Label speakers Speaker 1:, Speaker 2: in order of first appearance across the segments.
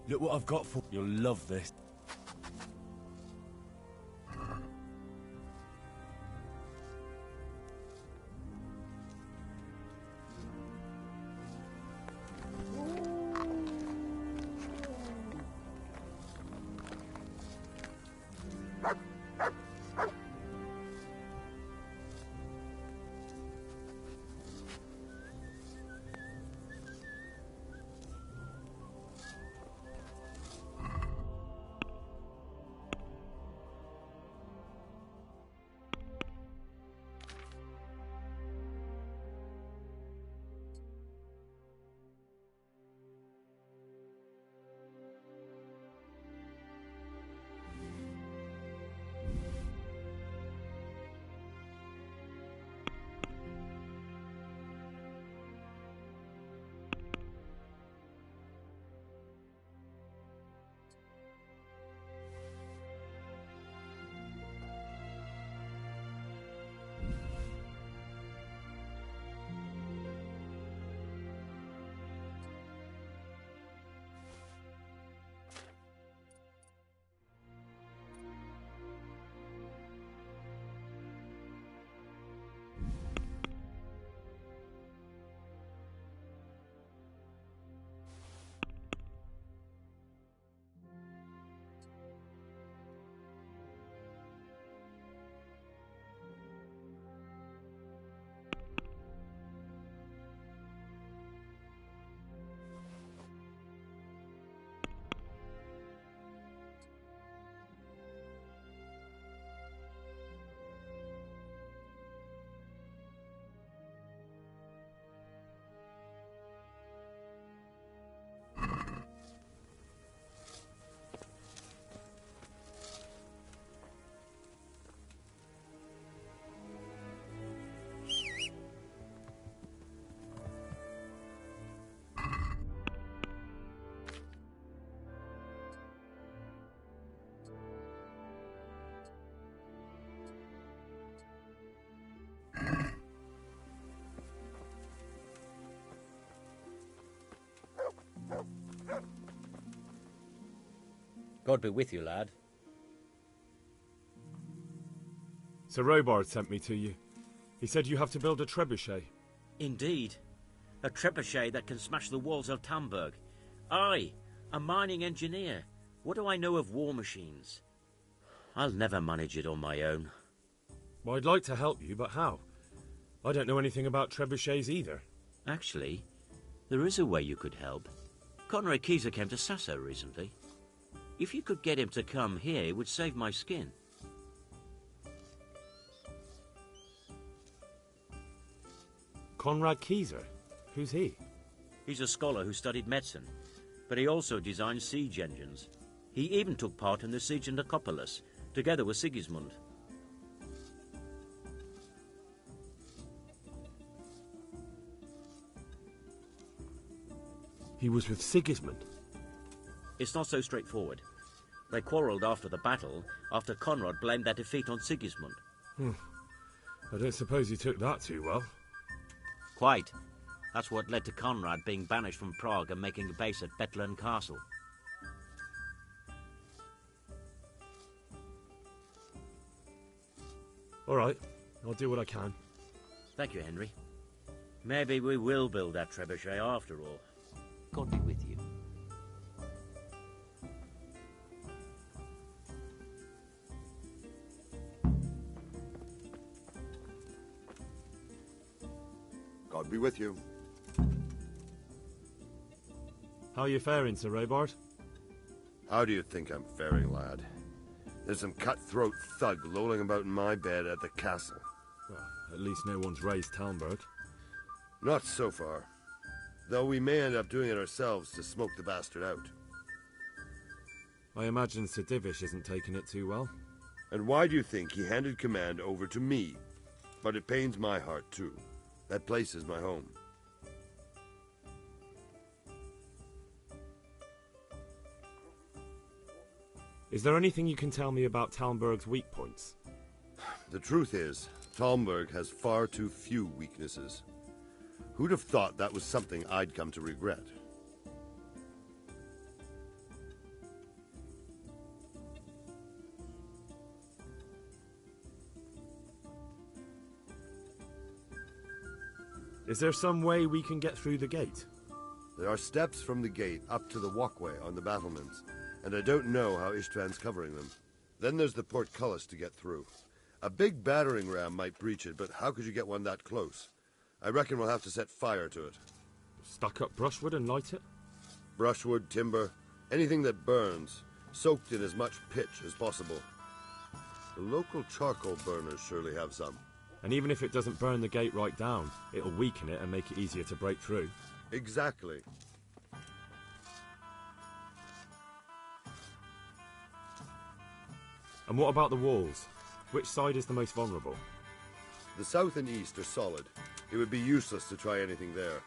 Speaker 1: Look what I've got for you. You'll love this.
Speaker 2: God be with you, lad.
Speaker 1: Sir Robard sent me to you. He said you have to build a trebuchet.
Speaker 2: Indeed. A trebuchet that can smash the walls of Talmberg. I, a mining engineer. What do I know of war machines? I'll never manage it on my own.
Speaker 1: Well, I'd like to help you, but how? I don't know anything about trebuchets either.
Speaker 2: Actually, there is a way you could help. Conrad Keyser came to Sasso recently. If you could get him to come here, it would save my skin.
Speaker 1: Conrad Keyser? Who's he?
Speaker 2: He's a scholar who studied medicine, but he also designed siege engines. He even took part in the siege of Nicopolis, together with Sigismund.
Speaker 1: He was with Sigismund?
Speaker 2: It's not so straightforward. They quarrelled after the battle, after Conrad blamed their defeat on Sigismund.
Speaker 1: I don't suppose he took that too well.
Speaker 2: Quite. That's what led to Conrad being banished from Prague and making a base at Bethlen Castle.
Speaker 1: All right, I'll do what I can.
Speaker 2: Thank you, Henry. Maybe we will build that trebuchet after all. God be with you.
Speaker 3: God be with you.
Speaker 1: How are you faring, Sir Robard?
Speaker 3: How do you think I'm faring, lad? There's some cutthroat thug lolling about in my bed at the castle.
Speaker 1: Well, at least no one's raised Talmberg.
Speaker 3: Not so far. Though we may end up doing it ourselves to smoke the bastard out.
Speaker 1: I imagine Sir Divish isn't taking it too well.
Speaker 3: And why do you think he handed command over to me? But it pains my heart, too. That place is my home.
Speaker 1: Is there anything you can tell me about Talmberg's weak points?
Speaker 3: The truth is, Talmberg has far too few weaknesses. Who'd have thought that was something I'd come to regret?
Speaker 1: Is there some way we can get through the gate?
Speaker 3: There are steps from the gate up to the walkway on the battlements, and I don't know how Ishtvan's covering them. Then there's the portcullis to get through. A big battering ram might breach it, but how could you get one that close? I reckon we'll have to set fire to it.
Speaker 1: Stuck up brushwood and light it?
Speaker 3: Brushwood, timber, anything that burns, soaked in as much pitch as possible. The local charcoal burners surely have some.
Speaker 1: And even if it doesn't burn the gate right down, it'll weaken it and make it easier to break through.
Speaker 3: Exactly.
Speaker 1: And what about the walls? Which side is the most vulnerable?
Speaker 3: The south and east are solid. It would be useless to try anything there.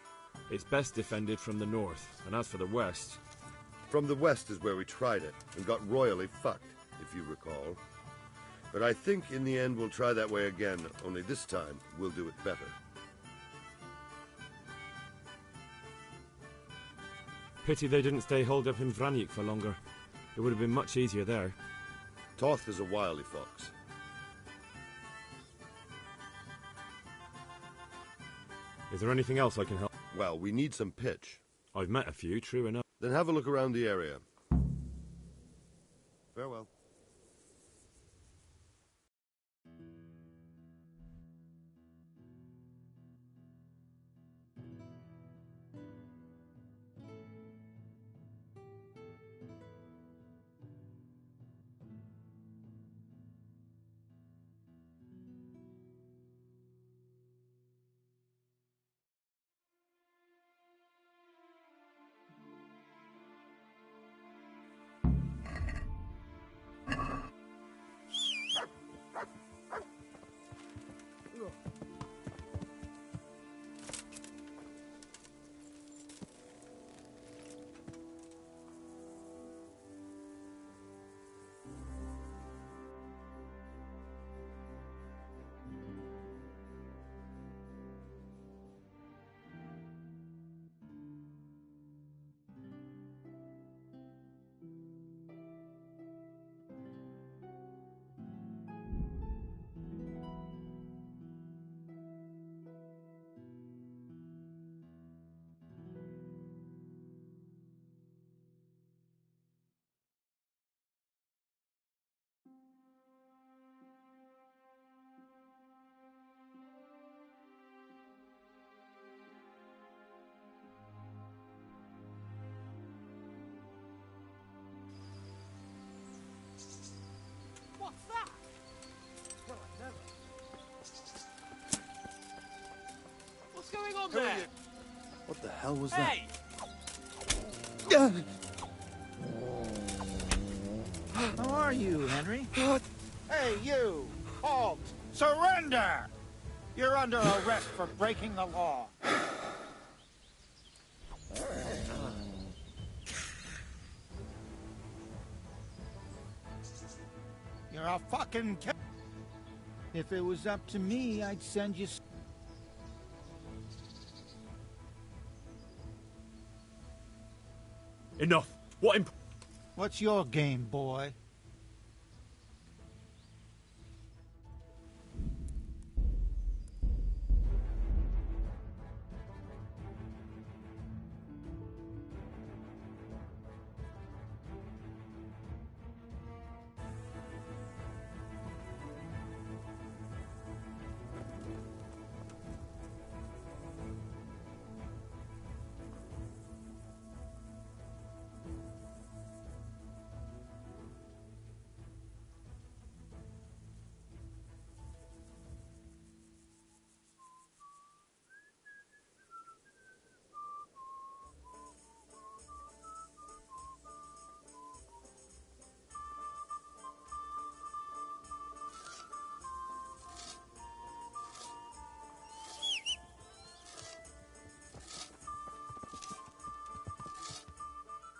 Speaker 1: It's best defended from the north, and as for the west...
Speaker 3: From the west is where we tried it, and got royally fucked, if you recall. But I think in the end we'll try that way again, only this time we'll do it better.
Speaker 1: Pity they didn't stay holed up in Vranic for longer. It would have been much easier there.
Speaker 3: Toth is a wily fox.
Speaker 1: Is there anything else I can help?
Speaker 3: Well, we need some pitch.
Speaker 1: I've met a few, true enough.
Speaker 3: Then have a look around the area. Farewell.
Speaker 4: What's that? Well, I never. What's going on there?
Speaker 5: What the hell was
Speaker 4: Hey!
Speaker 5: that? How are you, Henry?
Speaker 6: Hey, you! Halt! Surrender! You're under arrest for breaking the law. You're a fucking
Speaker 5: If it was up to me, I'd send you...
Speaker 1: Enough!
Speaker 6: What's your game, boy?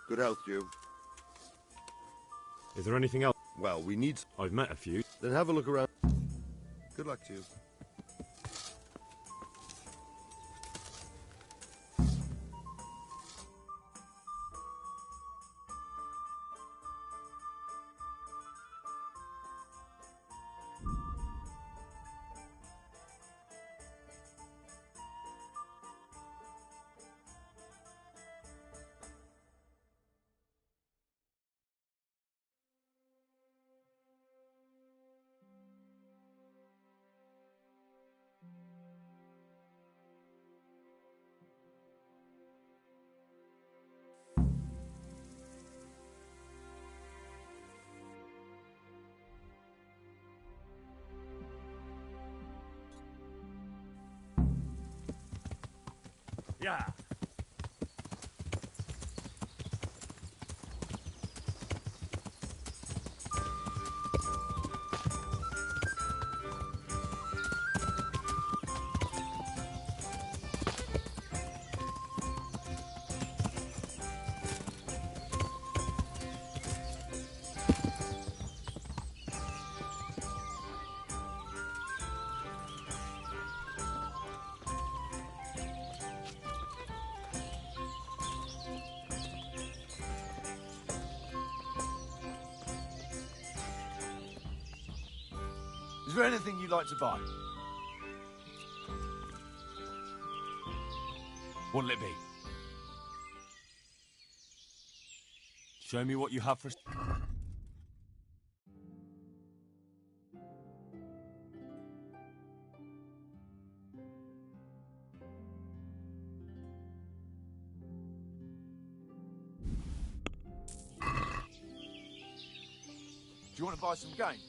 Speaker 3: Good health, you.
Speaker 1: Is there anything else?
Speaker 3: Well, we need...
Speaker 1: I've met a few.
Speaker 3: Then have a look around. Good luck to you.
Speaker 6: Yeah. Is there anything you'd like to buy? What'll it be?
Speaker 1: Show me what you have for...
Speaker 6: Do you want to buy some game?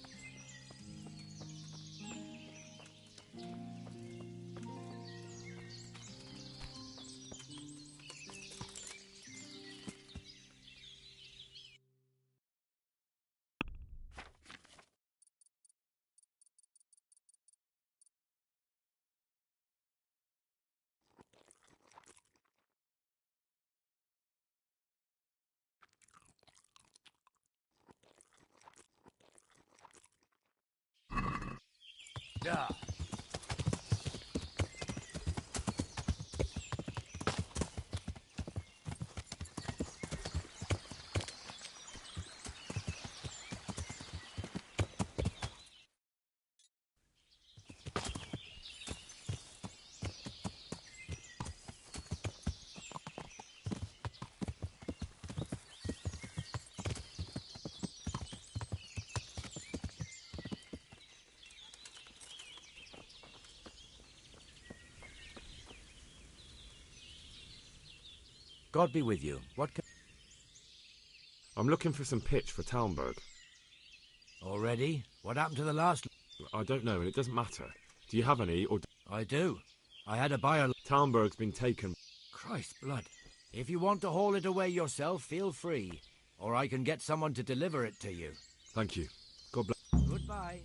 Speaker 6: Yeah.
Speaker 2: God be with you. What can...
Speaker 1: I'm looking for some pitch for Talmberg.
Speaker 7: Already? What happened to the last...
Speaker 1: I don't know, and it doesn't matter. Do you have any, or...
Speaker 7: I do. I had a buyer...
Speaker 1: Talmberg's been taken.
Speaker 7: Christ blood. If you want to haul it away yourself, feel free. Or I can get someone to deliver it to you.
Speaker 1: Thank you. God bless.
Speaker 7: Goodbye.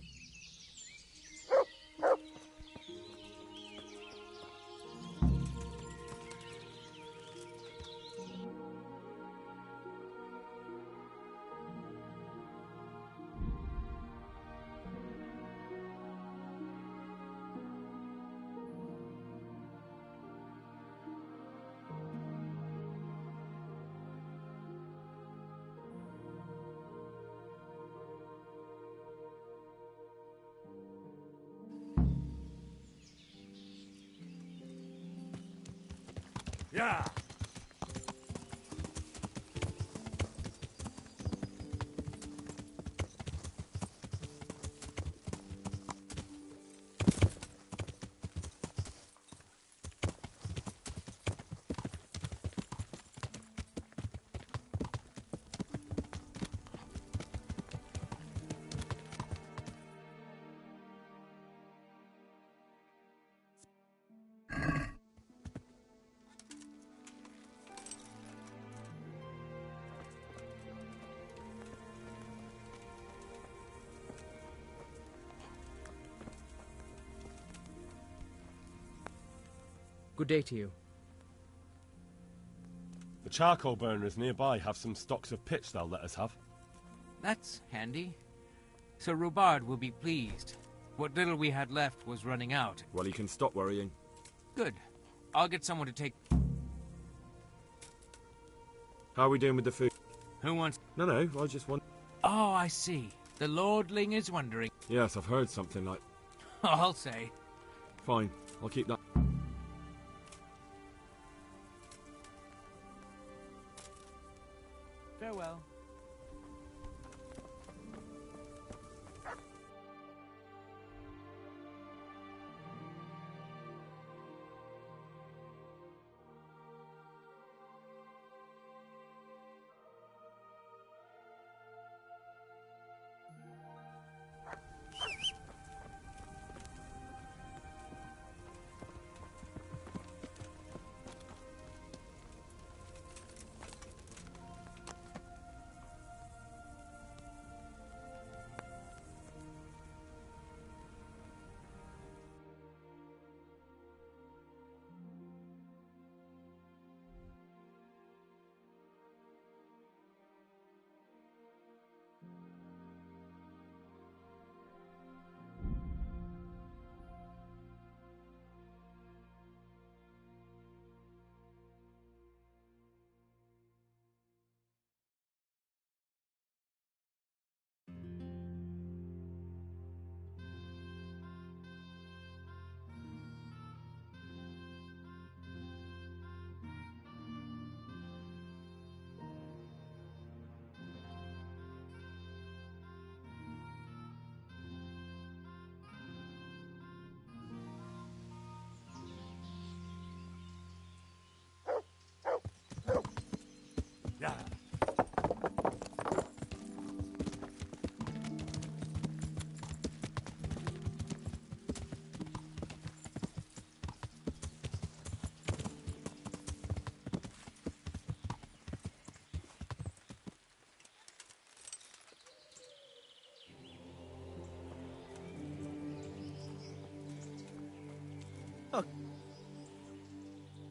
Speaker 6: Yeah.
Speaker 8: Good day to you.
Speaker 1: The charcoal burners nearby have some stocks of pitch they'll let us have.
Speaker 8: That's handy. Sir Robard will be pleased. What little we had left was running out.
Speaker 1: Well, you can stop worrying.
Speaker 8: Good. I'll get someone to take...
Speaker 1: How are we doing with the food?
Speaker 8: Who wants...
Speaker 1: No, I just want...
Speaker 8: Oh, I see. The lordling is wondering.
Speaker 1: Yes, I've heard something like...
Speaker 8: I'll say.
Speaker 1: Fine, I'll keep that...
Speaker 8: Farewell.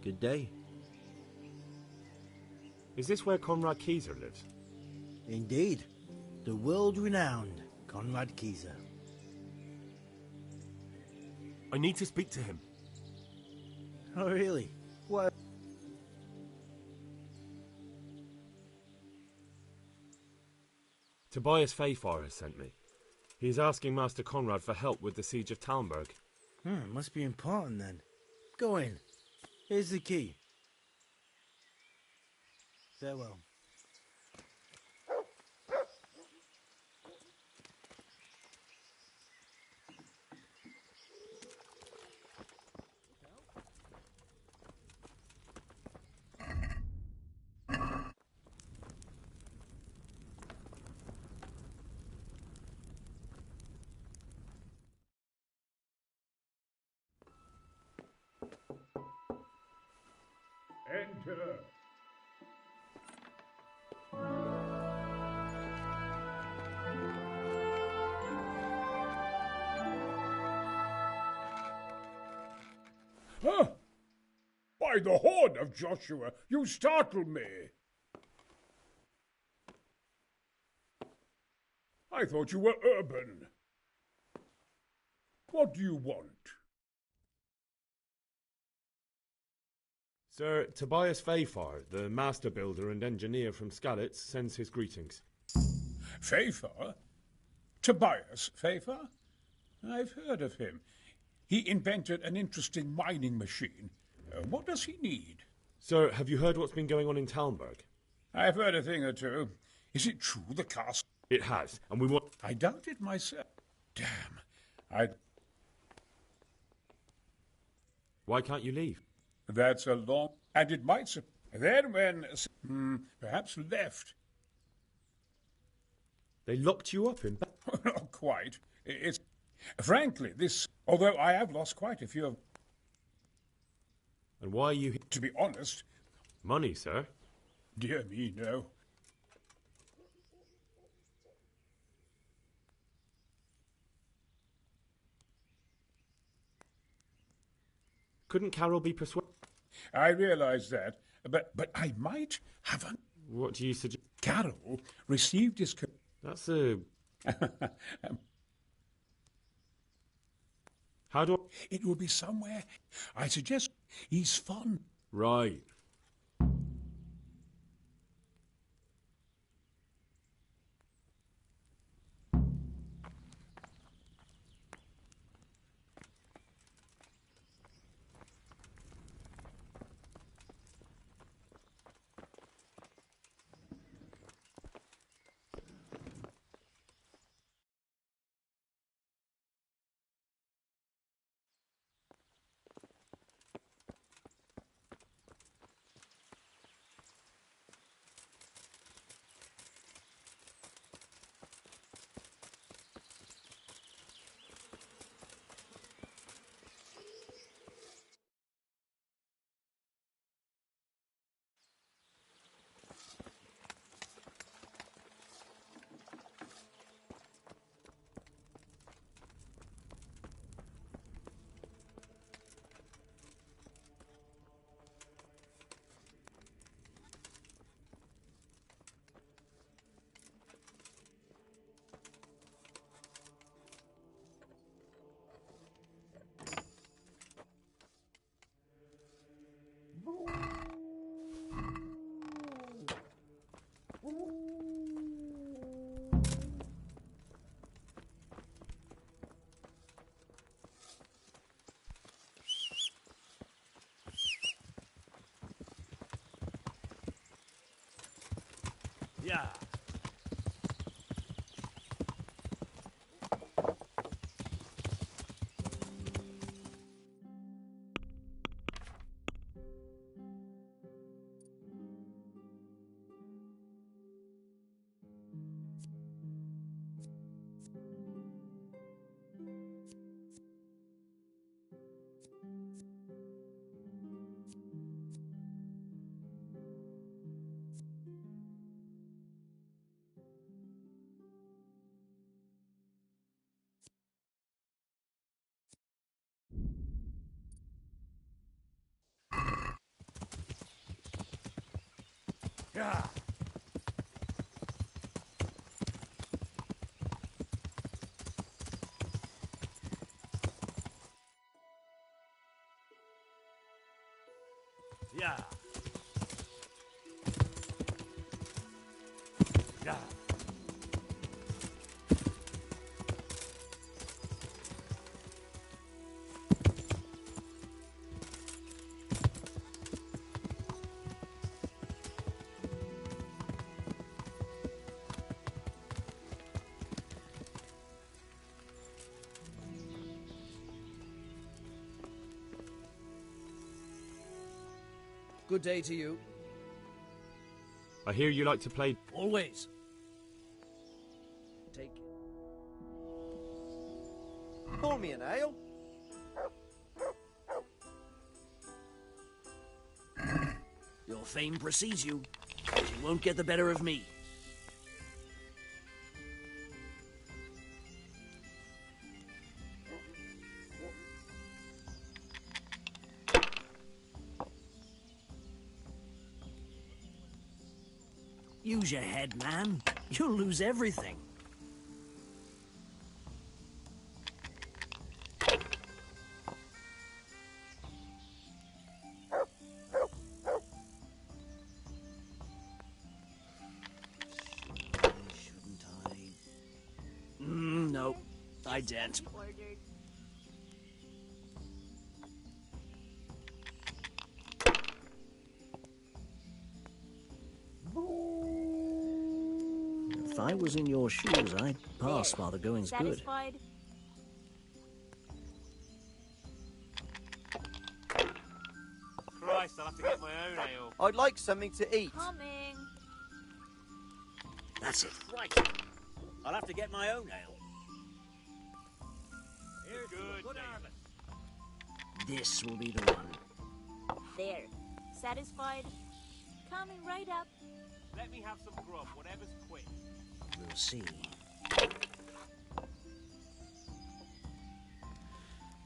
Speaker 9: Good day.
Speaker 1: Is this where Conrad Keyser lives?
Speaker 9: Indeed. The world-renowned Conrad Keyser.
Speaker 1: I need to speak to him.
Speaker 9: Oh, really? What?
Speaker 1: Tobias Fayfar has sent me. He's asking Master Conrad for help with the siege of Talmberg.
Speaker 9: Must be important then. Go in. Here's the key. Farewell.
Speaker 10: Enter. Huh? By the horn of Joshua, you startle me. I thought you were urban. What do you want?
Speaker 1: Sir Tobias Fayfar, the master builder and engineer from Skalitz, sends his greetings.
Speaker 10: Fayfar? Tobias Fayfar? I've heard of him. He invented an interesting mining machine. What does he need?
Speaker 1: Sir, have you heard what's been going on in Talmberg?
Speaker 10: I've heard a thing or two. Is it true the castle?
Speaker 1: It has, and we want...
Speaker 10: I doubt it myself. Damn.
Speaker 1: Why can't you leave?
Speaker 10: That's a long... And it might... Then when... perhaps left.
Speaker 1: They locked you up in...
Speaker 10: Not quite. It's... Frankly, this... Although I have lost quite a few of...
Speaker 1: And why are you...
Speaker 10: To be honest...
Speaker 1: Money, sir?
Speaker 10: Dear me, no.
Speaker 1: Couldn't Carol be persuaded?
Speaker 10: I realize that, but I might have a...
Speaker 1: What do you suggest?
Speaker 10: Carol received his...
Speaker 1: That's a... How do I...
Speaker 10: It will be somewhere. I suggest he's fond.
Speaker 1: Right.
Speaker 2: Yeah.
Speaker 7: Yeah. Yeah. Yeah.
Speaker 11: Good day to you.
Speaker 1: I hear you like to play...
Speaker 11: Always. Take.
Speaker 4: Pour me an ale.
Speaker 11: Your fame precedes you, but you won't get the better of me. Use your head, man. You'll lose everything. Shouldn't I? No, I daren't. If I was in your shoes, I'd pass while the going's good.
Speaker 12: Satisfied?
Speaker 4: Christ, I'll have to get my own ale.
Speaker 13: I'd like something to eat.
Speaker 12: Coming.
Speaker 11: That's it.
Speaker 2: Right. I'll have to get my own ale.
Speaker 4: Here's good harvest.
Speaker 11: This will be the one.
Speaker 12: There. Satisfied? Coming right up.
Speaker 4: Let me have some grub, whatever's quick.
Speaker 11: We'll see.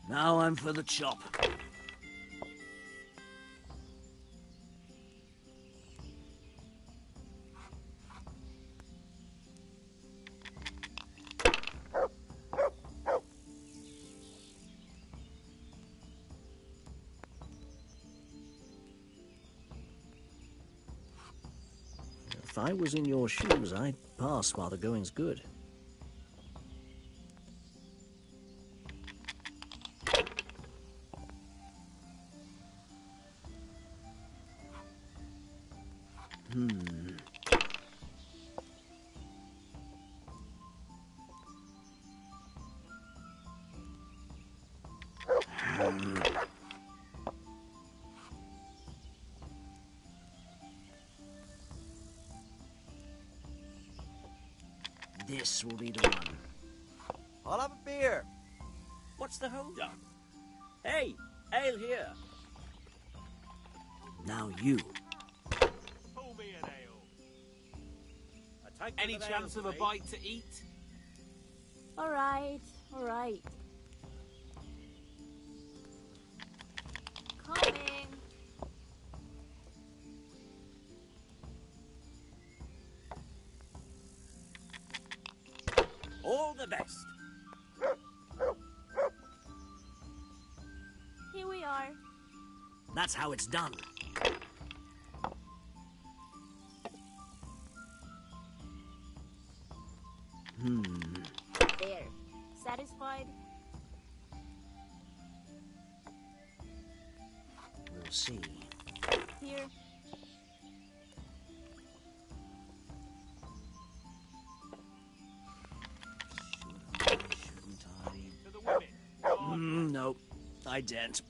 Speaker 11: Now I'm for the chop. If I was in your shoes, I'd pass while the going's good. This will be the one.
Speaker 13: I'll have a beer.
Speaker 2: What's the hold-up? Hey, ale here.
Speaker 11: Now you.
Speaker 4: Pull me an ale.
Speaker 2: A tank
Speaker 4: Any
Speaker 2: of
Speaker 4: chance
Speaker 2: ale,
Speaker 4: of a
Speaker 2: please.
Speaker 4: bite to eat?
Speaker 12: All right. All right. Coming.
Speaker 2: All the best.
Speaker 12: Here we are.
Speaker 11: That's how it's done.
Speaker 12: There. Satisfied?
Speaker 11: We'll see.
Speaker 12: Here.
Speaker 11: Shouldn't I?
Speaker 4: To the women. Go on.
Speaker 11: No, I daren't.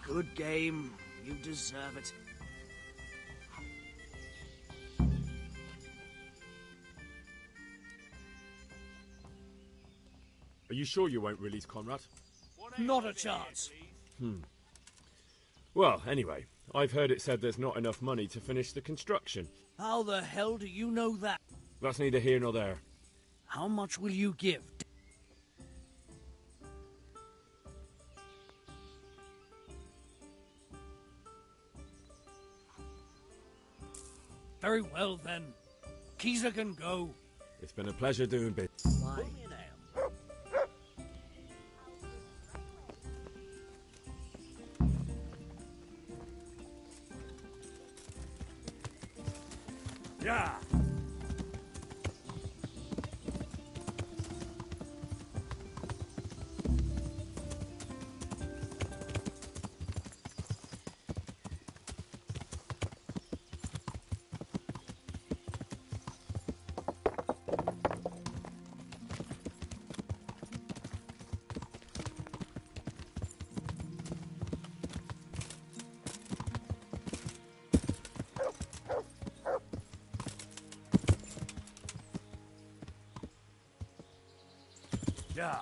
Speaker 11: Good game. You deserve it.
Speaker 1: Are you sure you won't release Conrad?
Speaker 11: Not a chance.
Speaker 1: Well, anyway, I've heard it said there's not enough money to finish the construction.
Speaker 11: How the hell do you know that?
Speaker 1: That's neither here nor there.
Speaker 11: How much will you give?
Speaker 14: Very well, then. Keezer can go.
Speaker 1: It's been a pleasure doing bits.
Speaker 11: Why?
Speaker 2: Pull me an ale.
Speaker 1: Yeah. Yeah.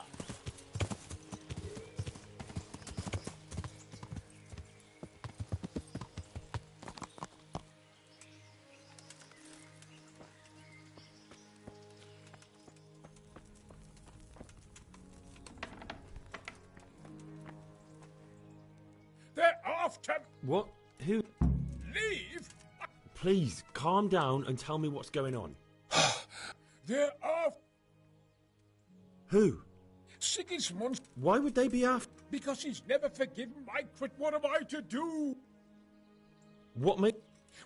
Speaker 10: They're after...
Speaker 1: What? Who?
Speaker 10: Leave?
Speaker 1: Please, calm down and tell me what's going on.
Speaker 10: They're after...
Speaker 1: Who?
Speaker 10: Sigismund.
Speaker 1: Why would they be after?
Speaker 10: Because he's never forgiven my quit. What am I to do?
Speaker 1: What make...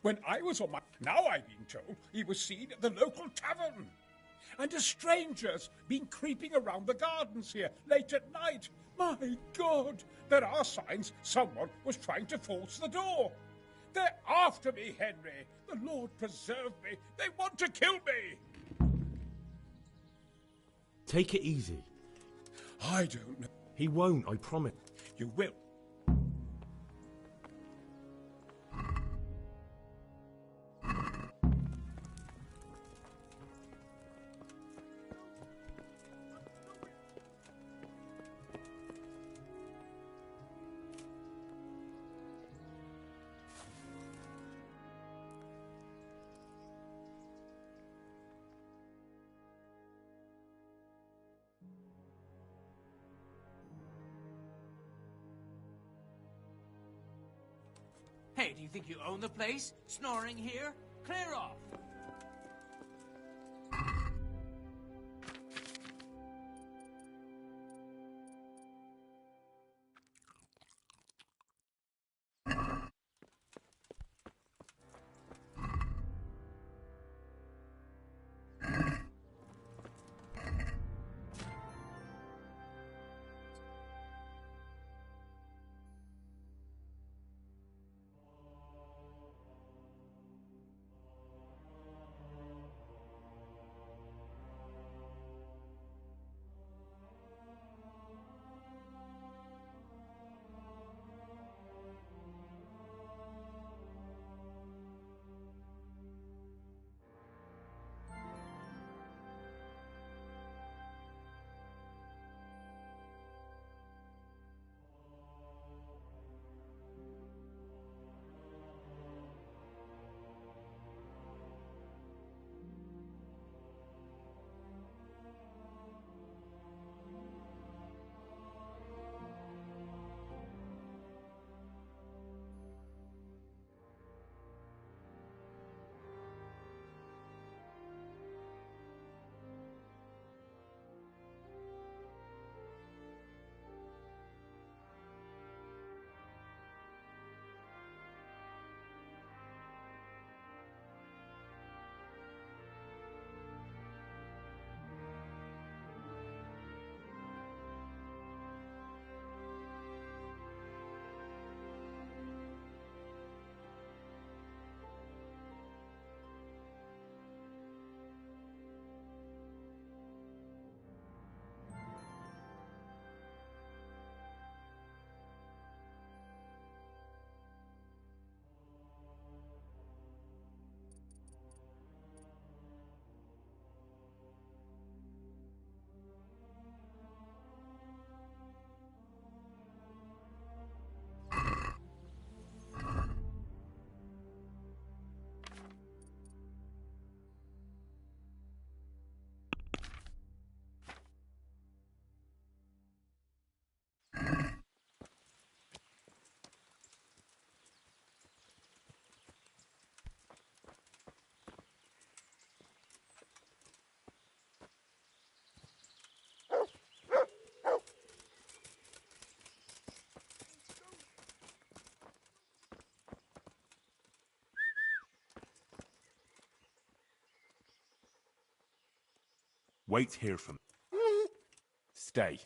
Speaker 10: When I was on my... Now I've been told he was seen at the local tavern. And a stranger's been creeping around the gardens here late at night. My God! There are signs someone was trying to force the door. They're after me, Henry. The Lord preserve me. They want to kill me.
Speaker 1: Take it easy.
Speaker 10: I don't know.
Speaker 1: He won't, I promise.
Speaker 10: You will.
Speaker 8: Hey, do you think you own the place? Snoring here? Clear off!
Speaker 15: Wait here for me. Stay.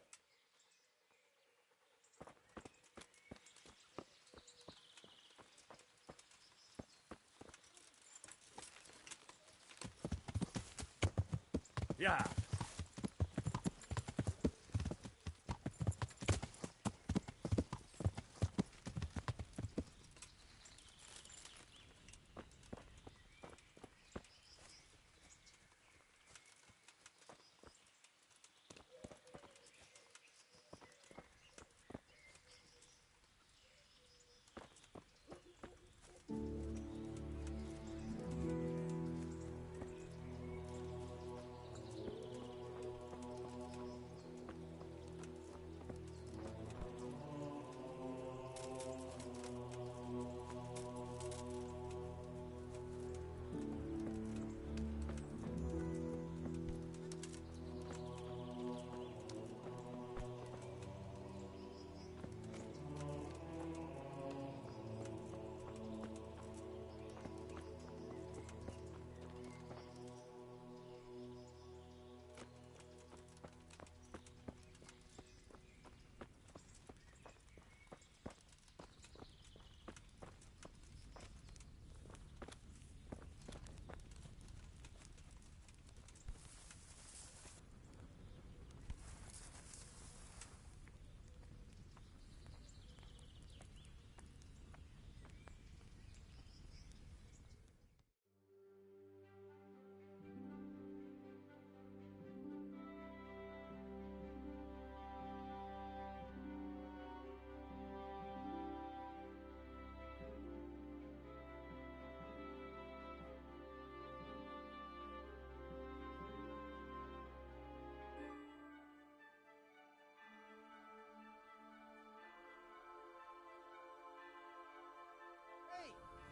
Speaker 1: Yeah.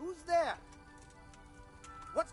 Speaker 13: Who's there? What?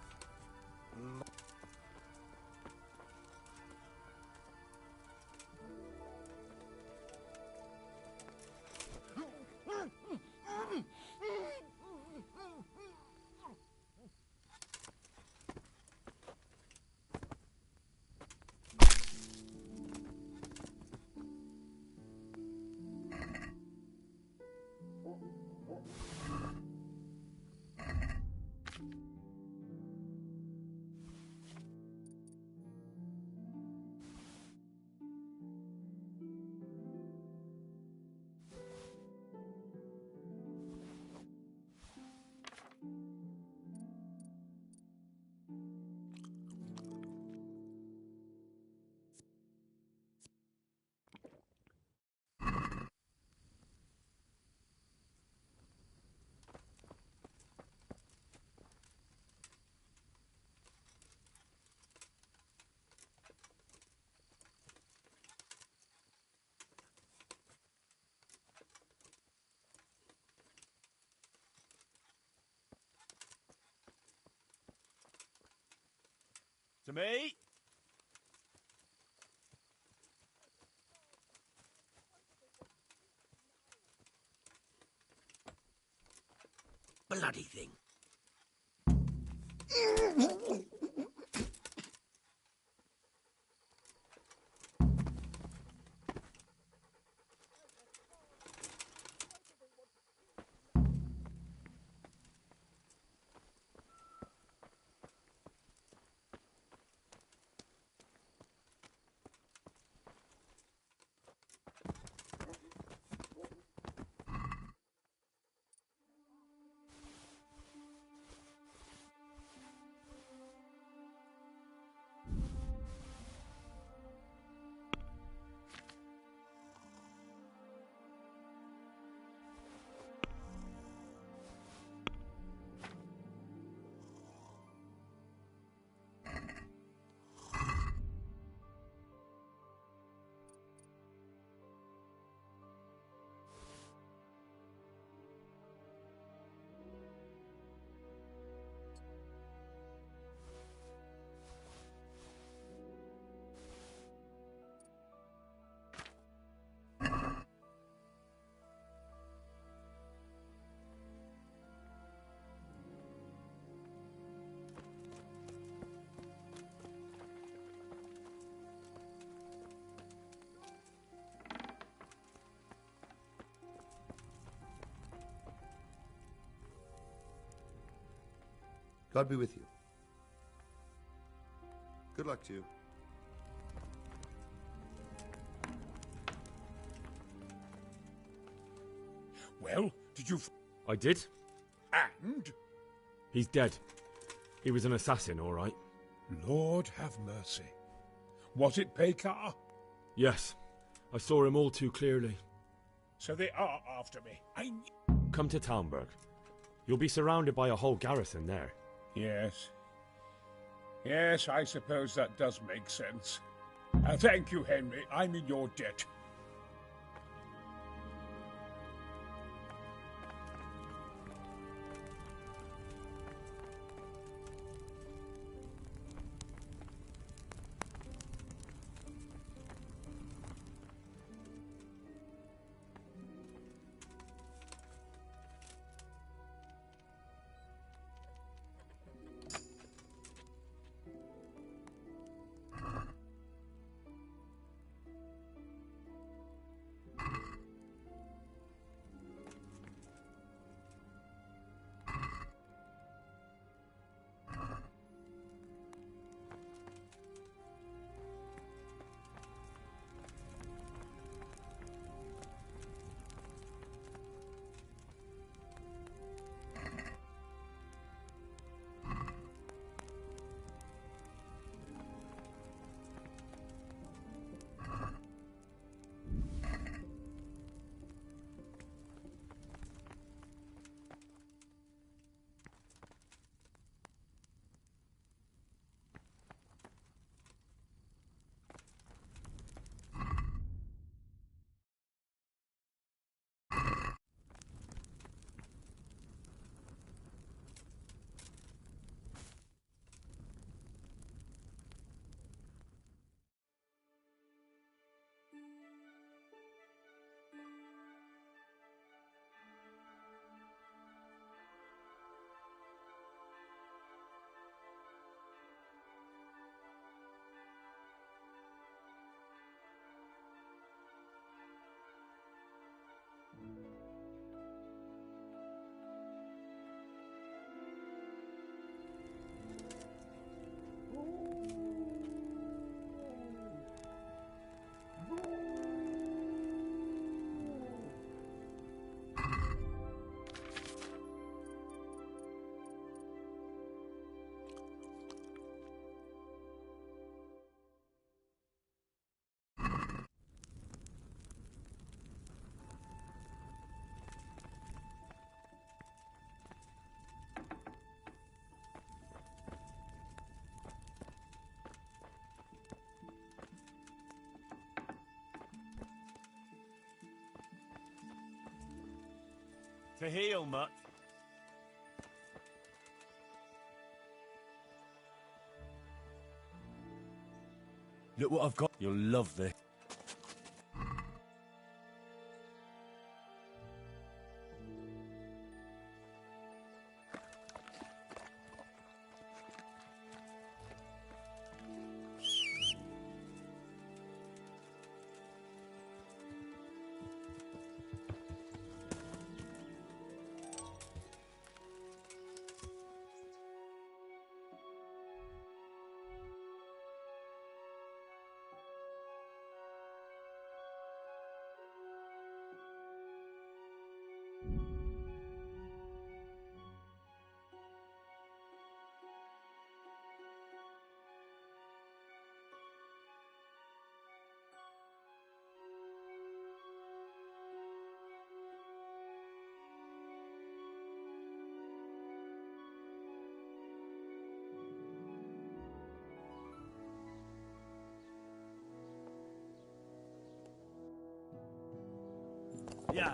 Speaker 15: To me?
Speaker 11: Bloody thing.
Speaker 3: God be with you. Good luck to you.
Speaker 10: Well, did you...
Speaker 1: I did.
Speaker 10: And?
Speaker 1: He's dead. He was an assassin, all right.
Speaker 10: Lord have mercy. Was it Pekar?
Speaker 1: Yes. I saw him all too clearly.
Speaker 10: So they are after me.
Speaker 1: Come to Talmberg. You'll be surrounded by a whole garrison there.
Speaker 10: Yes. Yes, I suppose that does make sense. Thank you, Henry. I'm in your debt.
Speaker 15: To heal, Mutt. Look what I've got. You'll love this. Yeah.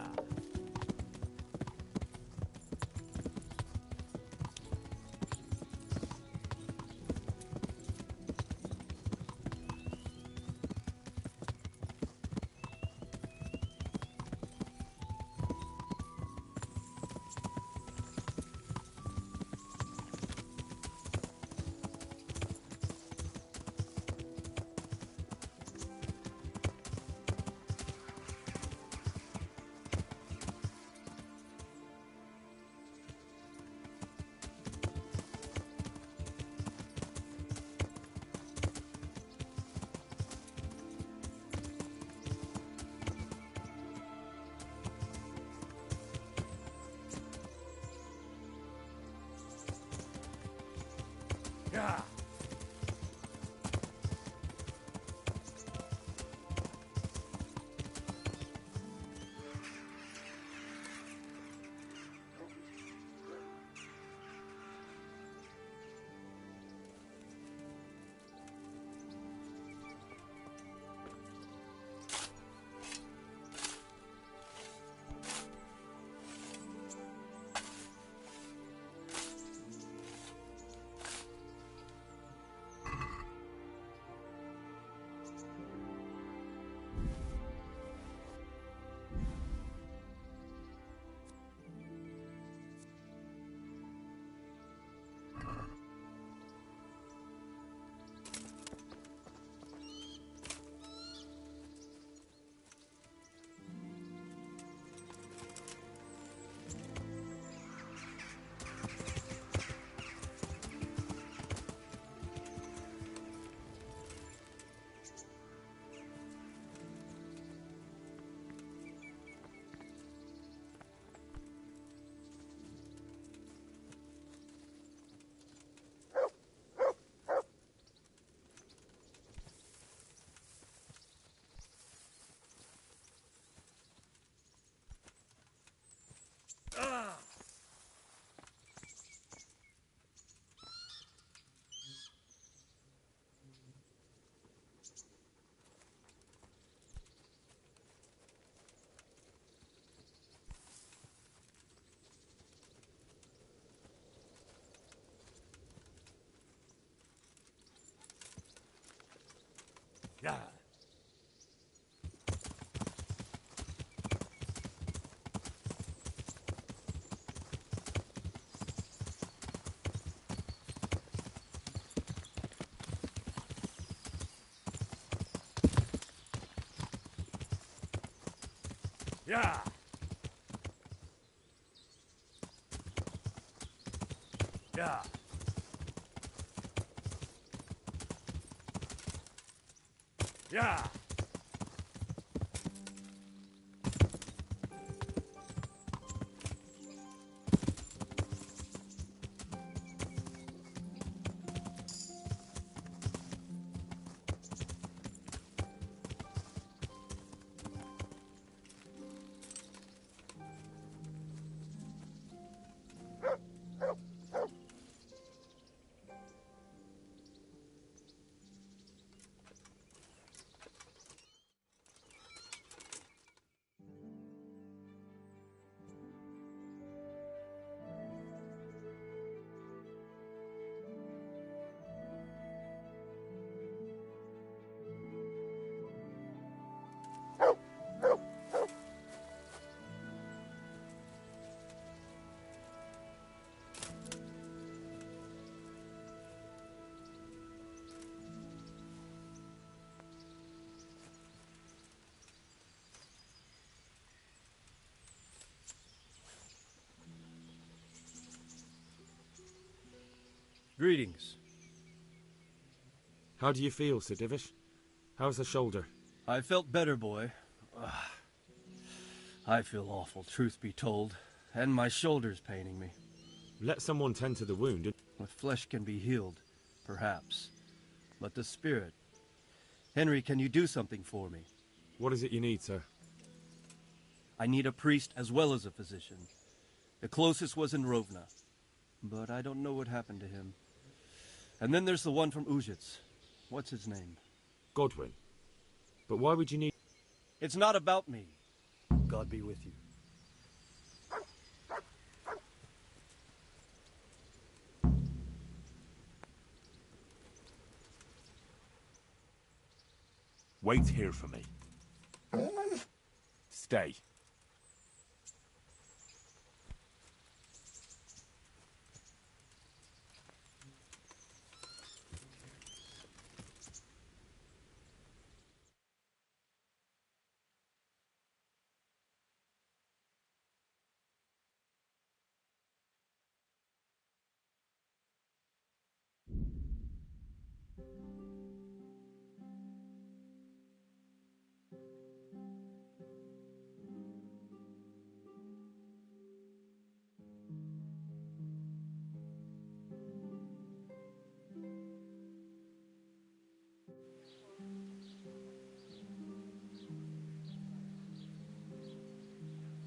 Speaker 15: Yeah. Yeah. Yeah. Yeah.
Speaker 1: Greetings. How do you feel, Sir Divish? How's the shoulder?
Speaker 15: I felt better, boy. I feel awful, truth be told, and my shoulder's paining me.
Speaker 1: Let someone tend to the wound.
Speaker 15: The flesh can be healed, perhaps, but the spirit... Henry, can you do something for me?
Speaker 1: What is it you need, sir?
Speaker 15: I need a priest as well as a physician. The closest was in Rovna, but I don't know what happened to him. And then there's the one from Ujits. What's his name?
Speaker 1: Godwin. But why would you need...
Speaker 15: It's not about me. God be with you.
Speaker 16: Wait here for me. Stay.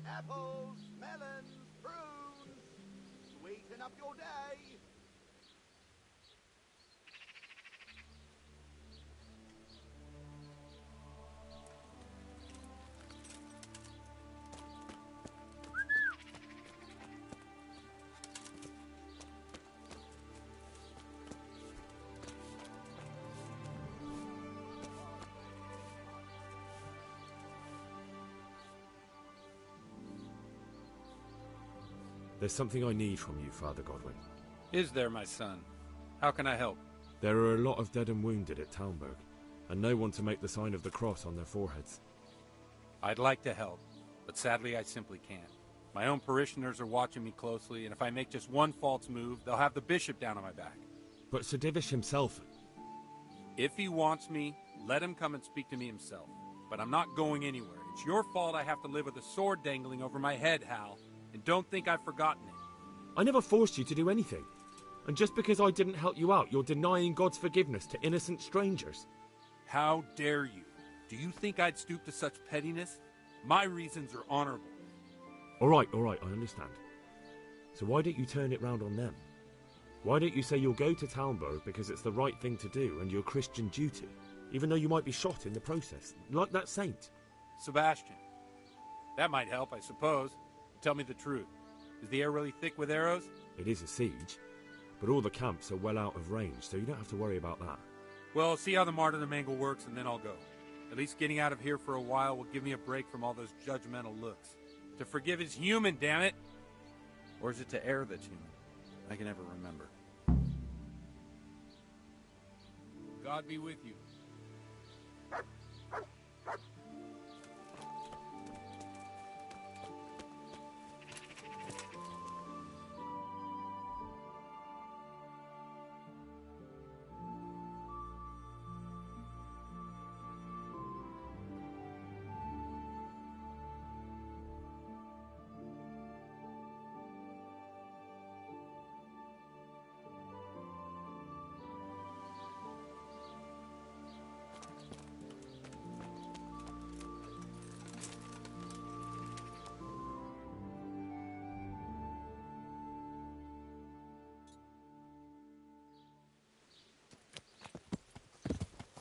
Speaker 13: Apples, melons, prunes, sweeten up your day.
Speaker 1: There's something I need from you, Father Godwin.
Speaker 17: Is there, my son? How can I help?
Speaker 1: There are a lot of dead and wounded at Talmberg, and no one to make the sign of the cross on their foreheads.
Speaker 17: I'd like to help, but sadly I simply can't. My own parishioners are watching me closely, and if I make just one false move, they'll have the bishop down on my back.
Speaker 1: But Sir Divish himself...
Speaker 17: If he wants me, let him come and speak to me himself. But I'm not going anywhere. It's your fault I have to live with a sword dangling over my head, Hal. And don't think I've forgotten it.
Speaker 1: I never forced you to do anything. And just because I didn't help you out, you're denying God's forgiveness to innocent strangers.
Speaker 17: How dare you? Do you think I'd stoop to such pettiness? My reasons are honorable.
Speaker 1: All right, I understand. So why don't you turn it round on them? Why don't you say you'll go to Talmberg because it's the right thing to do and your Christian duty, even though you might be shot in the process, like that saint?
Speaker 17: Sebastian. That might help, I suppose. Tell me the truth. Is the air really thick with arrows?
Speaker 1: It is a siege, but all the camps are well out of range, so you don't have to worry about that.
Speaker 17: Well, see how the martyrdom angle works, and then I'll go. At least getting out of here for a while will give me a break from all those judgmental looks. To forgive is human, damn it! Or is it to err that's human? I can never remember. God be with you.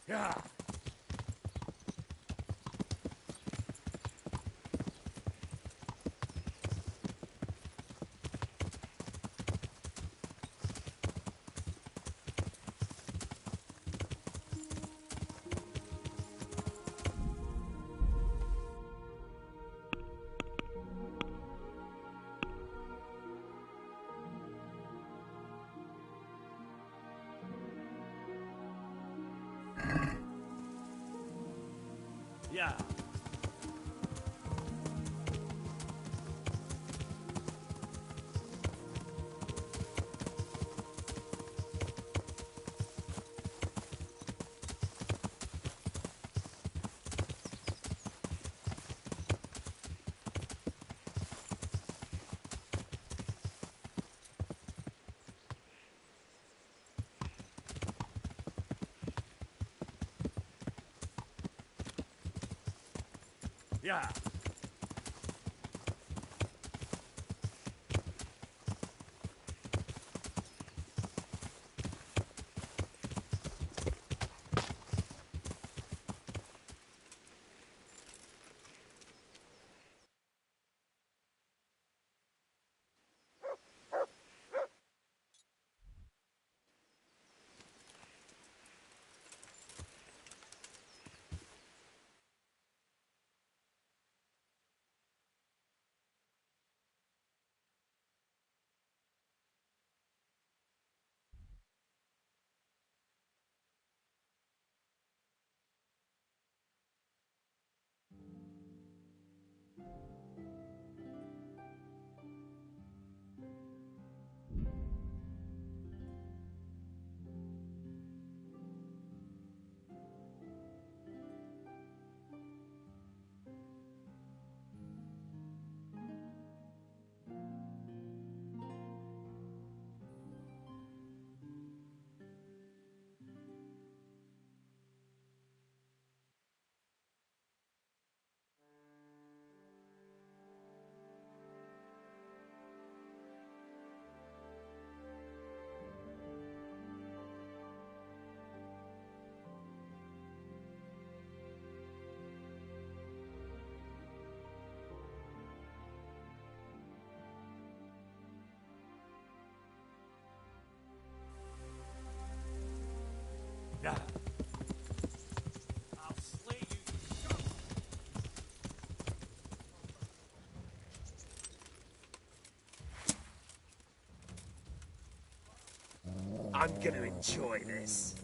Speaker 1: Yeah.
Speaker 11: Yeah.
Speaker 1: Yeah. Yeah.
Speaker 11: I'll slay you,
Speaker 1: I'm gonna enjoy this.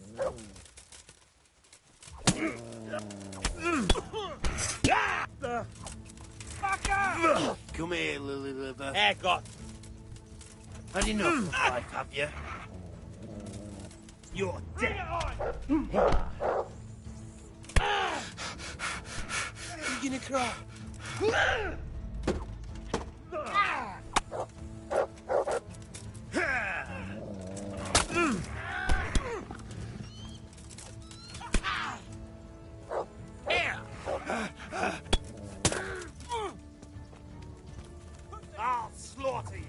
Speaker 11: The fucker!
Speaker 9: Come here, Lily Liver.
Speaker 11: Haircut.
Speaker 9: Had enough of life, have you?
Speaker 11: You're
Speaker 9: dead.
Speaker 11: You're gonna cry.
Speaker 1: I'll slaughter you.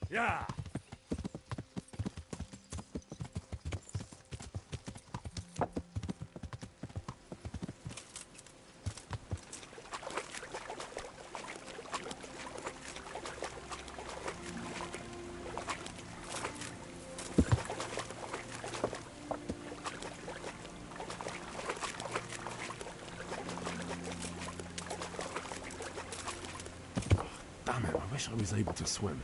Speaker 1: Yeah. Damn it, I wish I was able to swim.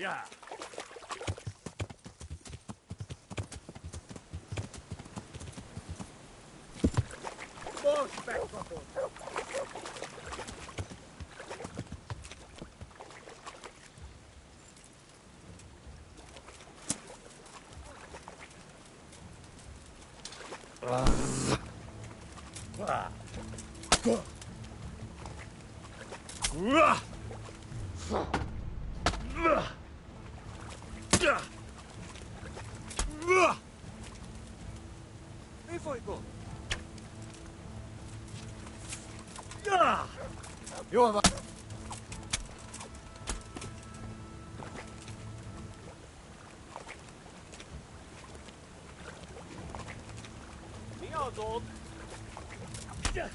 Speaker 11: Yeah.
Speaker 6: More spectacle.
Speaker 4: Old.
Speaker 11: Yeah.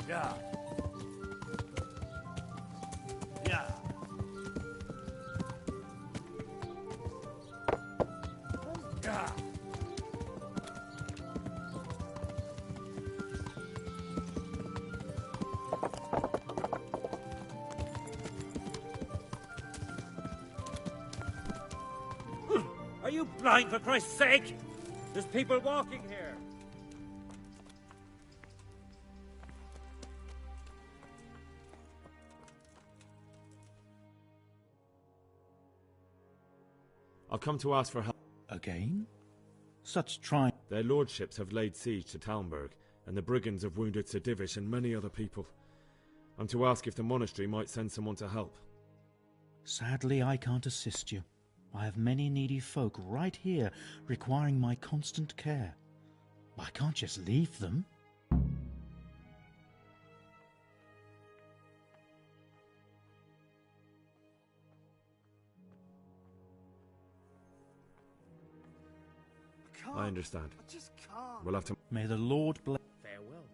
Speaker 11: Yeah. Yeah.
Speaker 2: Are you blind, for Christ's sake? There's people walking here.
Speaker 1: I've come to ask for help.
Speaker 18: Again? Such trying...
Speaker 1: Their lordships have laid siege to Talmberg, and the brigands have wounded Sir Divish and many other people. I'm to ask if the monastery might send someone to help.
Speaker 18: Sadly, I can't assist you. I have many needy folk right here requiring my constant care. I can't just leave them.
Speaker 1: I understand.
Speaker 6: I just can't.
Speaker 1: We'll have to...
Speaker 18: May the Lord bless...
Speaker 2: Farewell.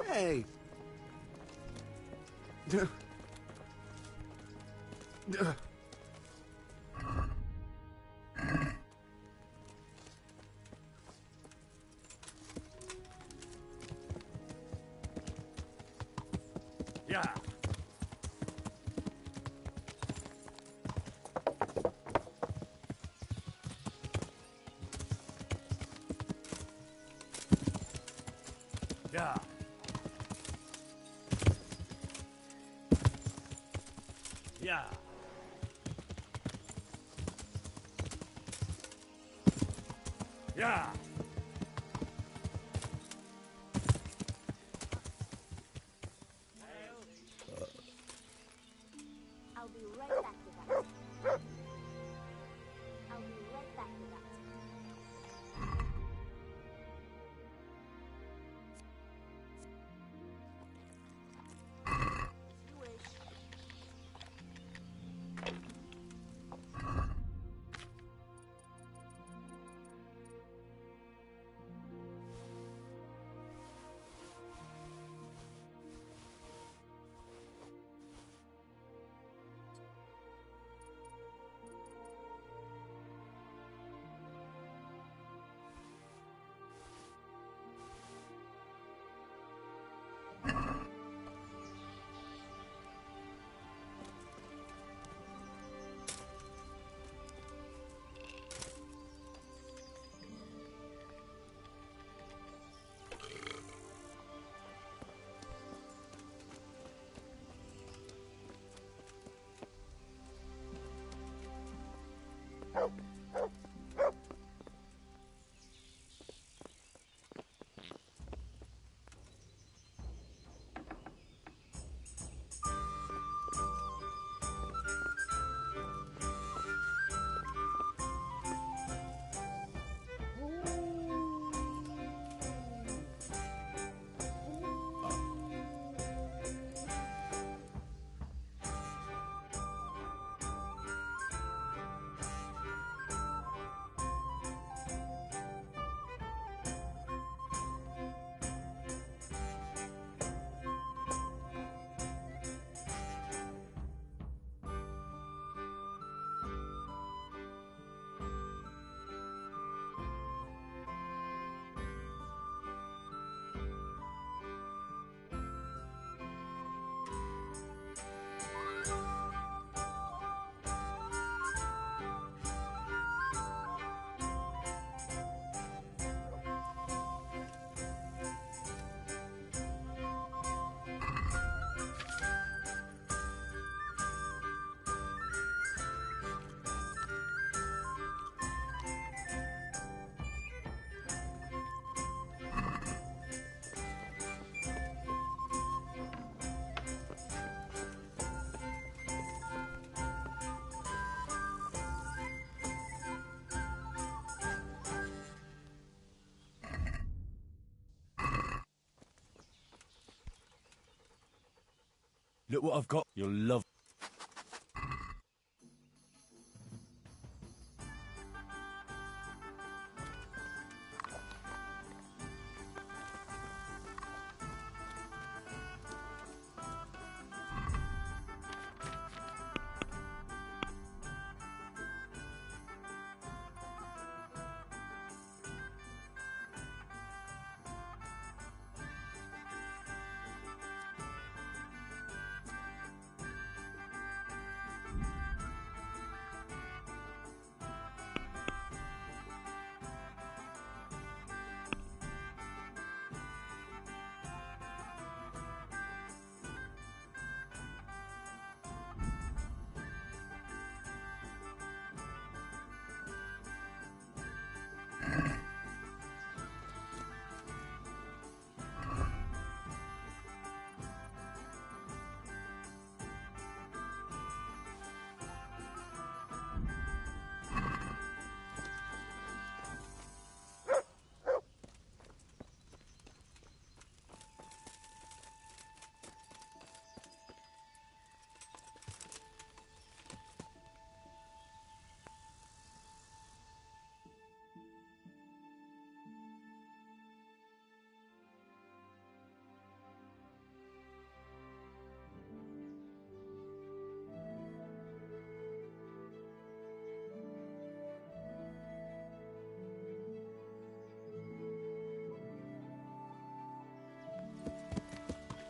Speaker 6: Hey!
Speaker 14: Yeah. Yeah.
Speaker 12: I'll be right back with that. I'll be right back with that. As you wish.
Speaker 1: Look what I've got. You'll love.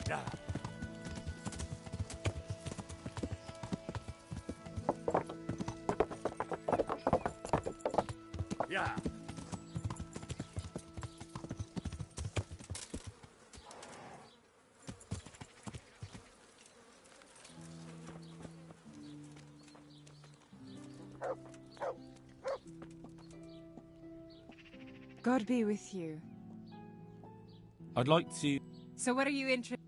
Speaker 14: Yeah. Yeah.
Speaker 19: God be with you.
Speaker 1: I'd like to...
Speaker 19: So what are you interested?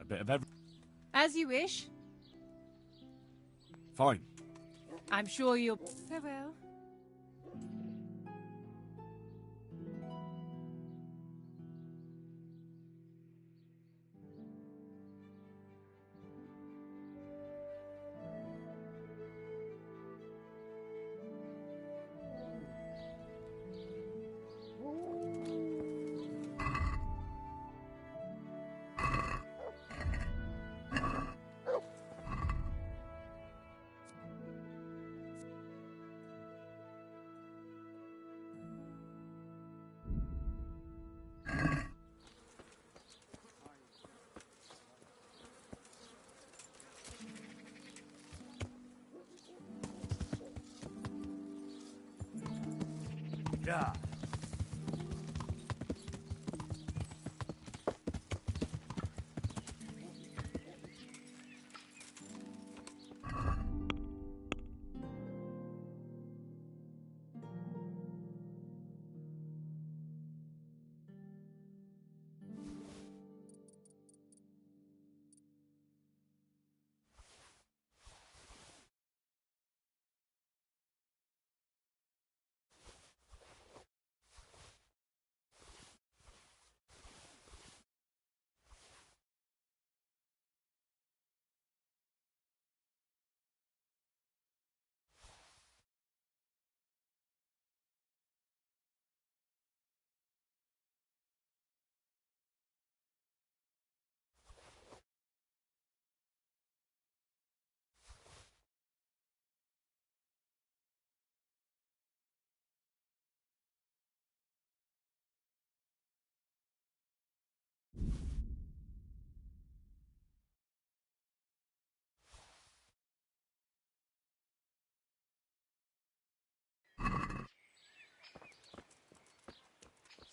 Speaker 1: A bit of every...
Speaker 19: As you wish.
Speaker 1: Fine.
Speaker 19: I'm sure you'll... Farewell.
Speaker 7: Yeah.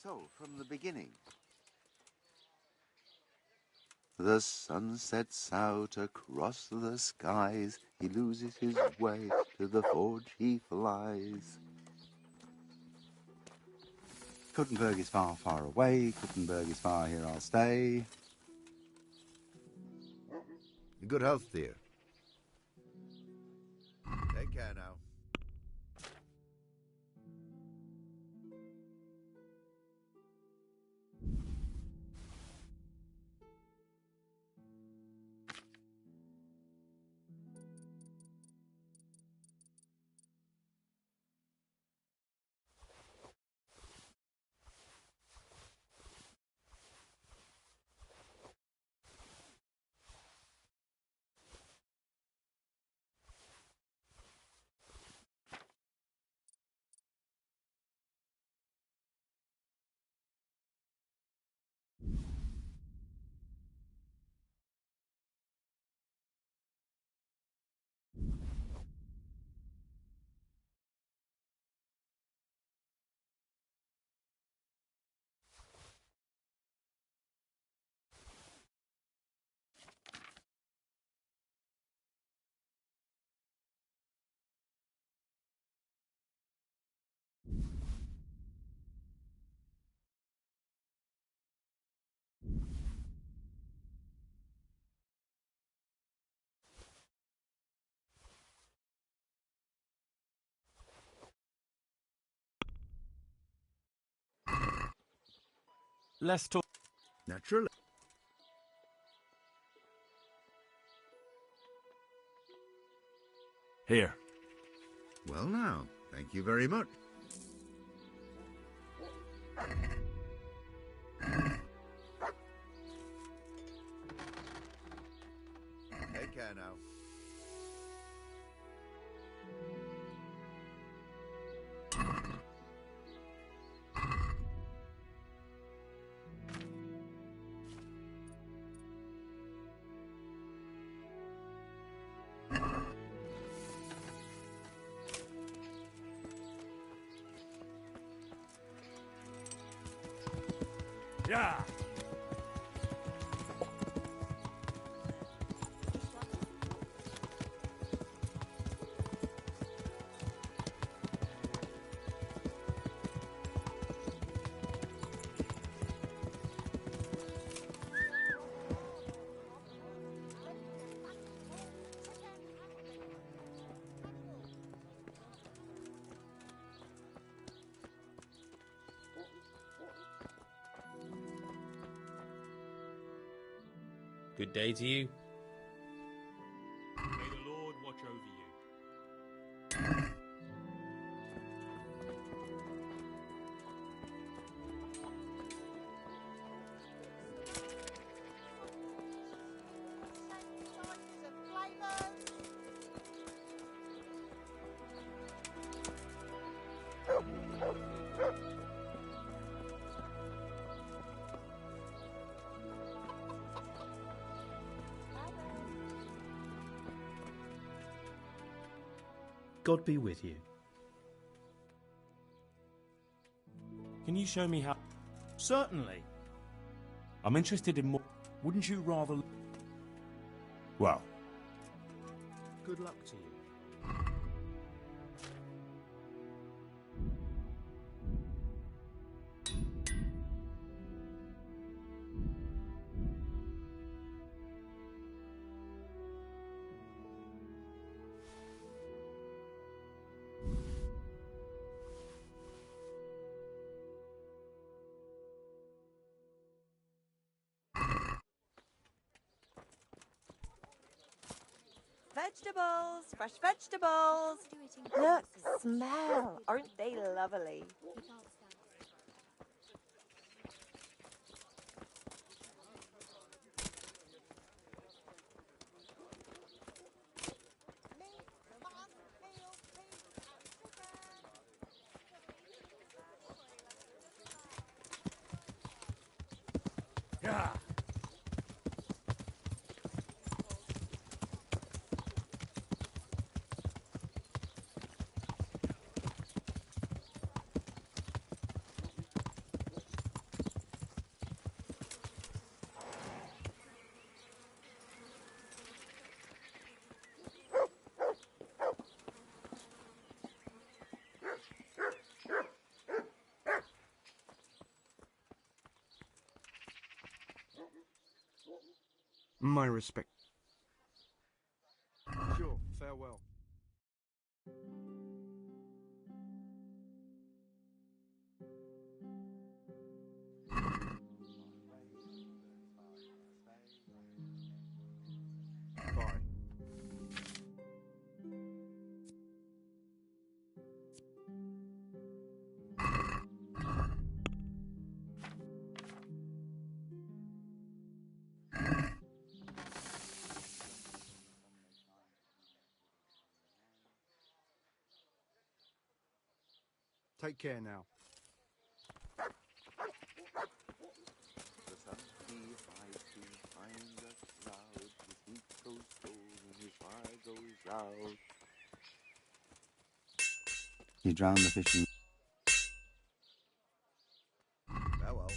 Speaker 20: So, from the beginning. The sun sets out across the skies. He loses his way, to the forge he flies. Kuttenberg is far, far away. Kuttenberg is far, here I'll stay.
Speaker 3: Good health, dear. Take care now.
Speaker 1: Let's talk...
Speaker 5: Naturally.
Speaker 1: Here.
Speaker 5: Well now, thank you very much.
Speaker 3: Take care now.
Speaker 7: Yeah.
Speaker 21: Good day to you.
Speaker 4: May the Lord watch over you.
Speaker 18: God be with you.
Speaker 1: Can you show me how?
Speaker 18: Certainly.
Speaker 1: I'm interested in more.
Speaker 18: Wouldn't you rather...
Speaker 1: Well,
Speaker 18: Good luck to you.
Speaker 22: Vegetables, fresh vegetables. Look, smell. Aren't they lovely?
Speaker 1: yeah.
Speaker 15: My respect. Sure, farewell. Bye. Take care now.
Speaker 20: The sun he hides behind the clouds, his heat goes cold and his fire goes out. He drowned the fishing.
Speaker 3: Farewell.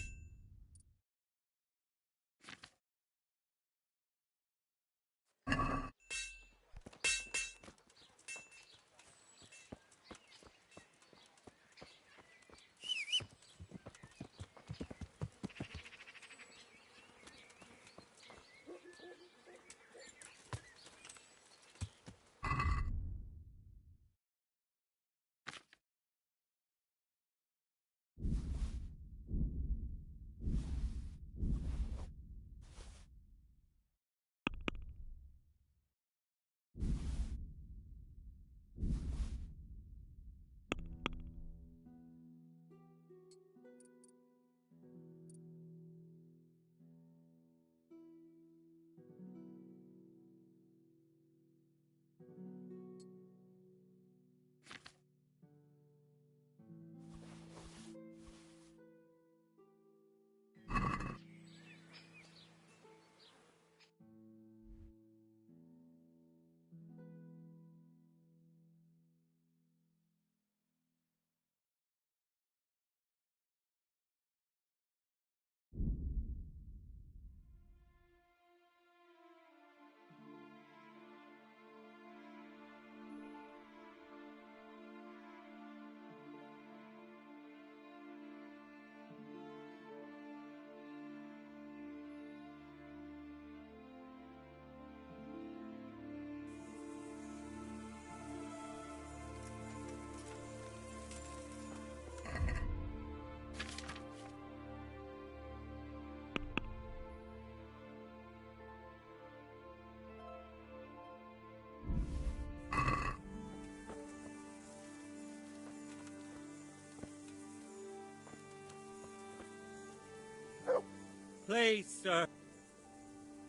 Speaker 8: Please, sir.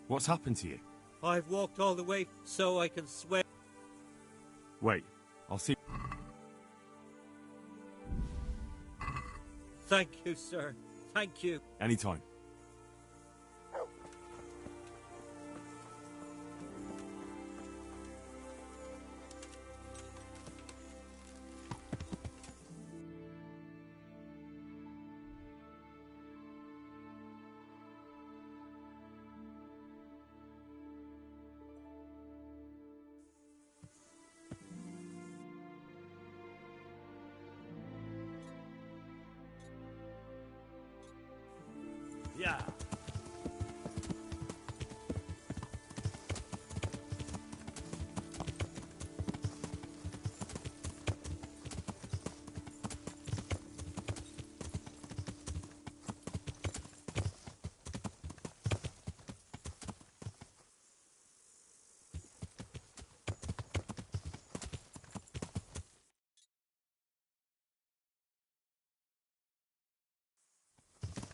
Speaker 1: What's happened to you?
Speaker 8: I've walked all the way so I can swear.
Speaker 1: Wait, I'll see.
Speaker 8: Thank you, sir. Thank you.
Speaker 1: Anytime.
Speaker 7: Yeah.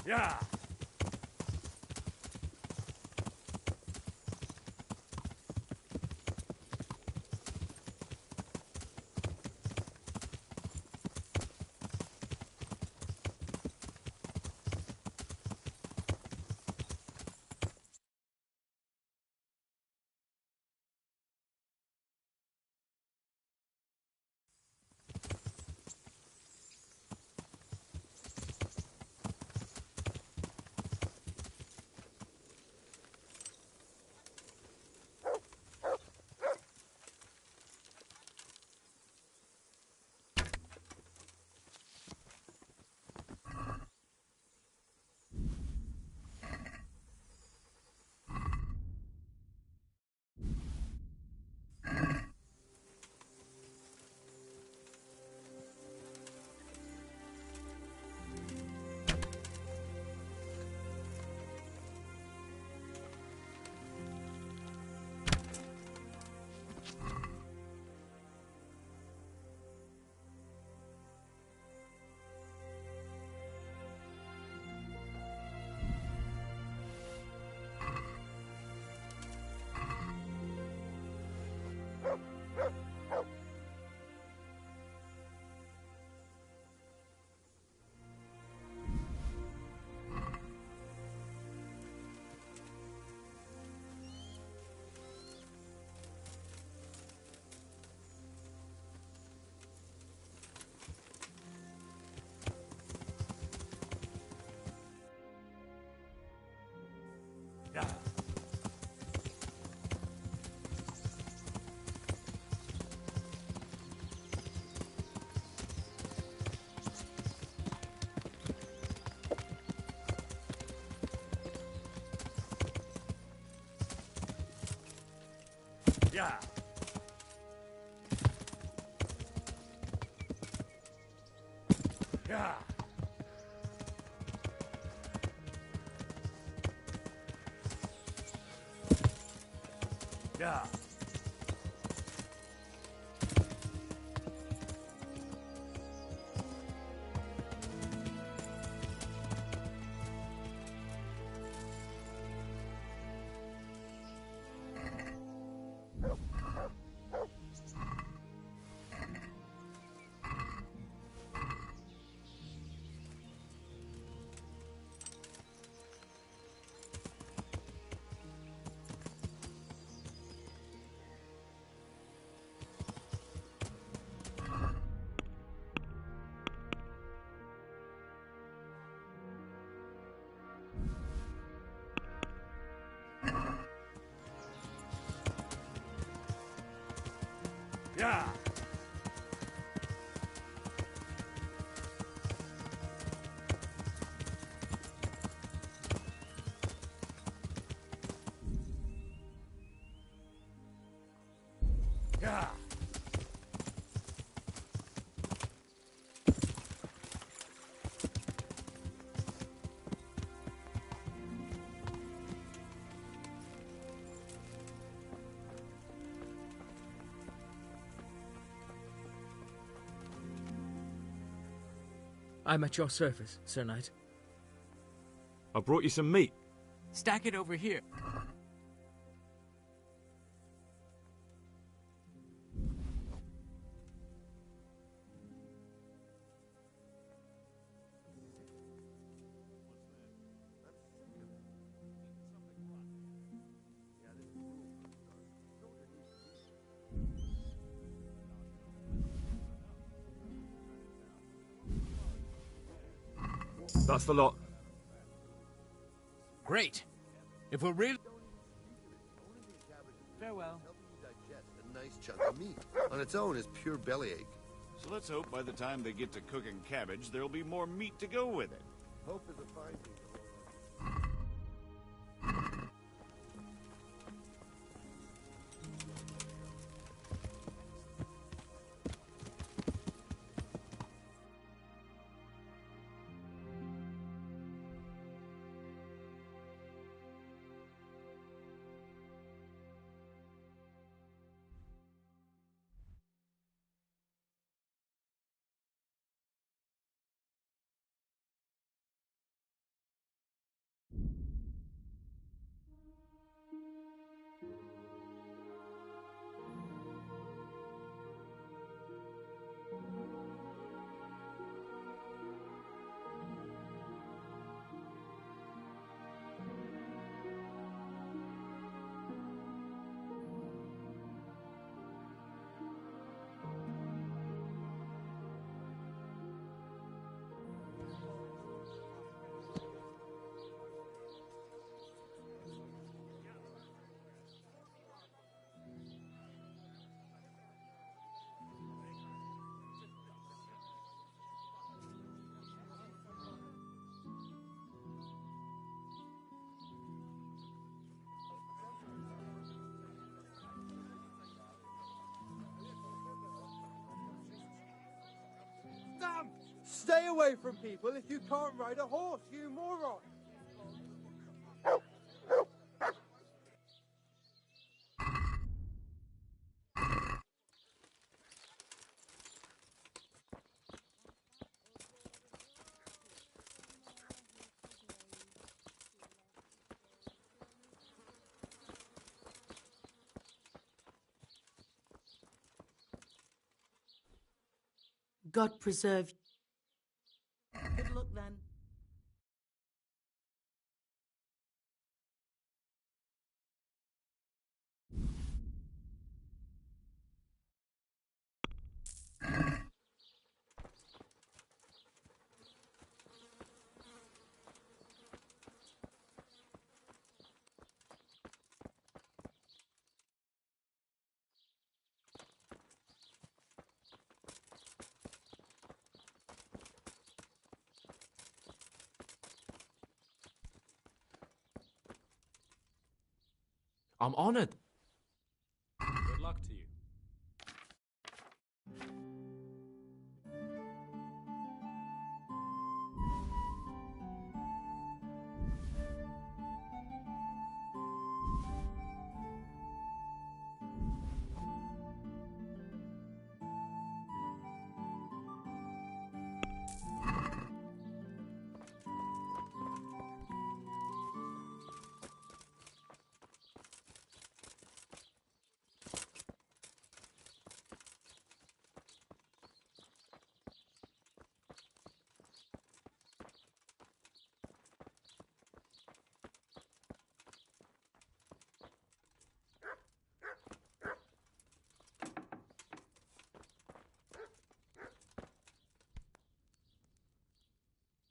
Speaker 7: Yeah. Yeah. Yeah. Yeah. Yeah. Yeah. Yeah.
Speaker 21: I'm at your service, Sir Knight.
Speaker 1: I brought you some meat.
Speaker 10: Stack it over here.
Speaker 1: That's the lot.
Speaker 10: Great. If we're really...
Speaker 3: Farewell. Helping you digest a nice chunk of meat. On its own is pure bellyache.
Speaker 21: So let's hope by the time they get to cooking cabbage, there'll be more meat to go with it.
Speaker 3: Hope is a fine thing.
Speaker 23: Damn! Stay away from people if you can't ride a horse, you moron!
Speaker 24: God preserve.
Speaker 22: Good luck then.
Speaker 1: I'm honored.
Speaker 17: Good luck to you.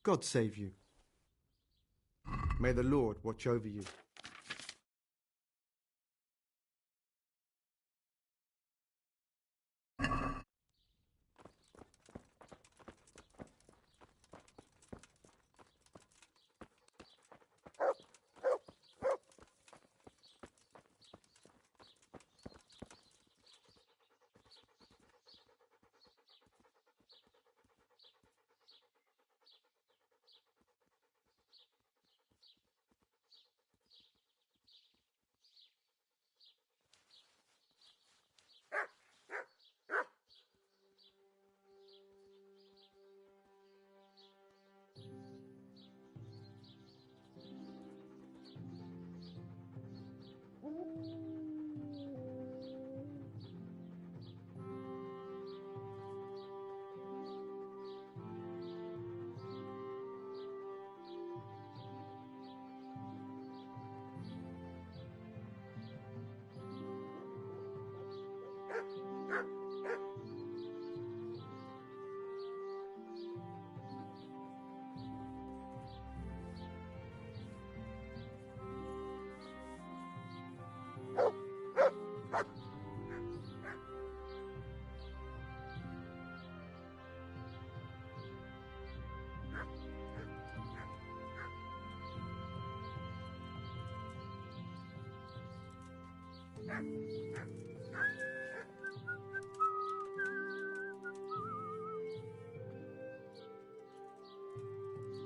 Speaker 23: God save you. May the Lord watch over you.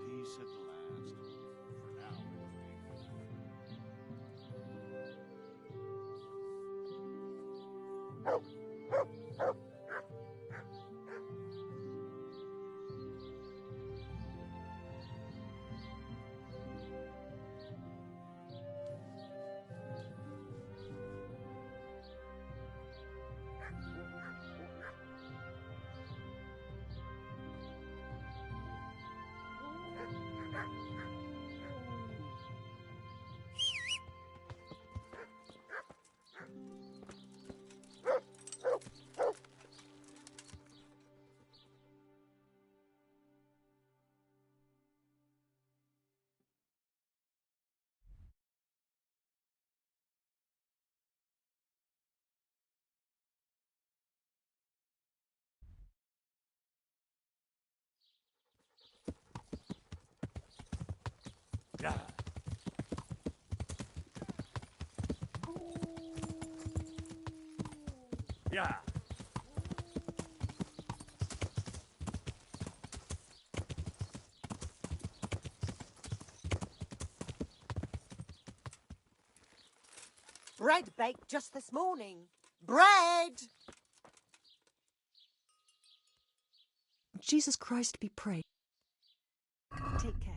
Speaker 21: Peace at last. For now,
Speaker 14: Yeah. Yeah.
Speaker 9: Bread baked just this morning. Bread!
Speaker 11: Jesus Christ be praised.
Speaker 9: Take care.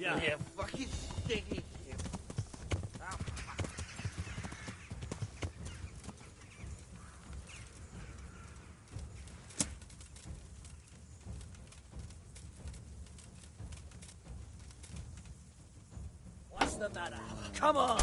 Speaker 2: Yeah.
Speaker 13: Yeah, fucking sticky.
Speaker 14: What's the matter? Come on!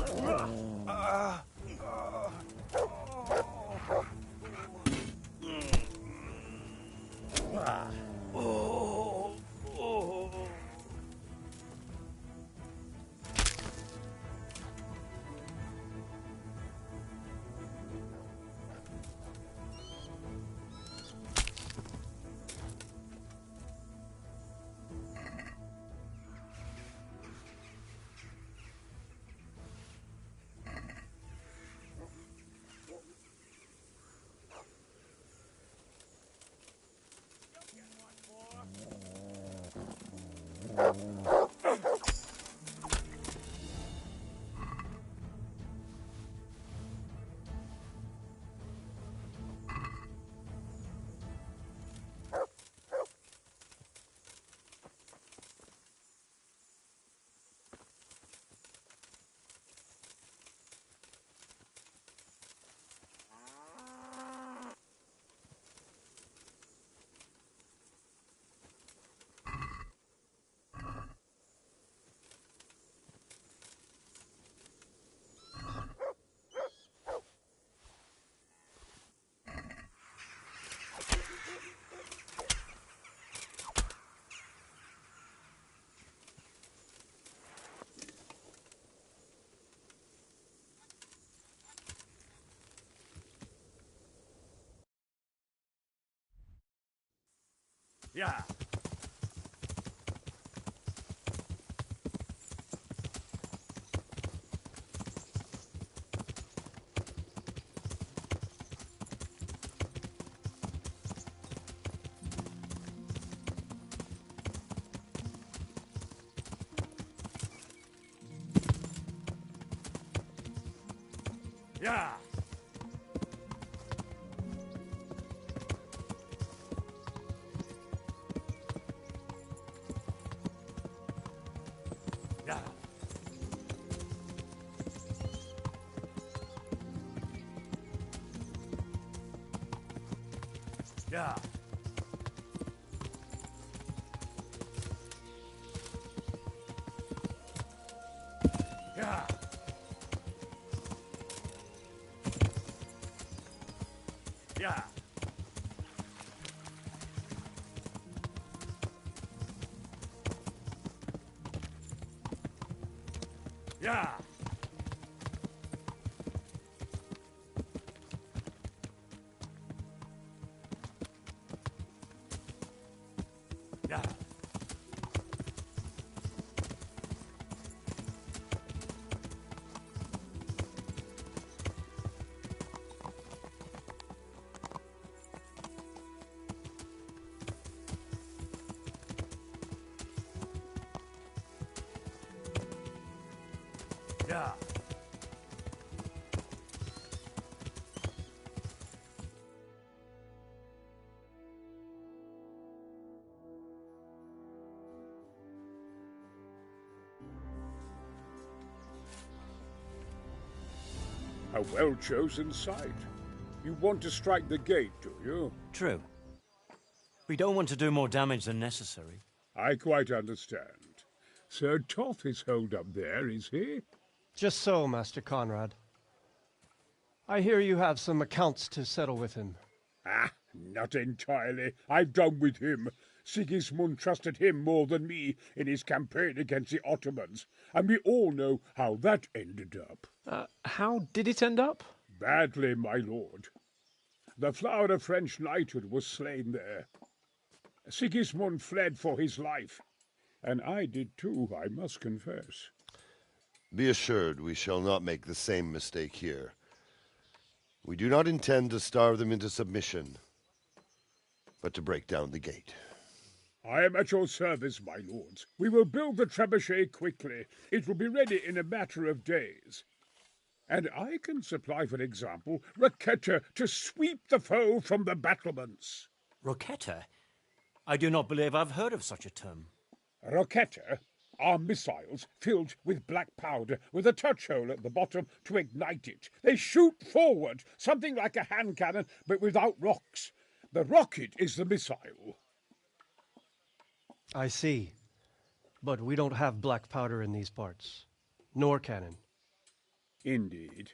Speaker 1: Yeah. Yeah. Yeah. Yeah. Yeah. Yeah. Yeah. Yeah. Yeah.
Speaker 6: A well-chosen site. You want to strike the gate, do you?
Speaker 2: True. We don't want to do more damage than necessary.
Speaker 6: I quite understand. Sir Toth is holed up there, is he?
Speaker 11: Just so, Master Conrad. I hear you have some accounts to settle with him.
Speaker 6: Ah, not entirely. I've done with him. Sigismund trusted him more than me in his campaign against the Ottomans, and we all know how that ended up.
Speaker 11: How did it end up?
Speaker 6: Badly, my lord. The flower of French knighthood was slain there. Sigismund fled for his life, and I did too, I must confess.
Speaker 3: Be assured we shall not make the same mistake here. We do not intend to starve them into submission, but to break down the gate.
Speaker 6: I am at your service, my lords. We will build the trebuchet quickly. It will be ready in a matter of days. And I can supply, for example, Roquetta to sweep the foe from the battlements.
Speaker 2: Roquetta? I do not believe I've heard of such a term.
Speaker 6: Roquetta are missiles filled with black powder with a touch hole at the bottom to ignite it. They shoot forward, something like a hand cannon, but without rocks. The rocket is the missile.
Speaker 11: I see. But we don't have black powder in these parts. Nor cannon.
Speaker 6: Indeed.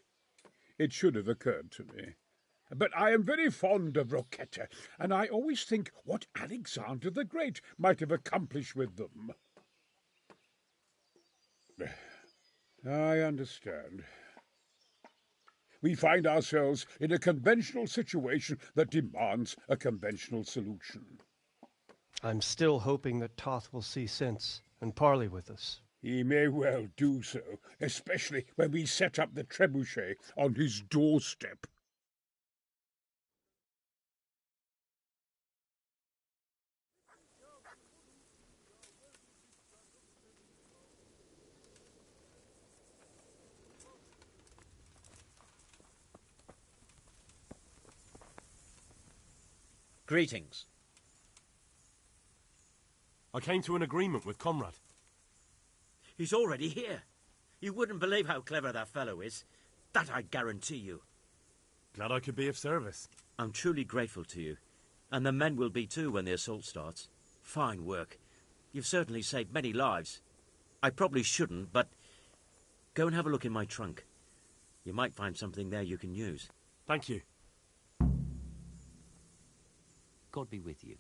Speaker 6: It should have occurred to me. But I am very fond of Roquetta, and I always think what Alexander the Great might have accomplished with them. I understand. We find ourselves in a conventional situation that demands a conventional solution.
Speaker 11: I'm still hoping that Toth will see sense and parley with us.
Speaker 6: He may well do so, especially when we set up the trebuchet on his doorstep.
Speaker 2: Greetings.
Speaker 1: I came to an agreement with Conrad.
Speaker 2: He's already here. You wouldn't believe how clever that fellow is. That I guarantee you.
Speaker 1: Glad I could be of service.
Speaker 2: I'm truly grateful to you. And the men will be too when the assault starts. Fine work. You've certainly saved many lives. I probably shouldn't, but go and have a look in my trunk. You might find something there you can use.
Speaker 1: Thank you.
Speaker 2: God be with you.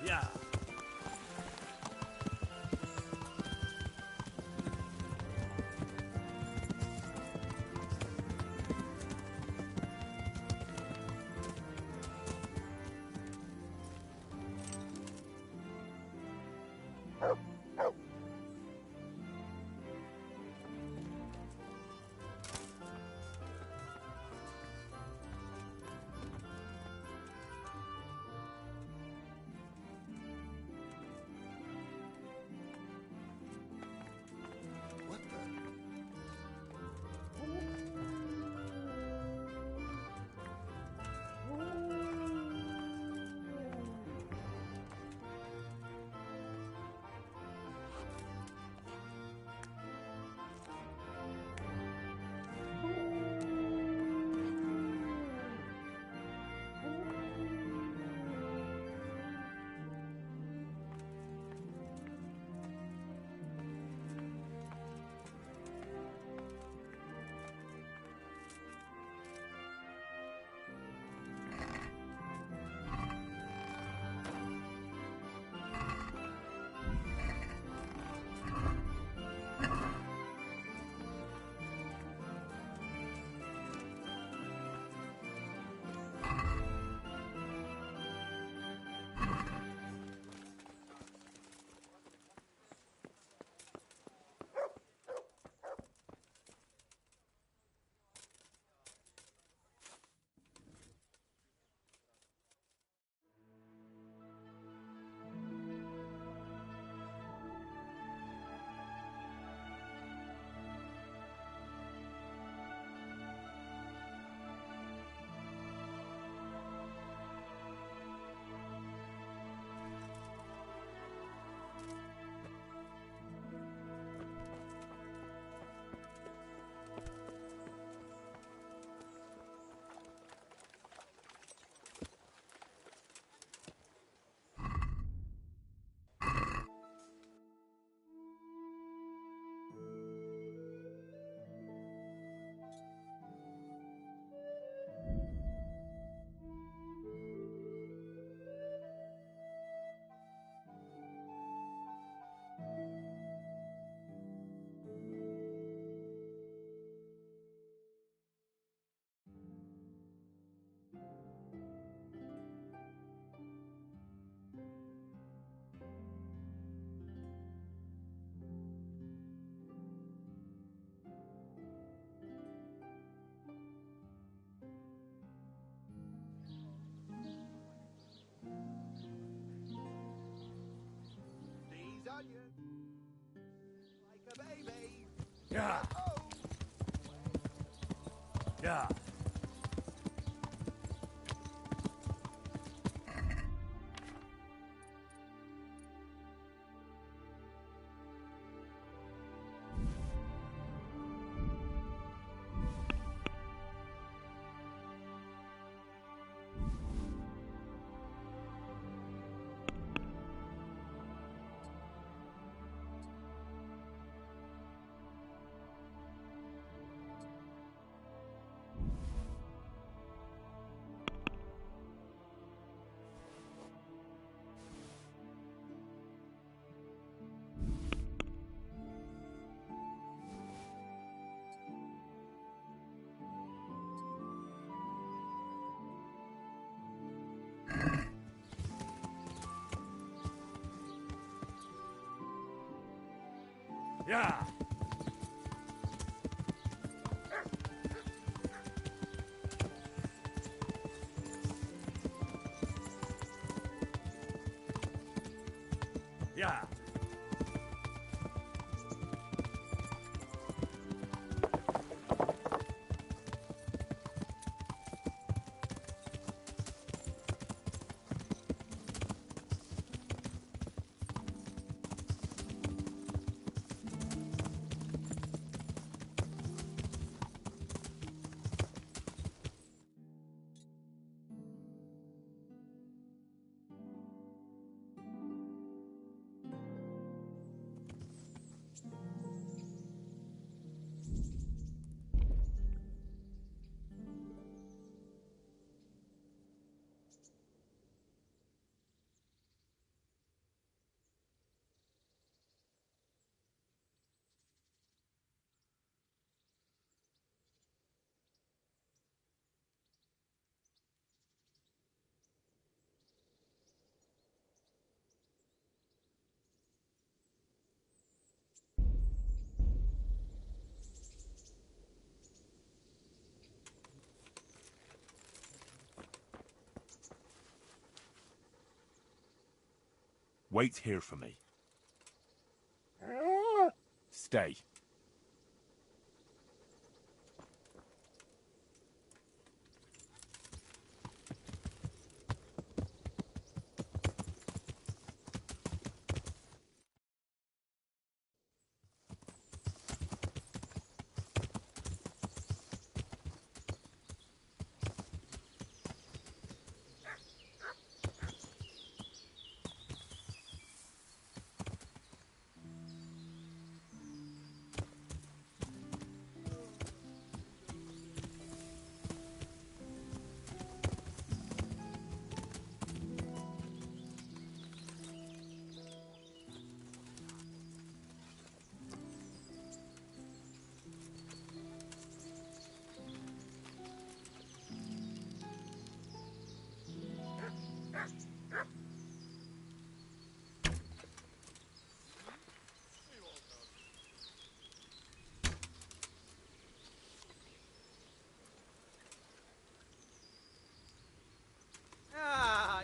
Speaker 1: Yeah.
Speaker 13: onion. Like a baby.
Speaker 10: Yeah.
Speaker 13: Oh.
Speaker 10: Yeah. Yeah. Yeah.
Speaker 1: Wait here for me. Stay.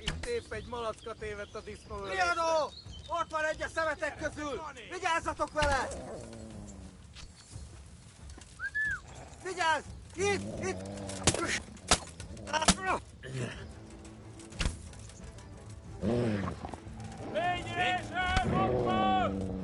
Speaker 13: Itt épp egy malacka tévedt a disznóölésre. Riadó! Ott van egy a szemetek közül! Vigyázzatok vele! Vigyázz! Itt! Itt!
Speaker 4: Lényesen ott van!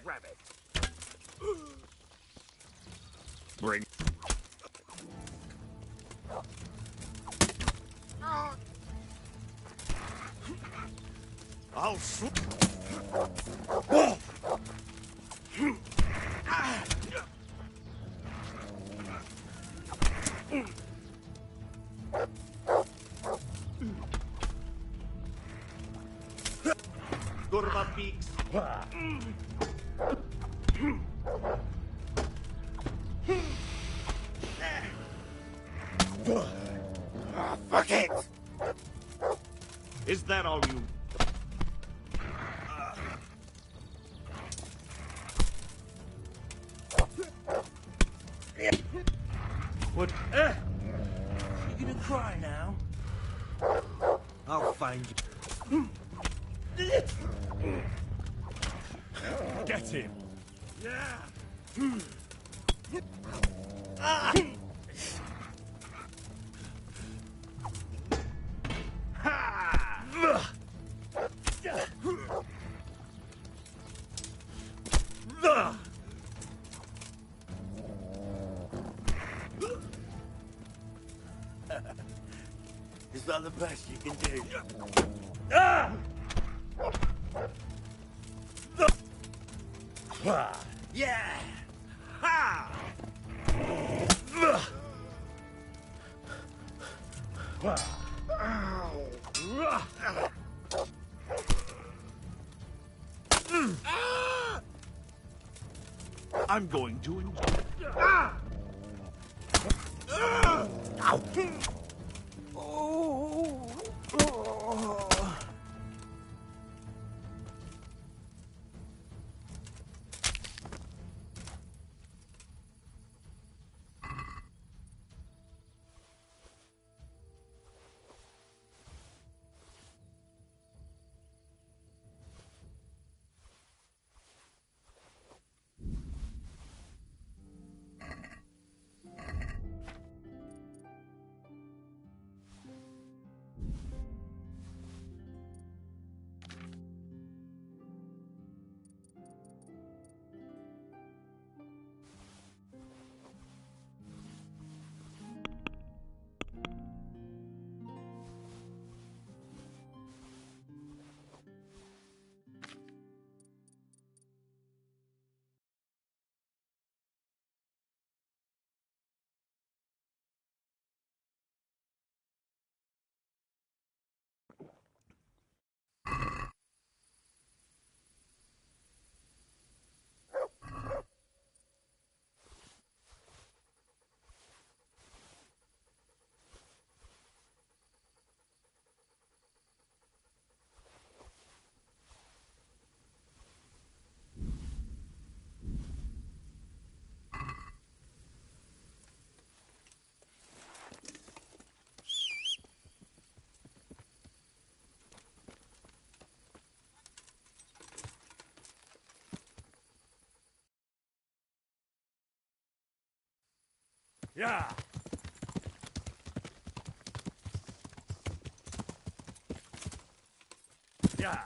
Speaker 10: rabbit.
Speaker 21: Bring.
Speaker 10: I'll swoop.
Speaker 21: Kurva peaks.
Speaker 10: Fuck it!
Speaker 21: Is that all you...
Speaker 10: What? You gonna cry now? I'll find you.
Speaker 1: Get him!
Speaker 10: Yeah! Is that the best you can do? Yeah! Ha!
Speaker 21: I'm going to enjoy...
Speaker 10: Yeah! Yeah!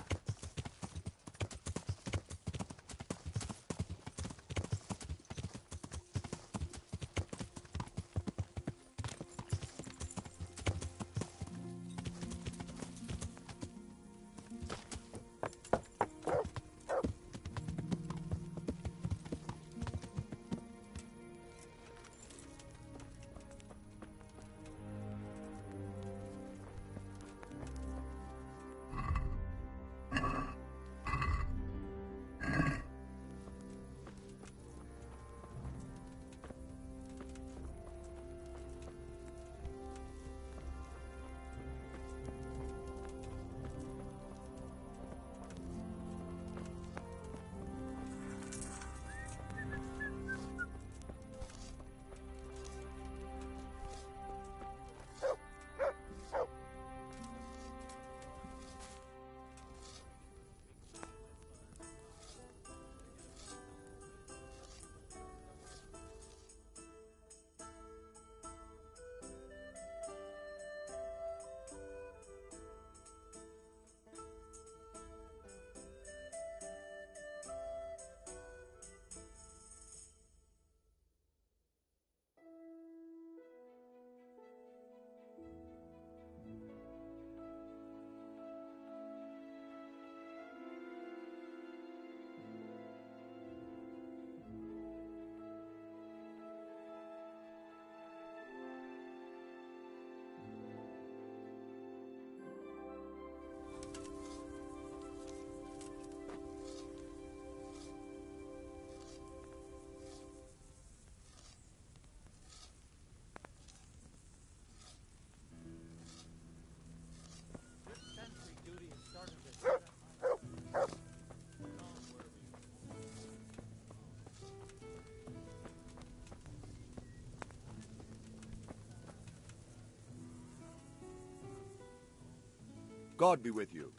Speaker 3: God be with you.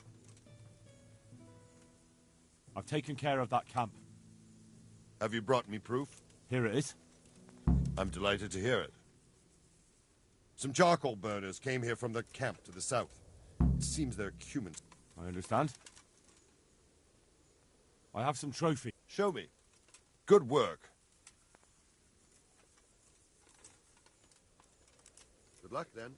Speaker 1: I've taken care of that camp.
Speaker 3: Have you brought me proof?
Speaker 1: Here it is.
Speaker 3: I'm delighted to hear it. Some charcoal burners came here from the camp to the south. It seems they're humans.
Speaker 1: I understand. I have some trophy.
Speaker 3: Show me. Good work. Good luck, then.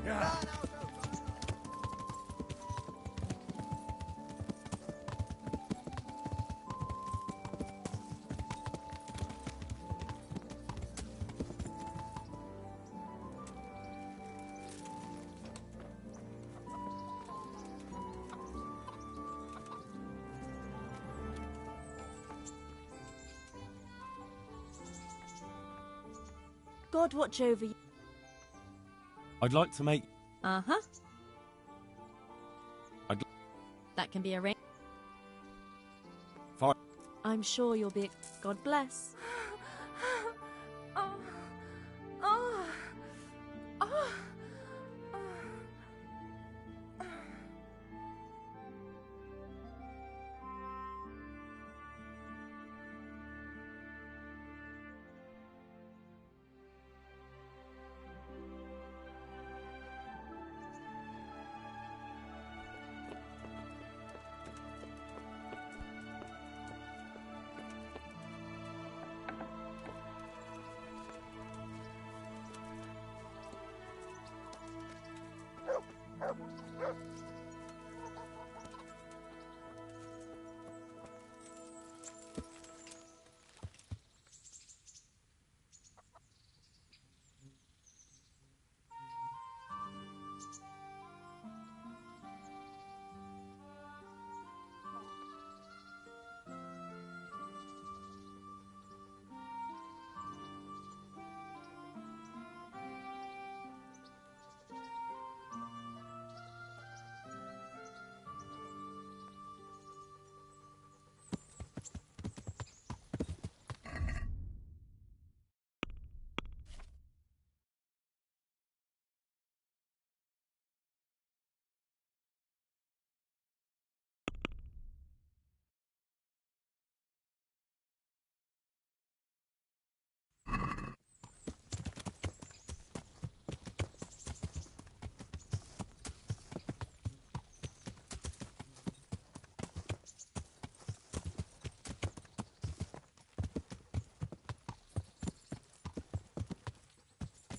Speaker 10: Yeah.
Speaker 5: God watch over you.
Speaker 1: I'd like to make...
Speaker 5: Uh-huh.
Speaker 1: I'd...
Speaker 5: That can be arranged.
Speaker 1: Fine.
Speaker 5: I'm sure you'll be... God bless. Oh. Oh. Oh.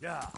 Speaker 10: Yeah.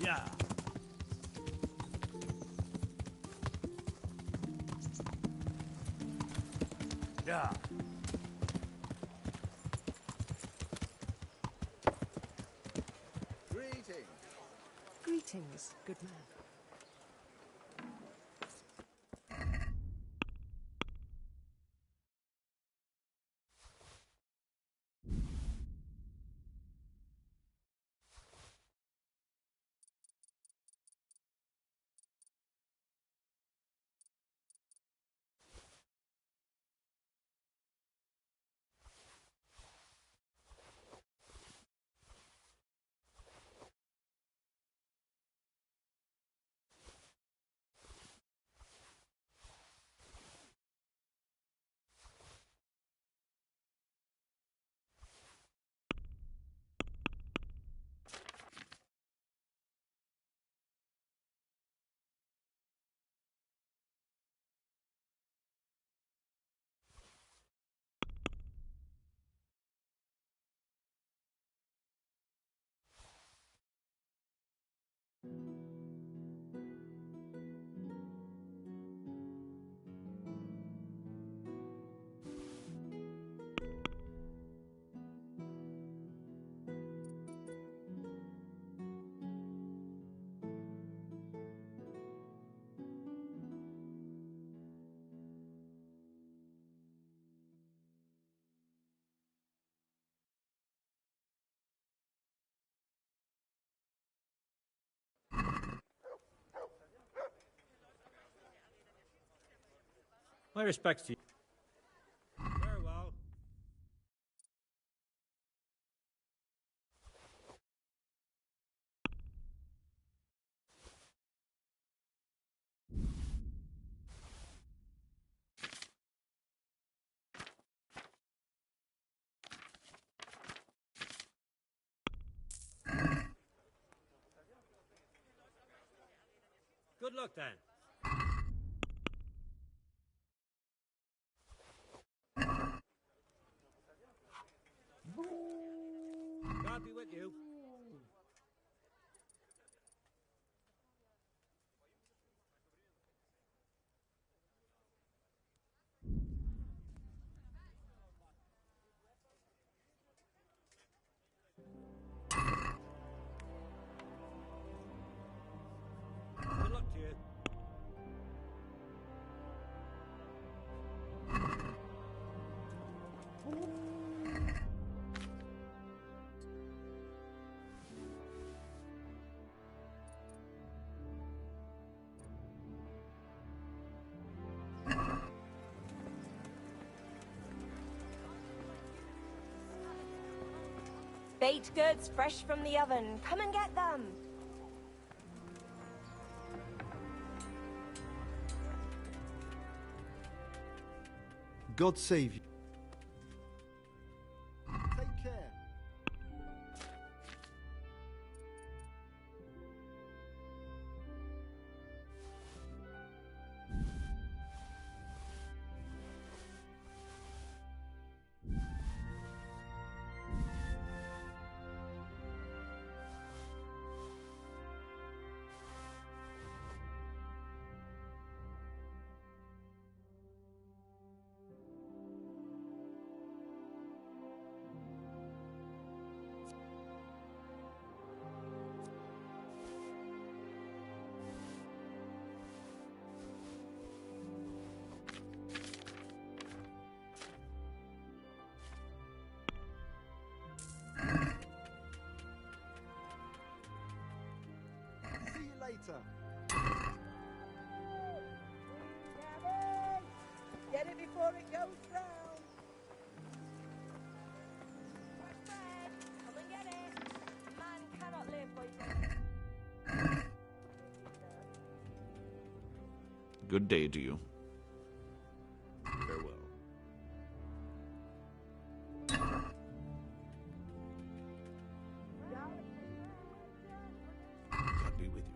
Speaker 10: Yeah. Yeah.
Speaker 13: Greetings.
Speaker 9: Greetings, good man.
Speaker 8: My respects to you. Very well. Good luck then. God be with you. Good luck to you.
Speaker 12: Baked goods fresh from the oven. Come and get them.
Speaker 23: God save you.
Speaker 13: Take care. See you later.
Speaker 9: Get it before it goes down.
Speaker 12: Come and get it. Man cannot live by
Speaker 21: Good day to you. Farewell. God be with you.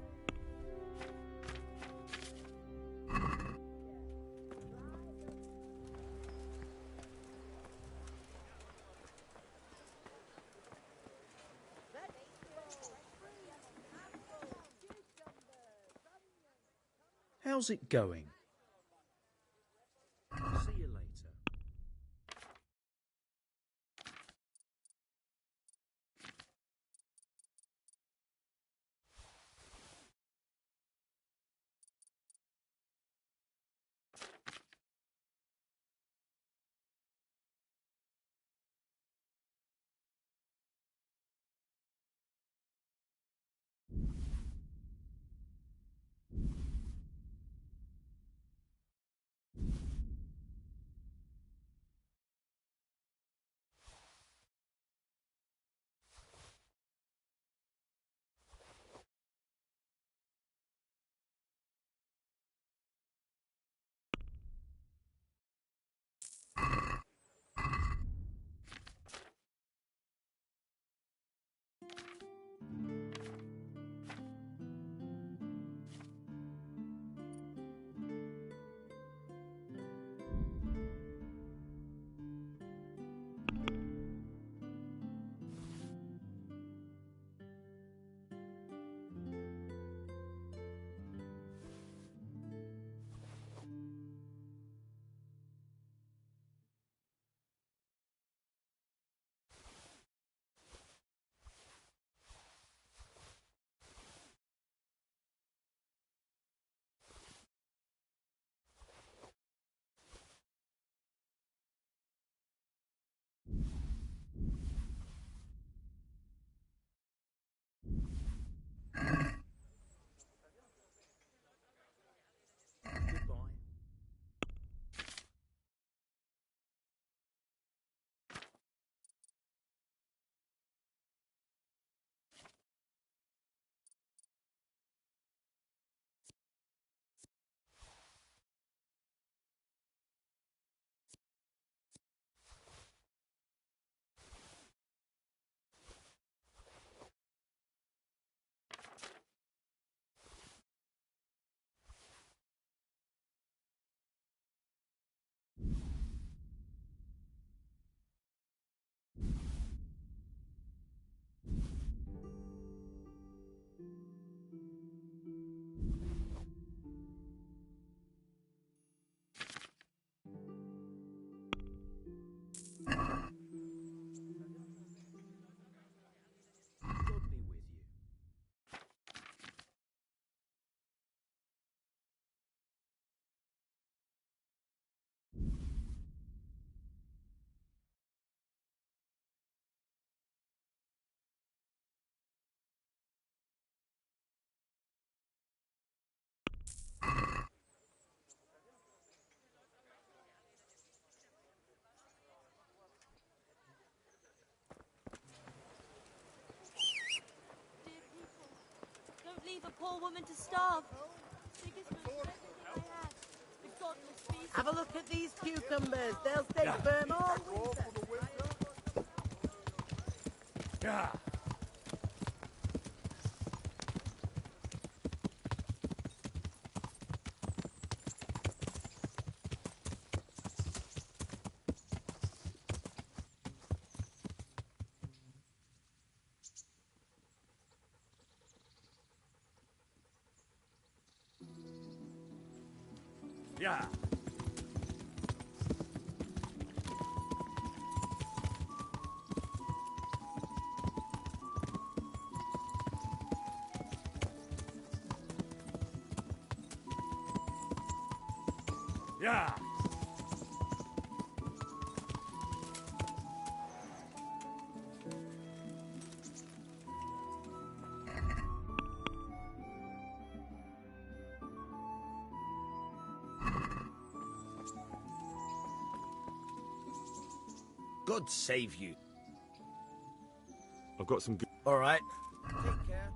Speaker 15: How's it going? See you later. Goodbye. God be with you.
Speaker 5: Dear people, don't leave a poor woman to starve. Biggest, most precious thing I have. The godless beast.
Speaker 9: Have a look at these cucumbers. They'll stay firm all winter.
Speaker 10: Yeah. Yeah. Yeah.
Speaker 14: God save you.
Speaker 1: I've got some good...
Speaker 14: All right.
Speaker 9: Take care.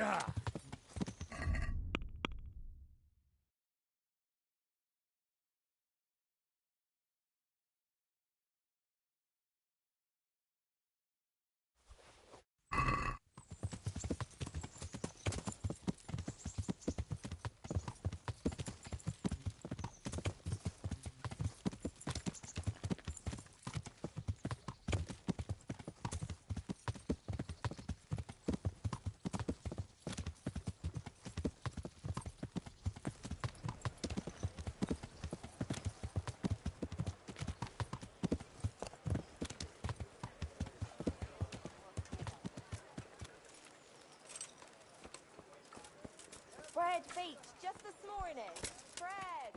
Speaker 10: Yeah.
Speaker 12: Fred Beach, just this morning. Fred!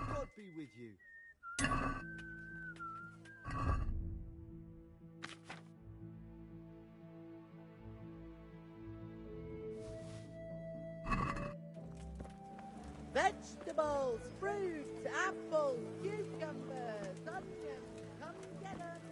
Speaker 23: God be with you.
Speaker 9: Vegetables, fruits, apples, cucumbers, onions. Come get 'em.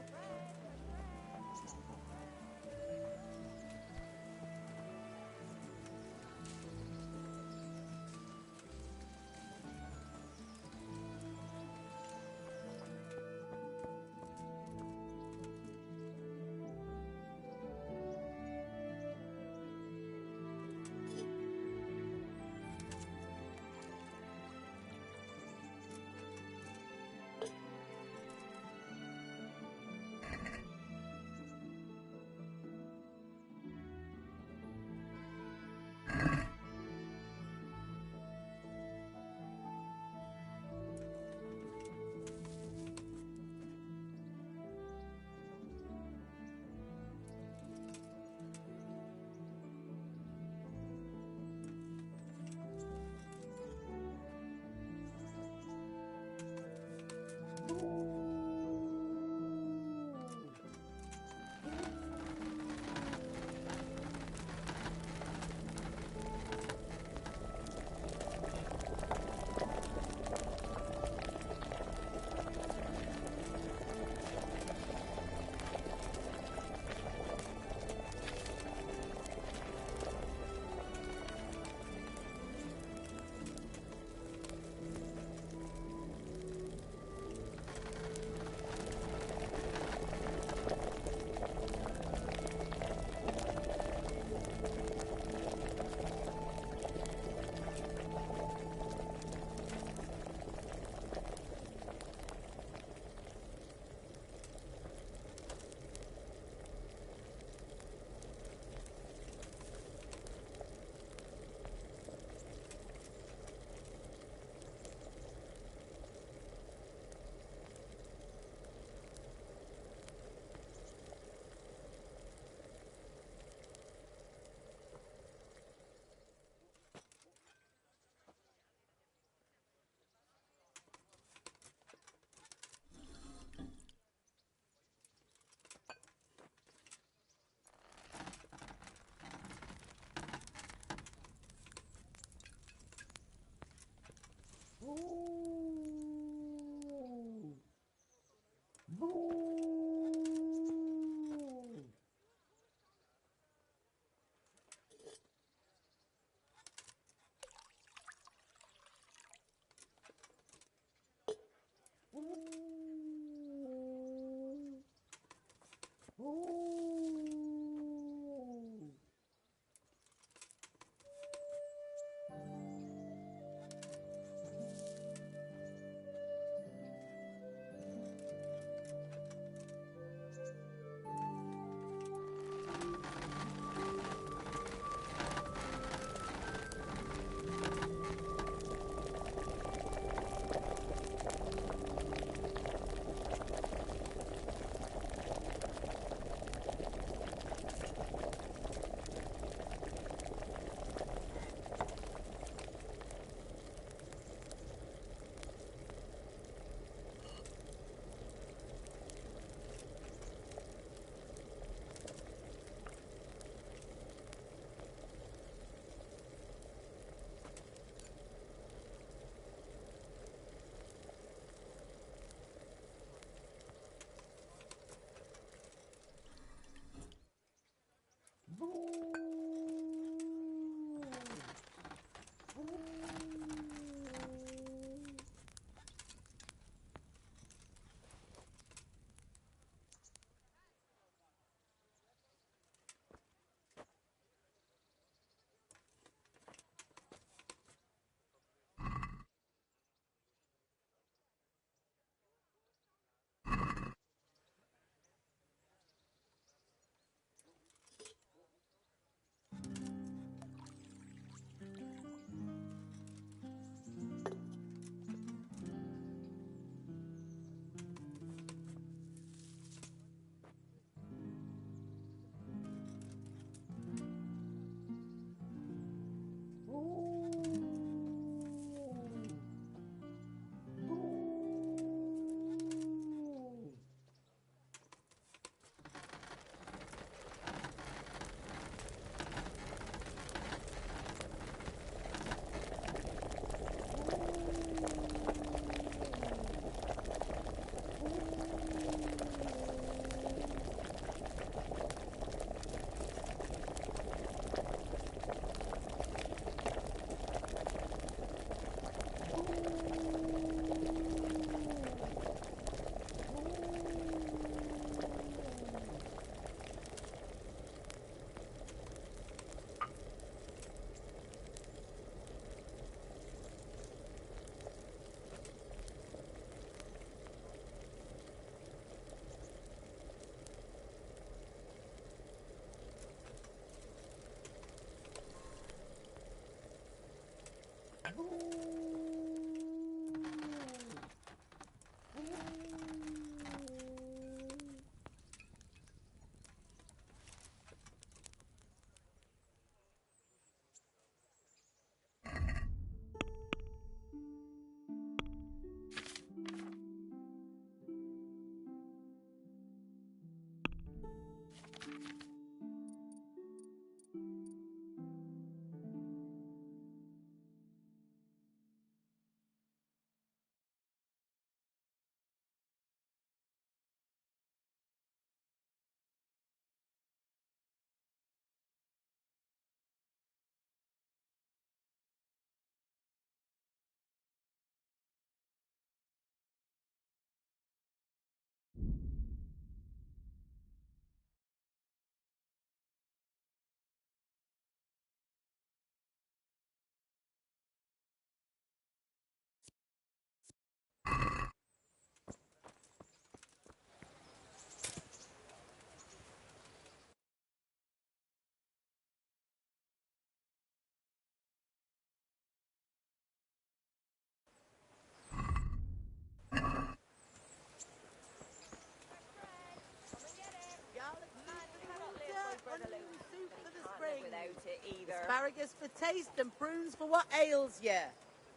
Speaker 9: asparagus for taste and prunes for what ails ye.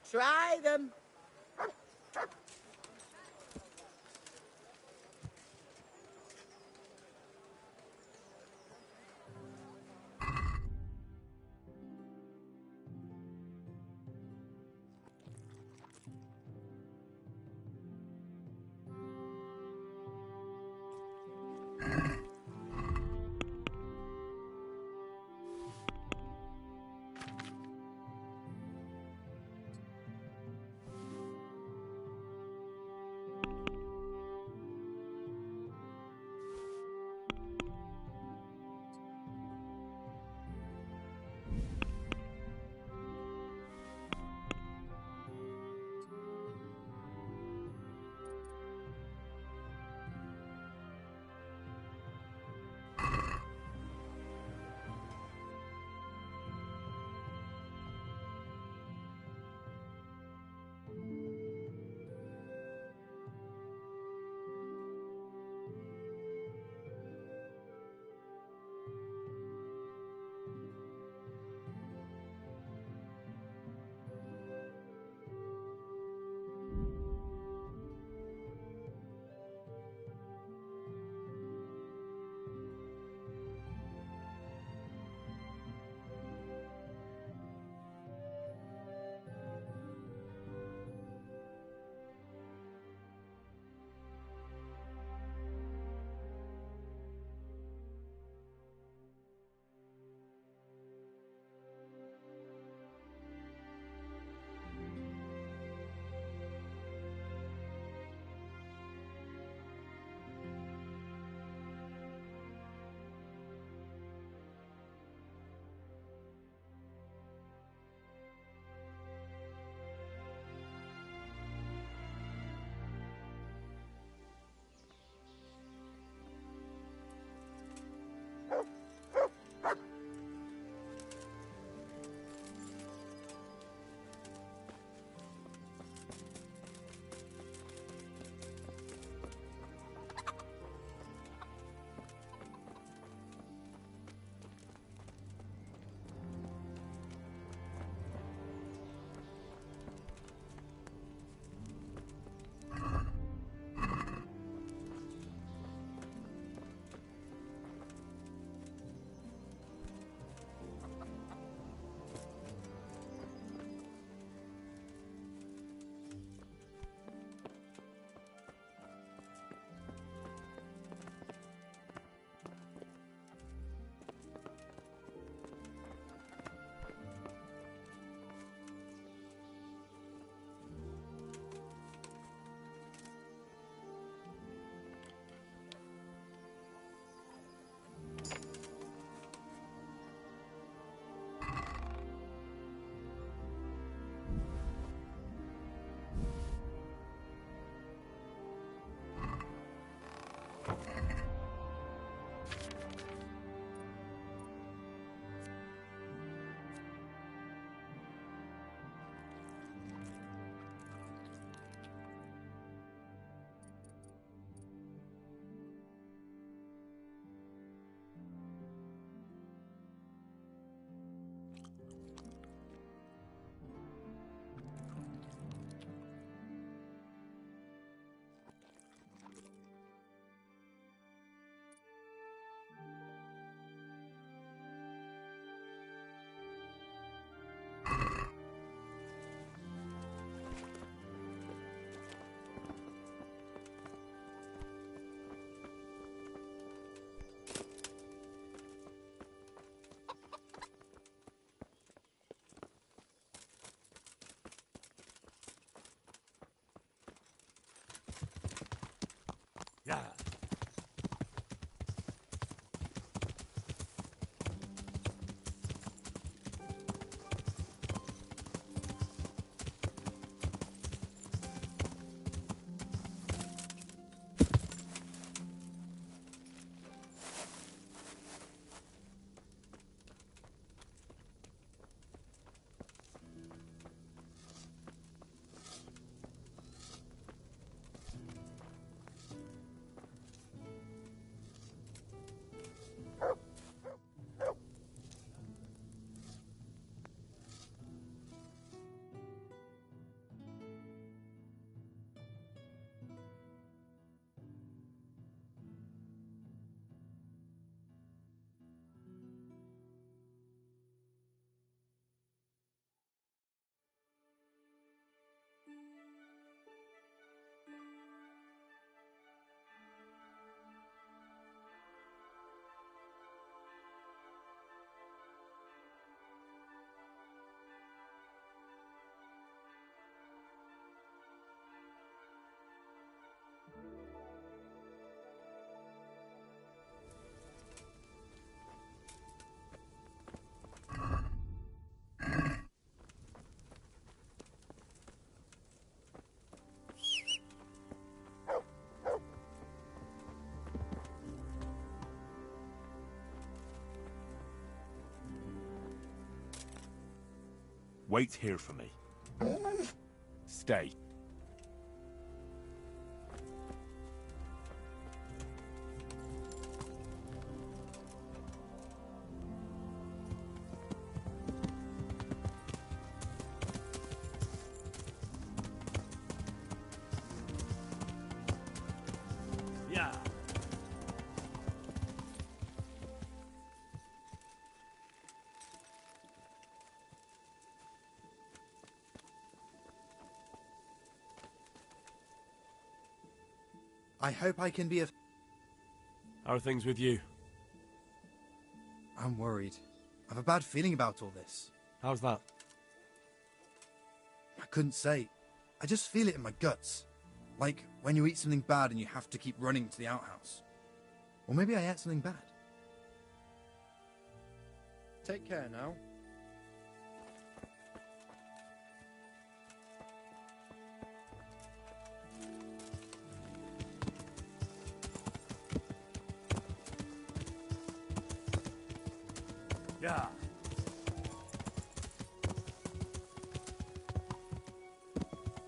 Speaker 9: Try them.
Speaker 1: Wait here for me. Stay.
Speaker 10: Yeah.
Speaker 16: I hope I can be of...
Speaker 1: How are things with you?
Speaker 16: I'm worried. I have a bad feeling about all this.
Speaker 1: How's that?
Speaker 16: I couldn't say. I just feel it in my guts. Like when you eat something bad and you have to keep running to the outhouse. Or maybe I ate something bad. Take care now.
Speaker 10: Yeah.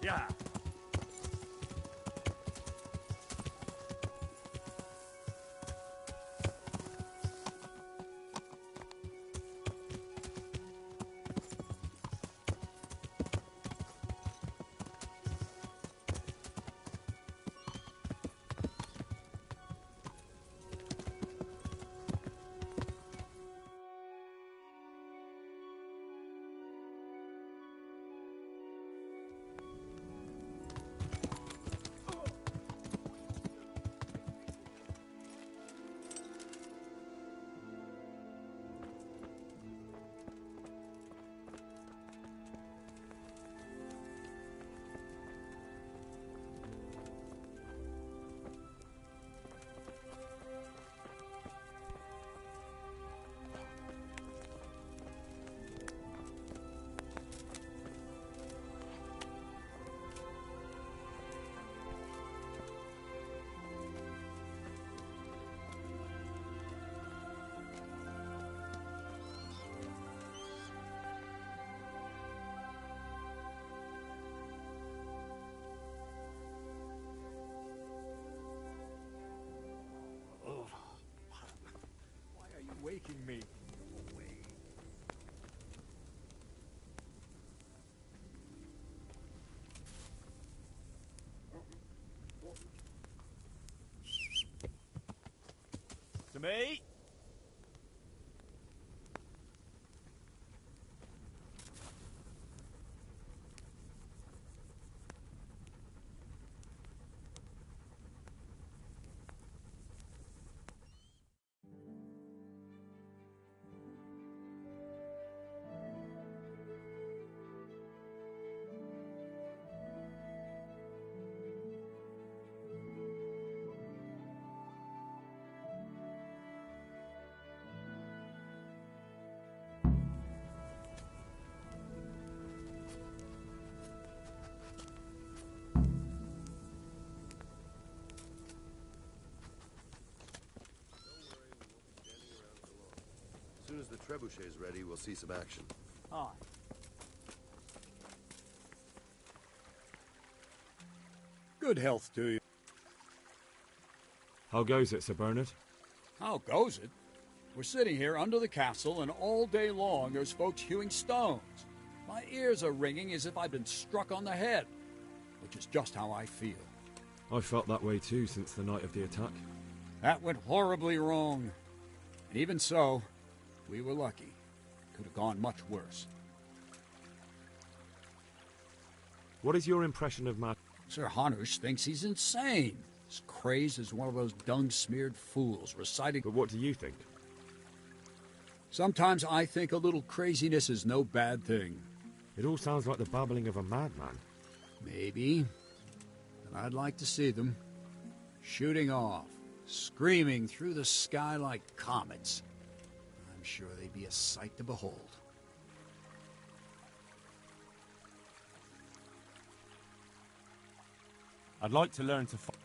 Speaker 10: Yeah. Waking me. To me.
Speaker 3: As soon as the trebuchet is ready, we'll see some action.
Speaker 10: Aye. Good health to you.
Speaker 1: How goes it, Sir Bernard?
Speaker 10: How goes it? We're sitting here under the castle, and all day long there's folks hewing stones. My ears are ringing as if I'd been struck on the head, which is just how I feel.
Speaker 1: I felt that way too since the night of the attack.
Speaker 10: That went horribly wrong. And even so, we were lucky. Could have gone much worse.
Speaker 1: What is your impression of Mad...
Speaker 10: Sir Hanush thinks he's insane. As crazed as one of those dung-smeared fools reciting...
Speaker 1: But what do you think?
Speaker 10: Sometimes I think a little craziness is no bad thing.
Speaker 1: It all sounds like the babbling of a madman.
Speaker 10: Maybe. But I'd like to see them. Shooting off. Screaming through the sky like comets. I'm sure they'd be a sight to behold.
Speaker 1: I'd like to learn to fight.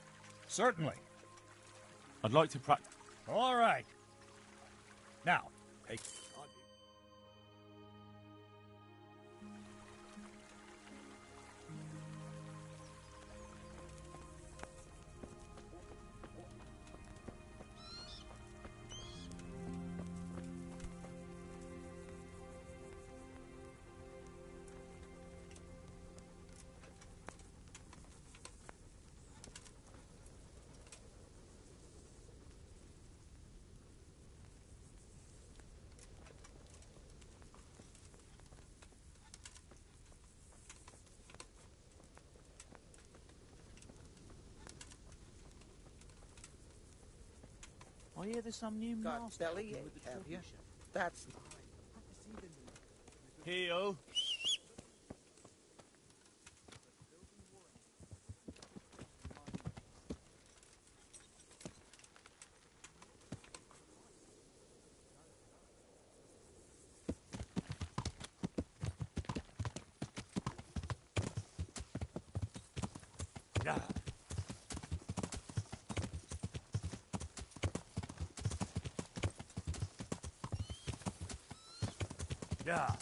Speaker 10: Certainly.
Speaker 1: I'd like to practice.
Speaker 10: All right. Now, take...
Speaker 7: I hear there's some new
Speaker 13: Got
Speaker 7: master
Speaker 13: belly
Speaker 7: helping with the
Speaker 13: have you?
Speaker 7: troubleshooter.
Speaker 13: That's
Speaker 7: Heel.
Speaker 14: Yeah. Yeah.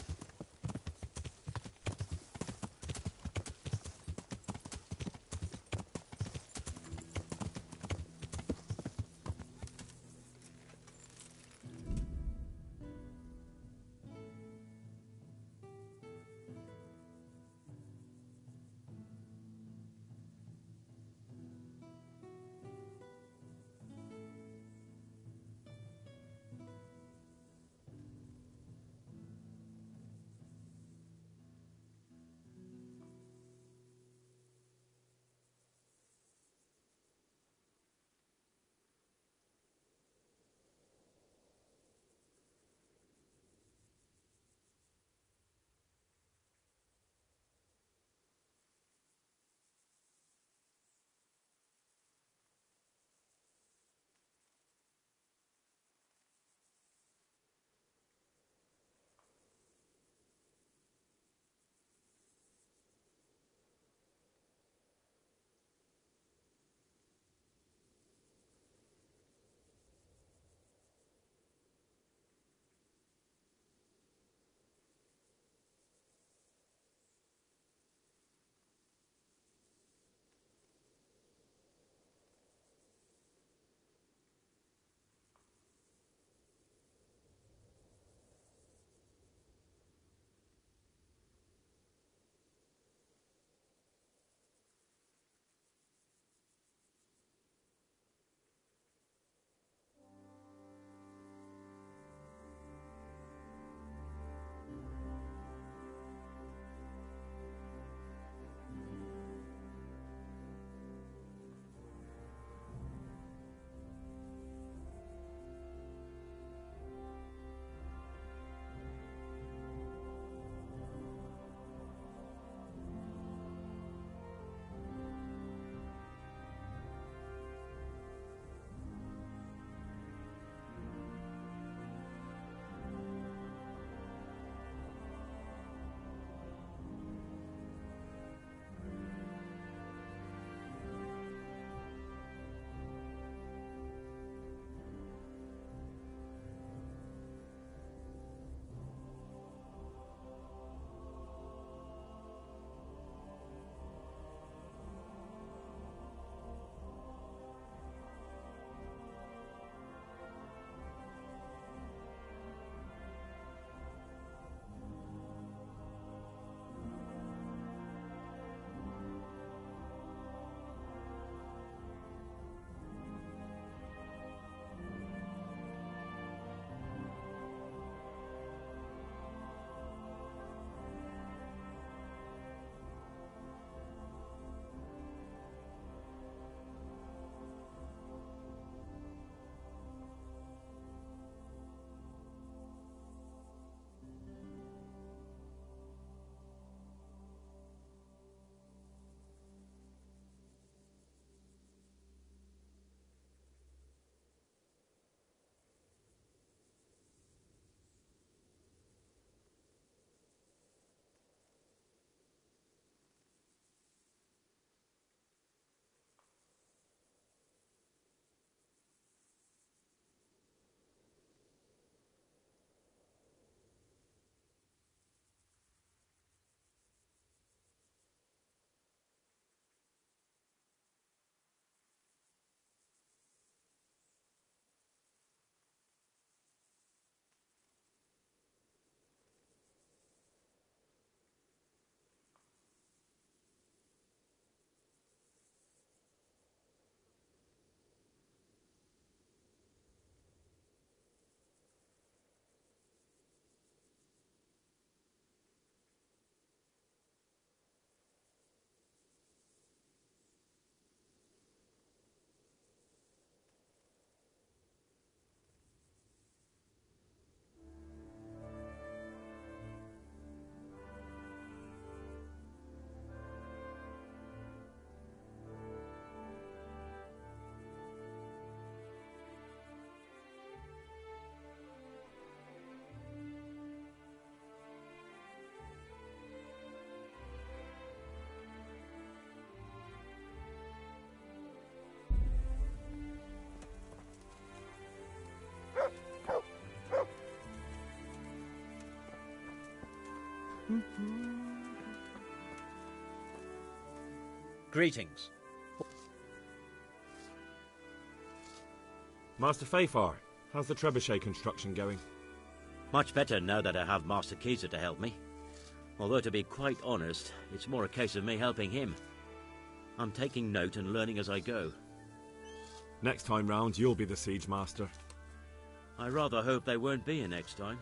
Speaker 2: Greetings.
Speaker 1: Master Fafar, how's the trebuchet construction going?
Speaker 2: Much better now that I have Master Keezer to help me. Although, to be quite honest, it's more a case of me helping him. I'm taking note and learning as I go.
Speaker 1: Next time round, you'll be the siege master.
Speaker 2: I rather hope they won't be here next time.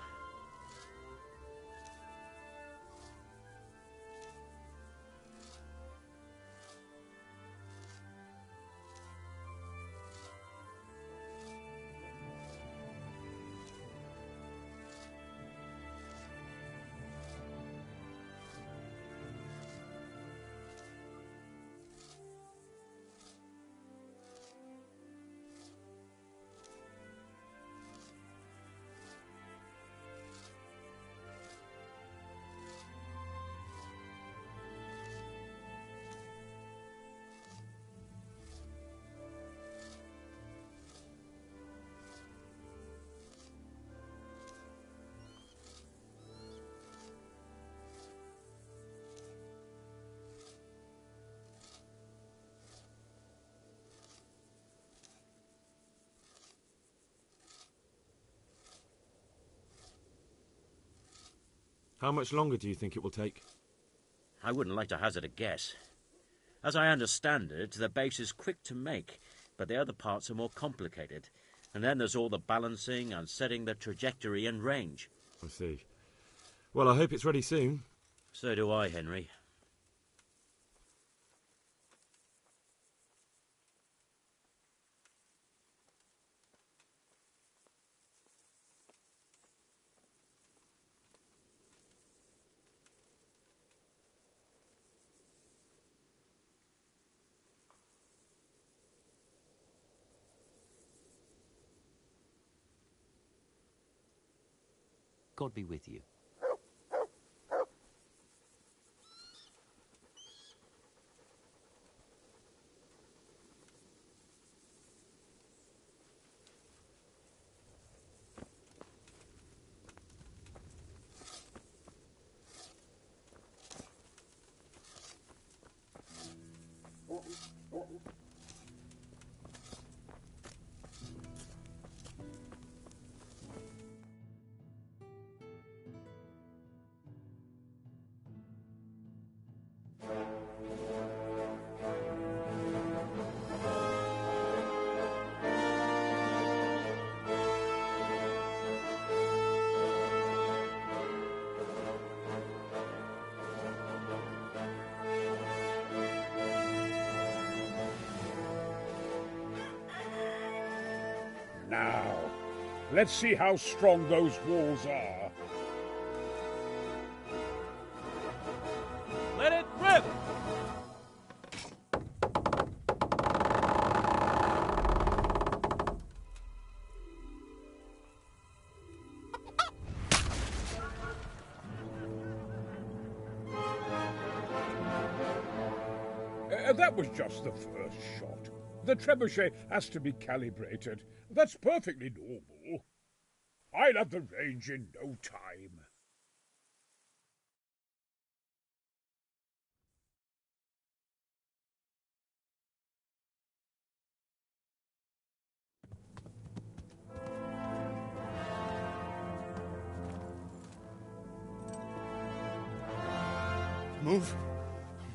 Speaker 1: How much longer do you think it will take?
Speaker 2: I wouldn't like to hazard a guess. As I understand it, the base is quick to make, but the other parts are more complicated. And then there's all the balancing and setting the trajectory and range.
Speaker 1: I see. Well, I hope it's ready soon.
Speaker 2: So do I, Henry. God be with you.
Speaker 6: Now, let's see how strong those walls are.
Speaker 4: Let it rip!
Speaker 6: That was just the first shot. The trebuchet has to be calibrated. That's perfectly normal. I'll have the range in no time.
Speaker 23: Move.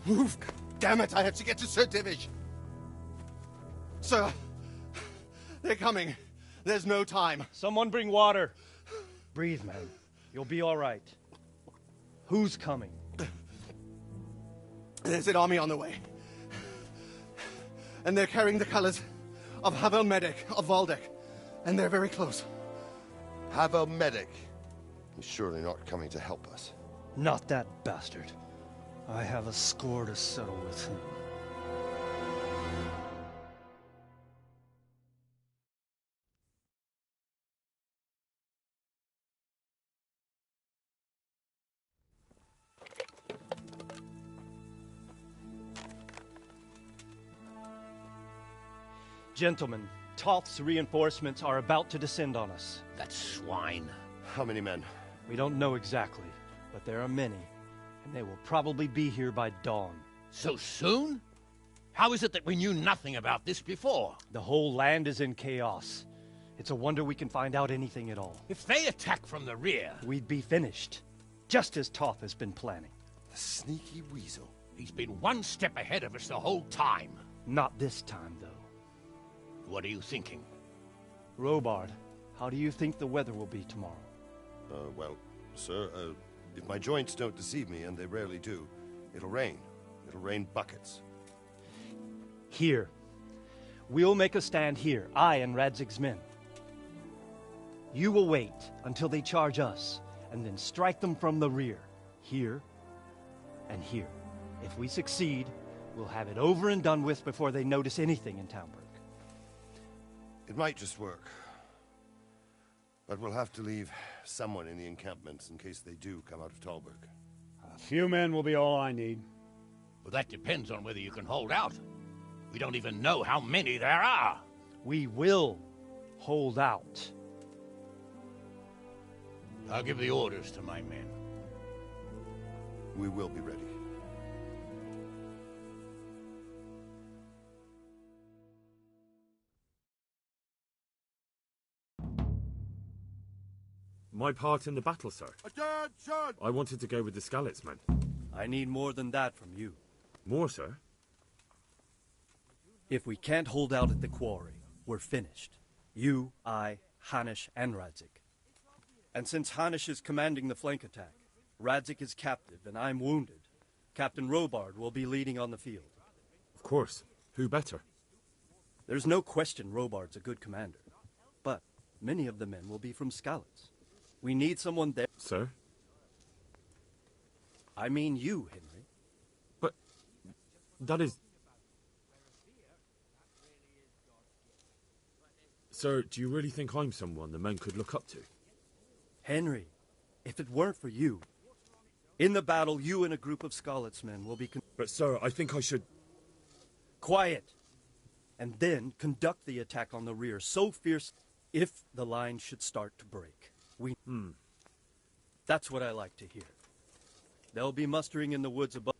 Speaker 23: Move. Damn it, I have to get to Sir Divish. Sir, they're coming. There's no time.
Speaker 11: Someone bring water. Breathe, man. You'll be all right. Who's coming?
Speaker 23: There's an army on the way. And they're carrying the colors of Havel Medic of Valdek. And they're very close.
Speaker 3: Havel Medic? He's surely not coming to help us.
Speaker 11: Not that bastard. I have a score to settle with him. Gentlemen, Toth's reinforcements are about to descend on us.
Speaker 21: That swine.
Speaker 3: How many men?
Speaker 11: We don't know exactly, but there are many. And they will probably be here by dawn.
Speaker 7: So soon? How is it that we knew nothing about this before?
Speaker 11: The whole land is in chaos. It's a wonder we can find out anything at all.
Speaker 7: If they attack from the rear...
Speaker 11: We'd be finished. Just as Toth has been planning.
Speaker 7: The sneaky weasel. He's been one step ahead of us the whole time.
Speaker 11: Not this time, though.
Speaker 7: What are you thinking?
Speaker 11: Robard, how do you think the weather will be tomorrow?
Speaker 3: Well, sir, if my joints don't deceive me, and they rarely do, it'll rain. It'll rain buckets.
Speaker 11: Here. We'll make a stand here, I and Radzig's men. You will wait until they charge us, and then strike them from the rear. Here and here. If we succeed, we'll have it over and done with before they notice anything in Talmberg.
Speaker 3: It might just work. But we'll have to leave someone in the encampments in case they do come out of Talberg.
Speaker 8: A few men will be all I need.
Speaker 7: Well, that depends on whether you can hold out. We don't even know how many there are.
Speaker 11: We will hold out.
Speaker 7: I'll give the orders to my men.
Speaker 3: We will be ready.
Speaker 1: My part in the battle, sir.
Speaker 3: Attention!
Speaker 1: I wanted to go with the Skalitz men.
Speaker 11: I need more than that from you.
Speaker 1: More, sir?
Speaker 11: If we can't hold out at the quarry, we're finished. You, I, Hanish, and Radzik. And since Hanish is commanding the flank attack, Radzik is captive and I'm wounded, Captain Robard will be leading on the field.
Speaker 1: Of course. Who better?
Speaker 11: There's no question Robard's a good commander. But many of the men will be from Skalitz. We need someone there.
Speaker 1: Sir?
Speaker 11: I mean you, Henry.
Speaker 1: But that is... Sir, do you really think I'm someone the men could look up to?
Speaker 11: Henry, if it weren't for you, in the battle, you and a group of Skalitz men will be...
Speaker 1: But sir, I think I should...
Speaker 11: Quiet! And then conduct the attack on the rear so fierce if the line should start to break. That's what I like to hear. They'll be mustering in the woods above.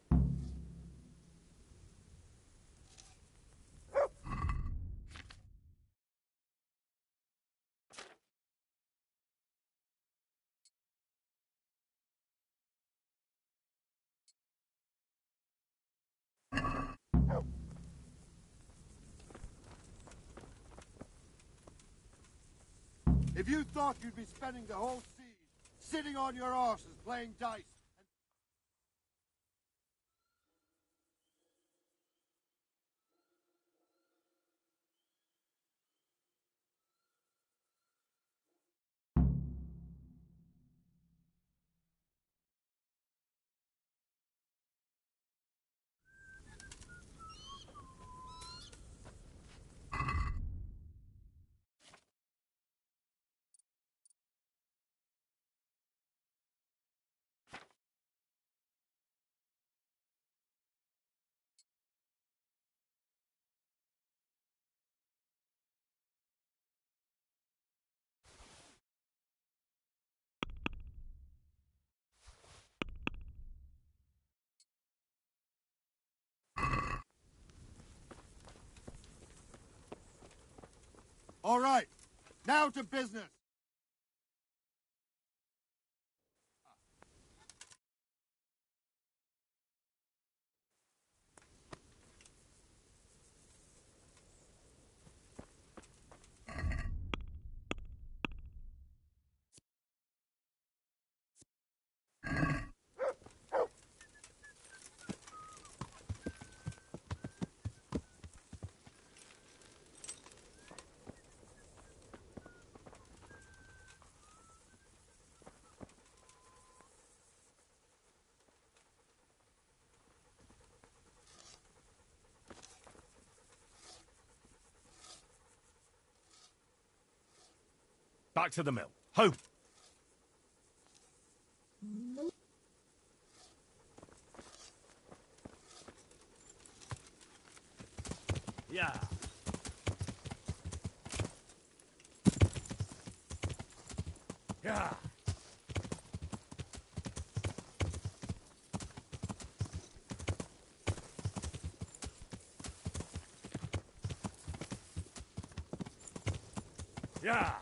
Speaker 3: If you thought you'd be spending the whole siege sitting on your arses playing dice... All right, now to business.
Speaker 1: Back to the mill. Home!
Speaker 2: Yeah.
Speaker 1: Yeah.
Speaker 4: Yeah.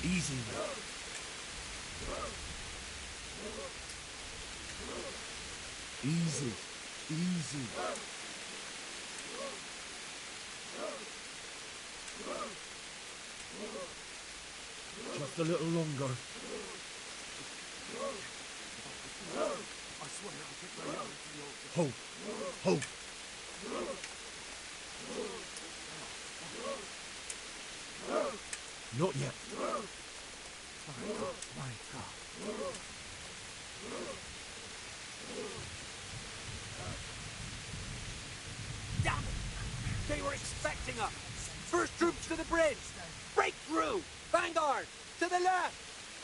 Speaker 1: Easy, mate. Easy. Easy. Just a little longer. Hold. Hold. Not yet. My God.
Speaker 13: Damn it! They were expecting us! First troops to the bridge! Break through! Vanguard! To the left!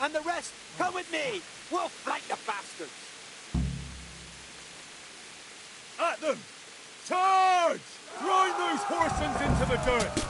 Speaker 13: And the rest, come with me! We'll flank the bastards!
Speaker 4: At them! Charge! Grind those horsens into the dirt!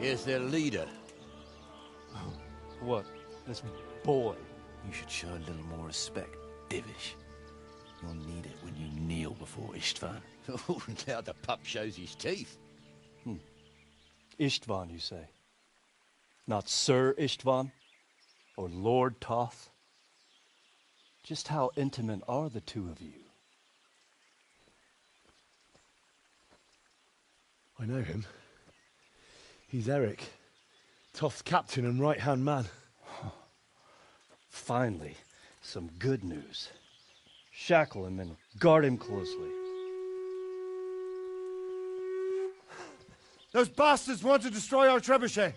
Speaker 7: Here's their leader.
Speaker 11: What? This boy?
Speaker 18: You should show a little more respect, Divish. You'll need it when you kneel before Istvan.
Speaker 7: Oh, now the pup shows his teeth.
Speaker 11: Istvan, you say? Not Sir Istvan? Or Lord Toth? Just how intimate are the two of you?
Speaker 1: I know him. He's Eric, Toth's captain and right-hand man.
Speaker 11: Finally, some good news. Shackle him and guard him closely.
Speaker 3: Those bastards want to destroy our trebuchet.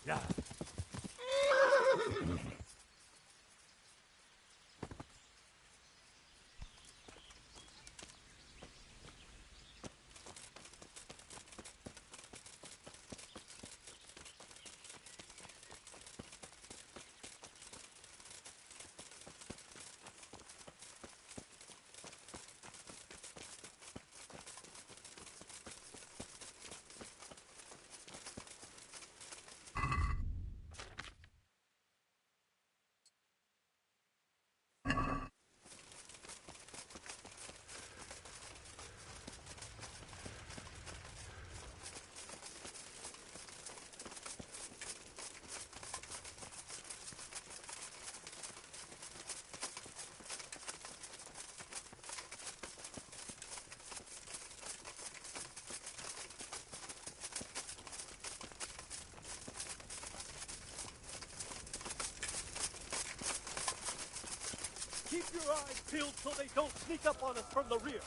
Speaker 4: Yeah.
Speaker 14: Keep your eyes peeled so they don't sneak up on us from the rear.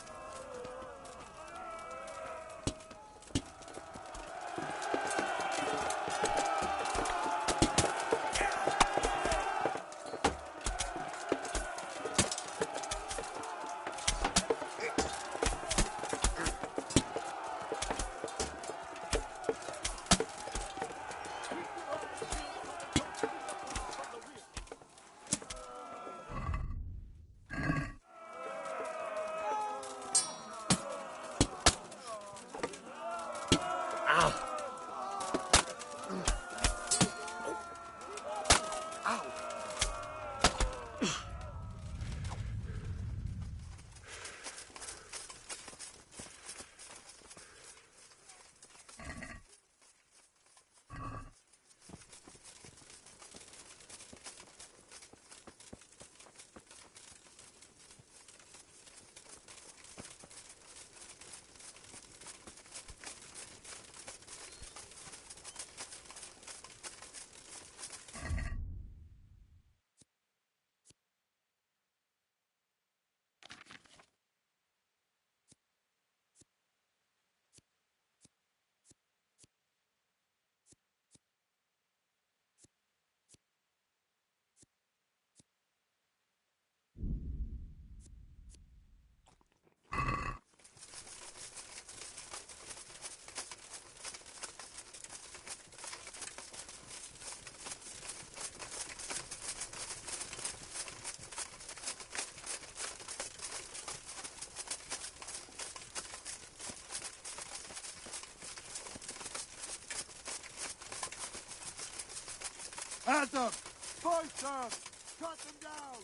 Speaker 3: at them! Fight them! Cut them down!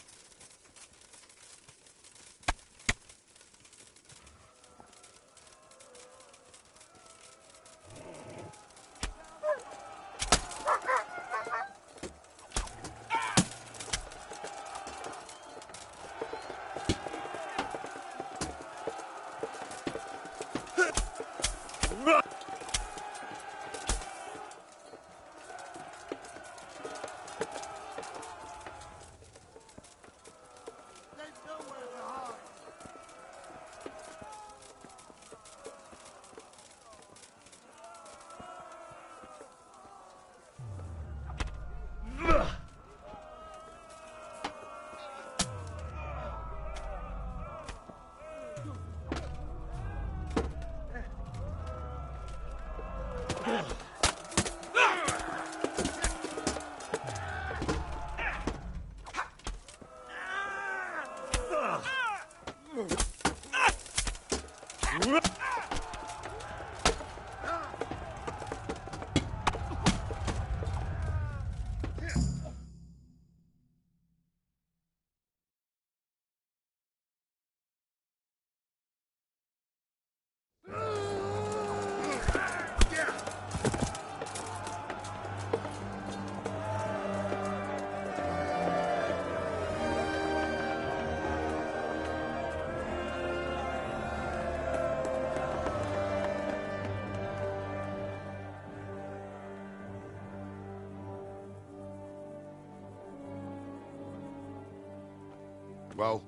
Speaker 3: Well?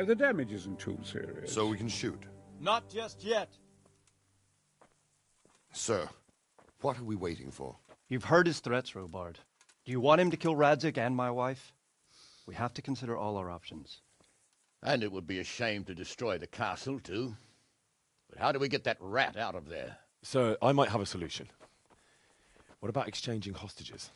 Speaker 6: The damage isn't too serious.
Speaker 3: So we can shoot.
Speaker 11: Not just yet.
Speaker 3: Sir, what are we waiting for?
Speaker 11: You've heard his threats, Robard. Do you want him to kill Radzig and my wife? We have to consider all our options.
Speaker 7: And it would be a shame to destroy the castle, too. But how do we get that rat out of there?
Speaker 1: Sir, I might have a solution. What about exchanging hostages?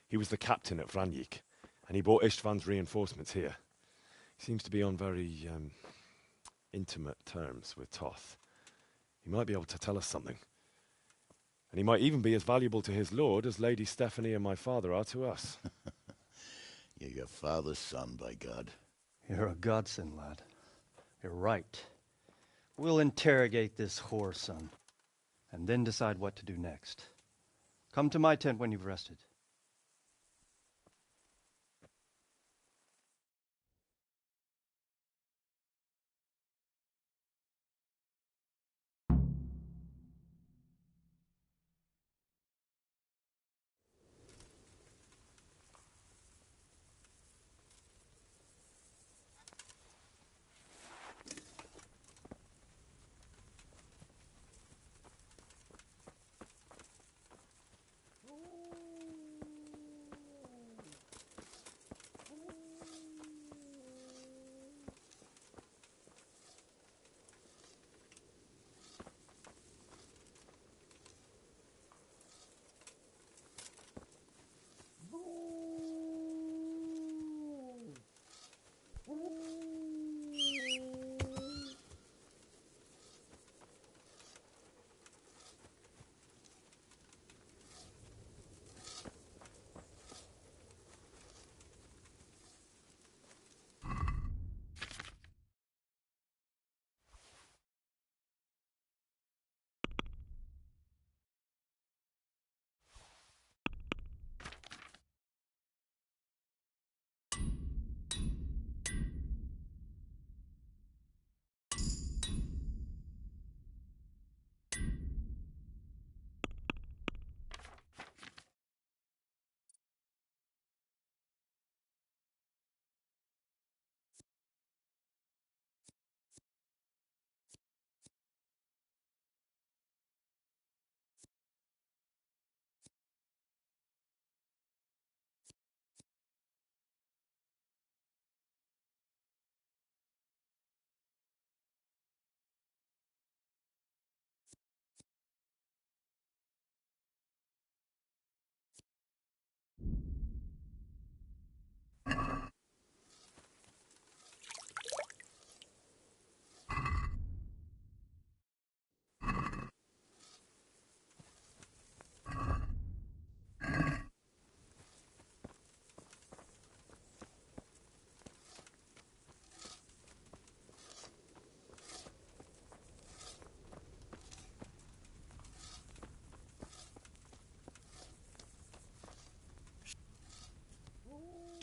Speaker 1: He was the captain at Vranjik, and he brought Istvan's reinforcements here. He seems to be on very, intimate terms with Toth. He might be able to tell us something. And he might even be as valuable to his lord as Lady Stephanie and my father are to us.
Speaker 7: You're your father's son, by God.
Speaker 11: You're a godson, lad. You're right. We'll interrogate this whore, son, and then decide what to do next. Come to my tent when you've rested.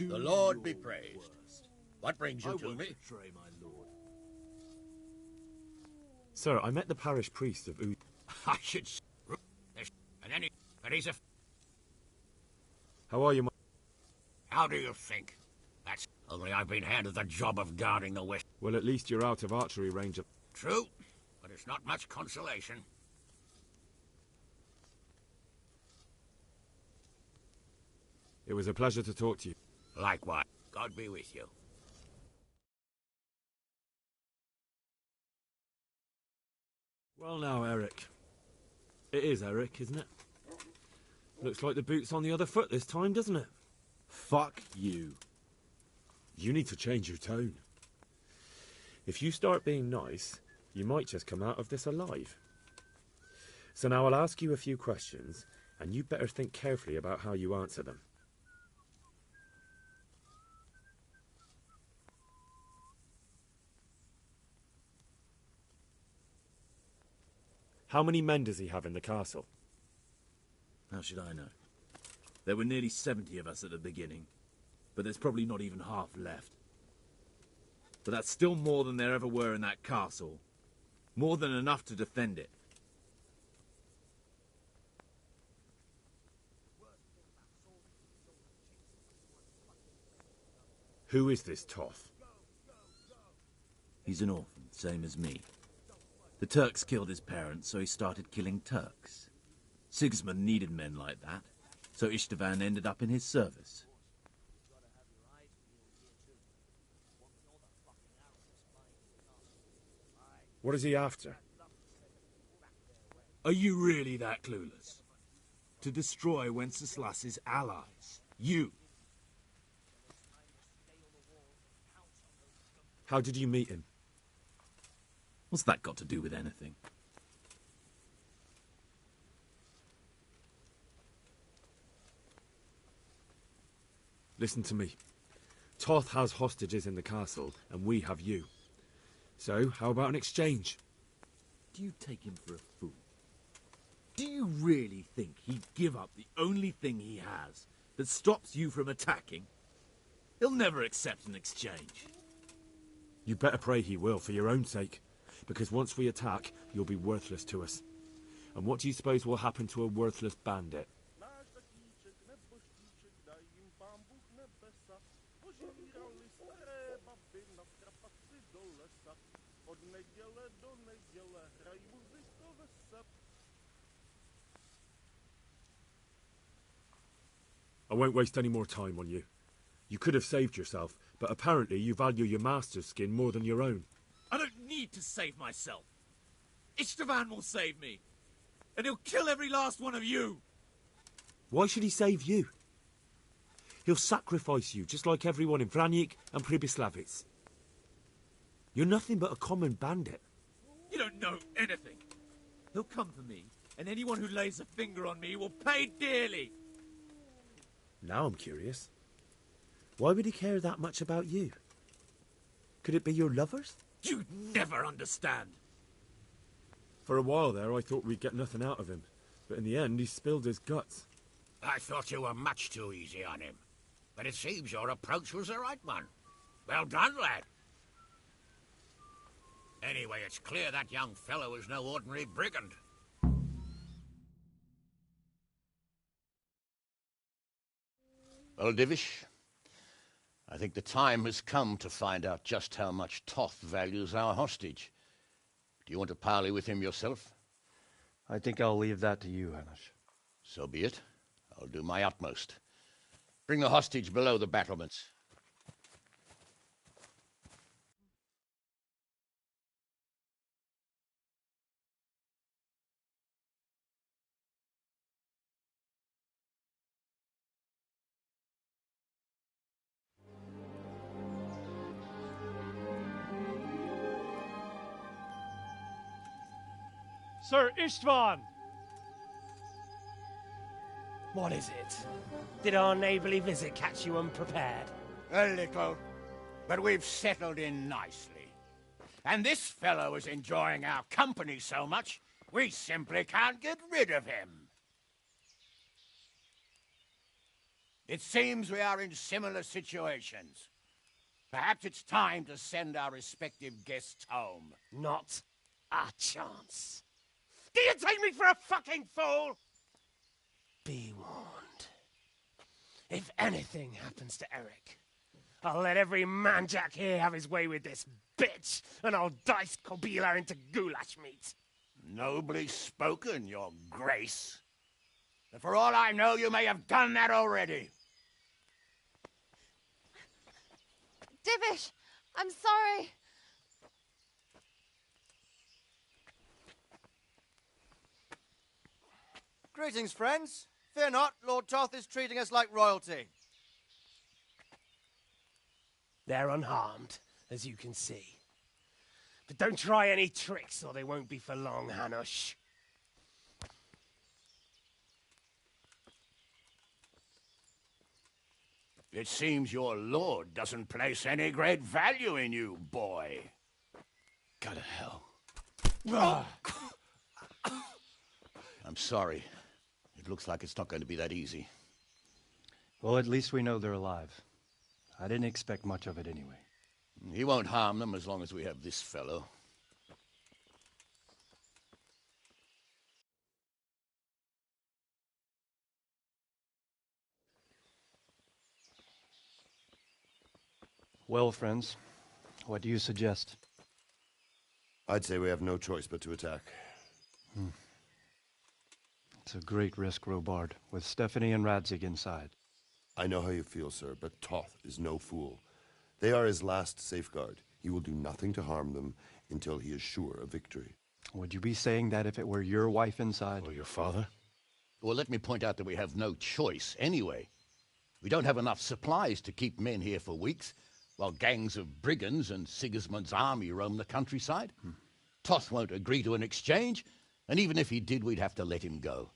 Speaker 7: The Lord be praised. What brings you
Speaker 14: I
Speaker 7: to
Speaker 14: won't
Speaker 7: me?
Speaker 14: betray my lord.
Speaker 1: Sir, I met the parish priest of Ud.
Speaker 7: I should... And he's a...
Speaker 1: How are you,
Speaker 7: How do you think? That's... Only I've been handed the job of guarding the west.
Speaker 1: Well, at least you're out of archery range of...
Speaker 7: True, but it's not much consolation.
Speaker 1: It was a pleasure to talk to you.
Speaker 7: Likewise. God be with you.
Speaker 1: Well now, Eric. It is Eric, isn't it? Looks like the boot's on the other foot this time, doesn't it?
Speaker 14: Fuck you.
Speaker 1: You need to change your tone. If you start being nice, you might just come out of this alive. So now I'll ask you a few questions, and you better think carefully about how you answer them. How many men does he have in the castle?
Speaker 14: How should I know? There were nearly 70 of us at the beginning, but there's probably not even half left. But that's still more than there ever were in that castle. More than enough to defend it.
Speaker 1: Who is this Toth?
Speaker 14: He's an orphan, same as me. The Turks killed his parents, so he started killing Turks. Sigismund needed men like that, so Istvan ended up in his service.
Speaker 1: What is he after?
Speaker 14: Are you really that clueless? To destroy Wenceslas's allies. You.
Speaker 1: How did you meet him?
Speaker 14: What's that got to do with anything?
Speaker 1: Listen to me. Toth has hostages in the castle, and we have you. So, how about an exchange?
Speaker 14: Do you take him for a fool? Do you really think he'd give up the only thing he has that stops you from attacking? He'll never accept an exchange.
Speaker 1: You better pray he will, for your own sake. Because once we attack, you'll be worthless to us. And what do you suppose will happen to a worthless bandit? I won't waste any more time on you. You could have saved yourself, but apparently you value your master's skin more than your own.
Speaker 14: I don't need to save myself. Istvan will save me. And he'll kill every last one of you.
Speaker 1: Why should he save you? He'll sacrifice you, just like everyone in Vranic and Pribyslavitz. You're nothing but a common bandit.
Speaker 14: You don't know anything. He'll come for me, and anyone who lays a finger on me will pay dearly.
Speaker 1: Now I'm curious. Why would he care that much about you? Could it be your lovers?
Speaker 14: You'd never understand.
Speaker 1: For a while there, I thought we'd get nothing out of him. But in the end, he spilled his guts.
Speaker 7: I thought you were much too easy on him. But it seems your approach was the right one. Well done, lad. Anyway, it's clear that young fellow is no ordinary brigand. Well, Divish, I think the time has come to find out just how much Toth values our hostage. Do you want to parley with him yourself?
Speaker 11: I think I'll leave that to you, Hanish.
Speaker 7: So be it. I'll do my utmost. Bring the hostage below the battlements.
Speaker 11: Sir Istvan!
Speaker 19: What is it? Did our neighbourly visit catch you unprepared?
Speaker 7: A little, but we've settled in nicely. And this fellow is enjoying our company so much, we simply can't get rid of him. It seems we are in similar situations. Perhaps it's time to send our respective guests home.
Speaker 19: Not a chance. Do you take me for a fucking fool? Be warned. If anything happens to Eric, I'll let every manjack here have his way with this bitch, and I'll dice Kobila into goulash meat.
Speaker 7: Nobly spoken, your grace. But for all I know, you may have done that already.
Speaker 12: Divish, I'm sorry.
Speaker 17: Greetings, friends. Fear not, Lord Toth is treating us like royalty.
Speaker 19: They're unharmed, as you can see. But don't try any tricks, or they won't be for long, Hanush.
Speaker 7: It seems your lord doesn't place any great value in you, boy.
Speaker 18: Go to hell.
Speaker 7: I'm sorry. It looks like it's not going to be that easy.
Speaker 11: Well, at least we know they're alive. I didn't expect much of it anyway.
Speaker 7: He won't harm them as long as we have this fellow.
Speaker 11: Well, friends, what do you suggest?
Speaker 3: I'd say we have no choice but to attack.
Speaker 11: It's a great risk, Robard, with Stephanie and Radzig inside.
Speaker 3: I know how you feel, sir, but Toth is no fool. They are his last safeguard. He will do nothing to harm them until he is sure of victory.
Speaker 11: Would you be saying that if it were your wife inside?
Speaker 18: Or your father?
Speaker 7: Well, let me point out that we have no choice anyway. We don't have enough supplies to keep men here for weeks, while gangs of brigands and Sigismund's army roam the countryside. Toth won't agree to an exchange, and even if he did, we'd have to let him go.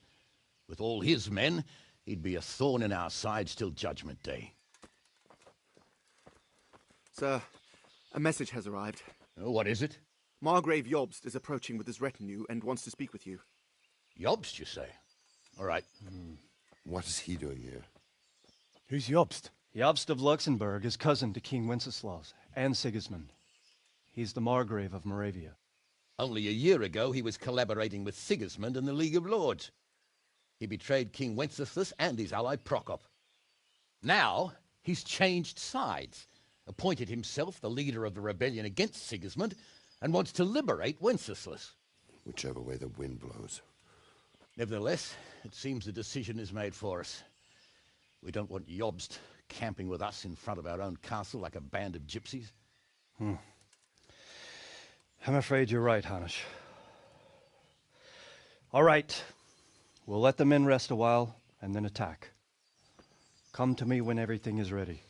Speaker 7: With all his men, he'd be a thorn in our sides till Judgment Day.
Speaker 20: Sir, a message has arrived.
Speaker 7: Oh, what is it?
Speaker 20: Margrave Jobst is approaching with his retinue and wants to speak with you.
Speaker 7: Jobst, you say? All right.
Speaker 3: What is he doing here?
Speaker 11: Who's Jobst? Jobst of Luxembourg is cousin to King Wenceslaus and Sigismund. He's the Margrave of Moravia.
Speaker 7: Only a year ago, he was collaborating with Sigismund and the League of Lords. He betrayed King Wenceslas and his ally Prokop. Now, he's changed sides, appointed himself the leader of the rebellion against Sigismund, and wants to liberate Wenceslas.
Speaker 3: Whichever way the wind blows.
Speaker 7: Nevertheless, it seems the decision is made for us. We don't want Jobst camping with us in front of our own castle like a band of gypsies.
Speaker 11: I'm afraid you're right, Hanush. All right. We'll let the men rest a while, and then attack. Come to me when everything is ready.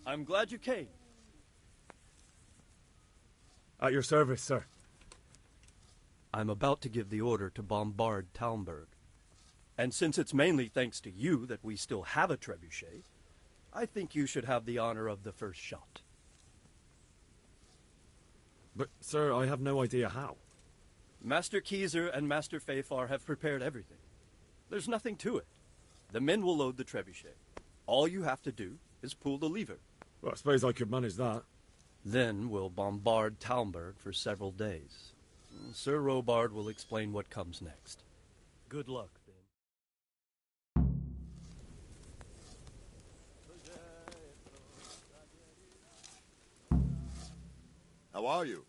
Speaker 11: I'm glad you came.
Speaker 1: At your service, sir.
Speaker 11: I'm about to give the order to bombard Talmberg. And since it's mainly thanks to you that we still have a trebuchet, I think you should have the honor of the first shot.
Speaker 1: But, sir, I have no idea how.
Speaker 11: Master Keyser and Master Fafar have prepared everything. There's nothing to it. The men will load the trebuchet. All you have to do is pull the lever.
Speaker 1: Well, I suppose I could manage that.
Speaker 11: Then we'll bombard Talmberg for several days. Sir Robard will explain what comes next. Good luck, Ben.
Speaker 3: How are you?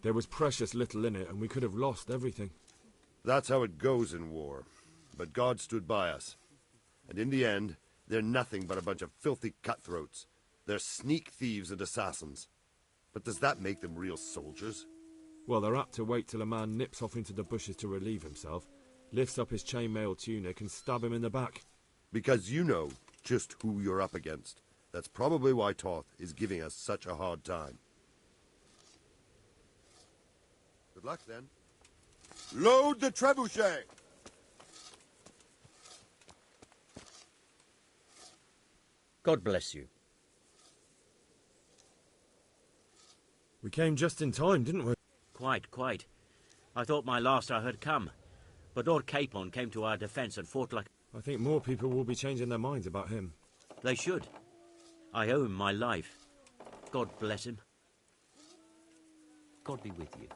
Speaker 1: There was precious little in it, and we could have lost everything.
Speaker 3: That's how it goes in war. But God stood by us. And in the end, they're nothing but a bunch of filthy cutthroats. They're sneak thieves and assassins. But does that make them real soldiers?
Speaker 1: Well, they're apt to wait till a man nips off into the bushes to relieve himself, lifts up his chainmail tunic and stab him in the back.
Speaker 3: Because you know just who you're up against. That's probably why Toth is giving us such a hard time. Good luck, then. Load the trebuchet!
Speaker 2: God bless you.
Speaker 1: We came just in time, didn't we?
Speaker 2: Quite. I thought my last hour had come. But Lord Capon came to our defence and fought like...
Speaker 1: I think more people will be changing their minds about him.
Speaker 2: They should. I owe him my life. God bless him. God be with you.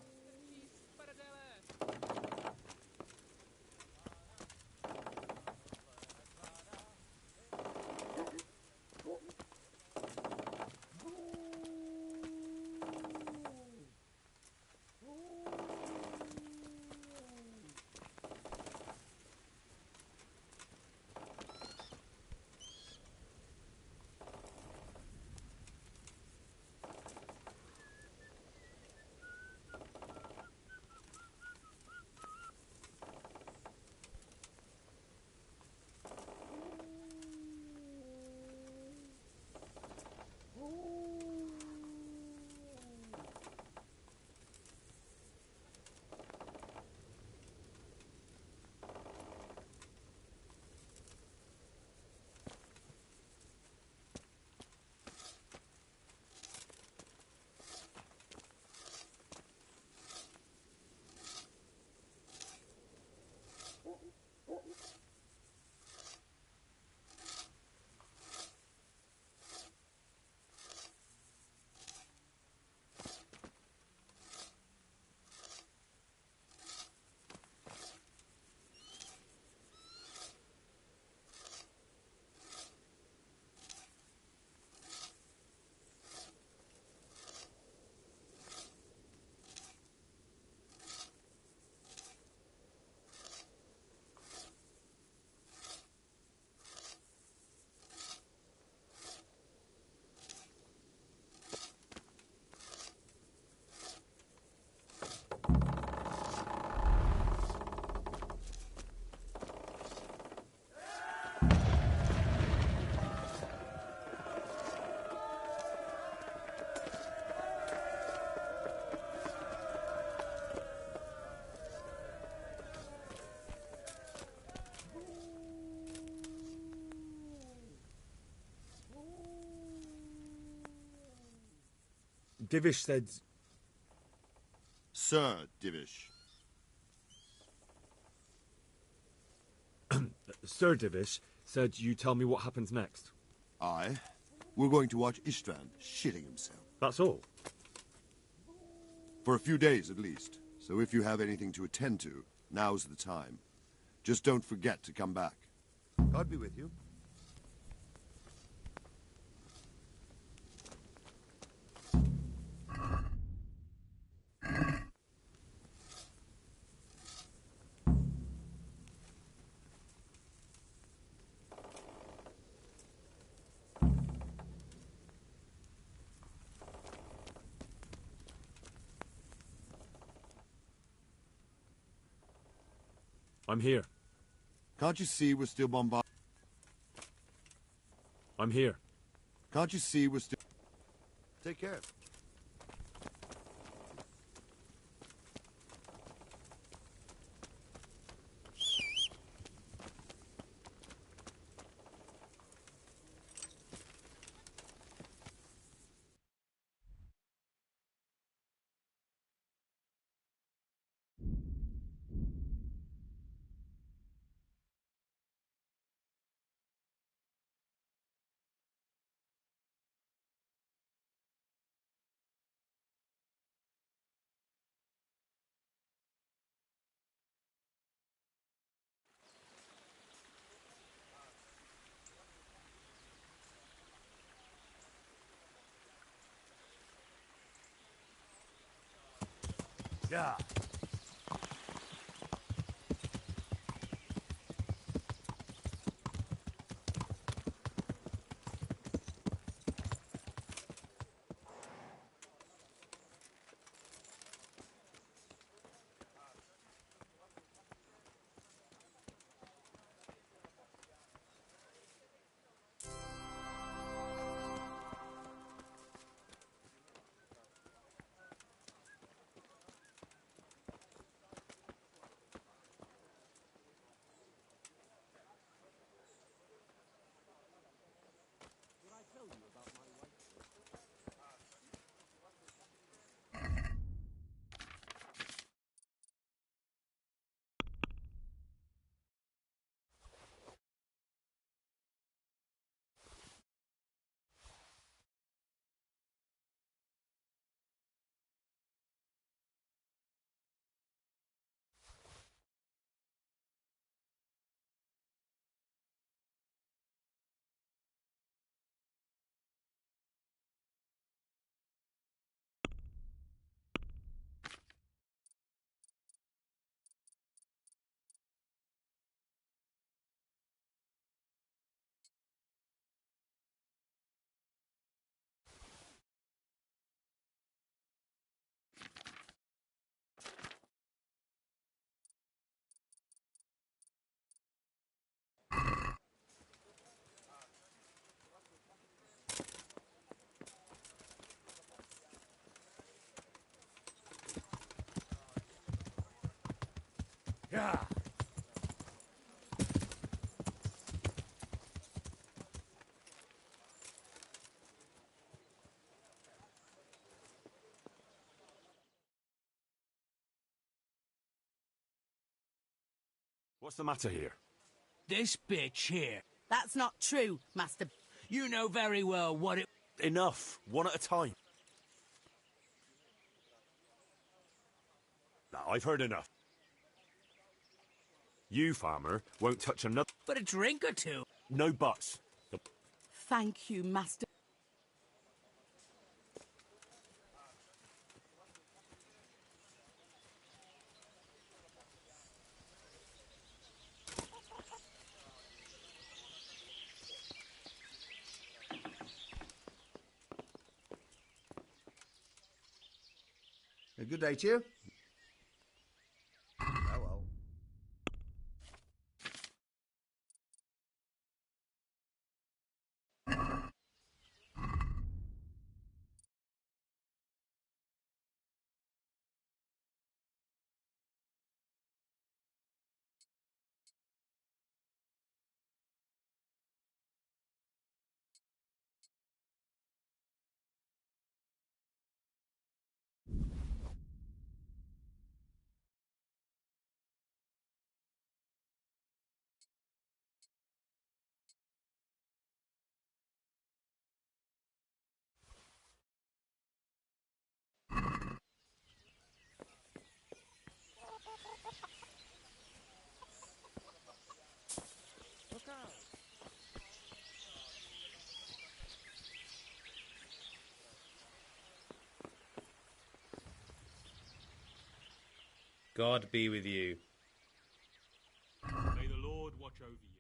Speaker 1: Divish said...
Speaker 3: Sir Divish.
Speaker 1: Sir Divish said you tell me what happens next.
Speaker 3: Aye. We're going to watch Istvan shitting himself.
Speaker 1: That's all?
Speaker 3: For a few days, at least. So if you have anything to attend to, now's the time. Just don't forget to come back. God be with you.
Speaker 1: I'm here.
Speaker 3: Can't you see we're still bombarded?
Speaker 1: I'm here.
Speaker 3: Can't you see we're still... Take care.
Speaker 4: Yeah. Yeah. What's the matter here?
Speaker 19: This bitch here.
Speaker 9: That's not true, Master.
Speaker 19: You know very well what it...
Speaker 4: Enough. One at a time. Now, I've heard enough. You, farmer, won't touch another...
Speaker 19: But a drink or two.
Speaker 4: No buts.
Speaker 9: Thank you, Master.
Speaker 23: A good day to you. Oh well.
Speaker 5: God be with you.
Speaker 1: May the Lord watch over you.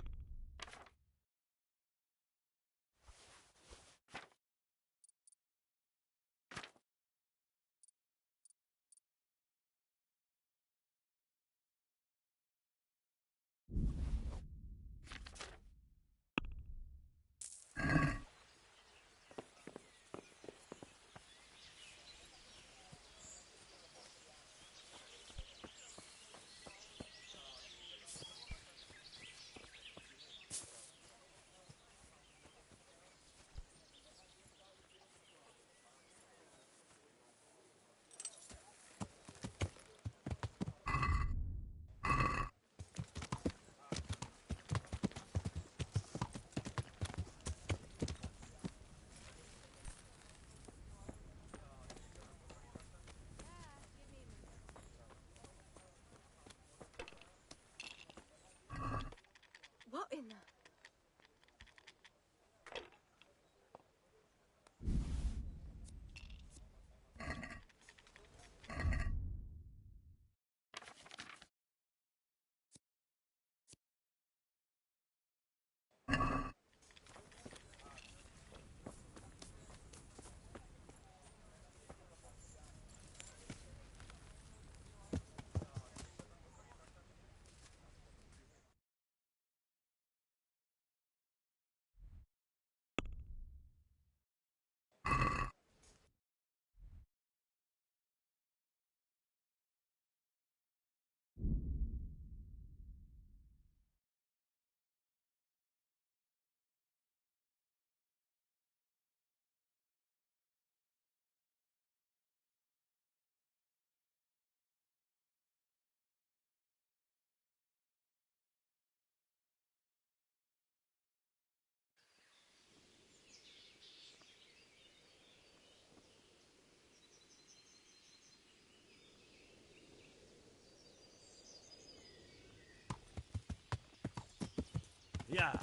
Speaker 19: Yeah.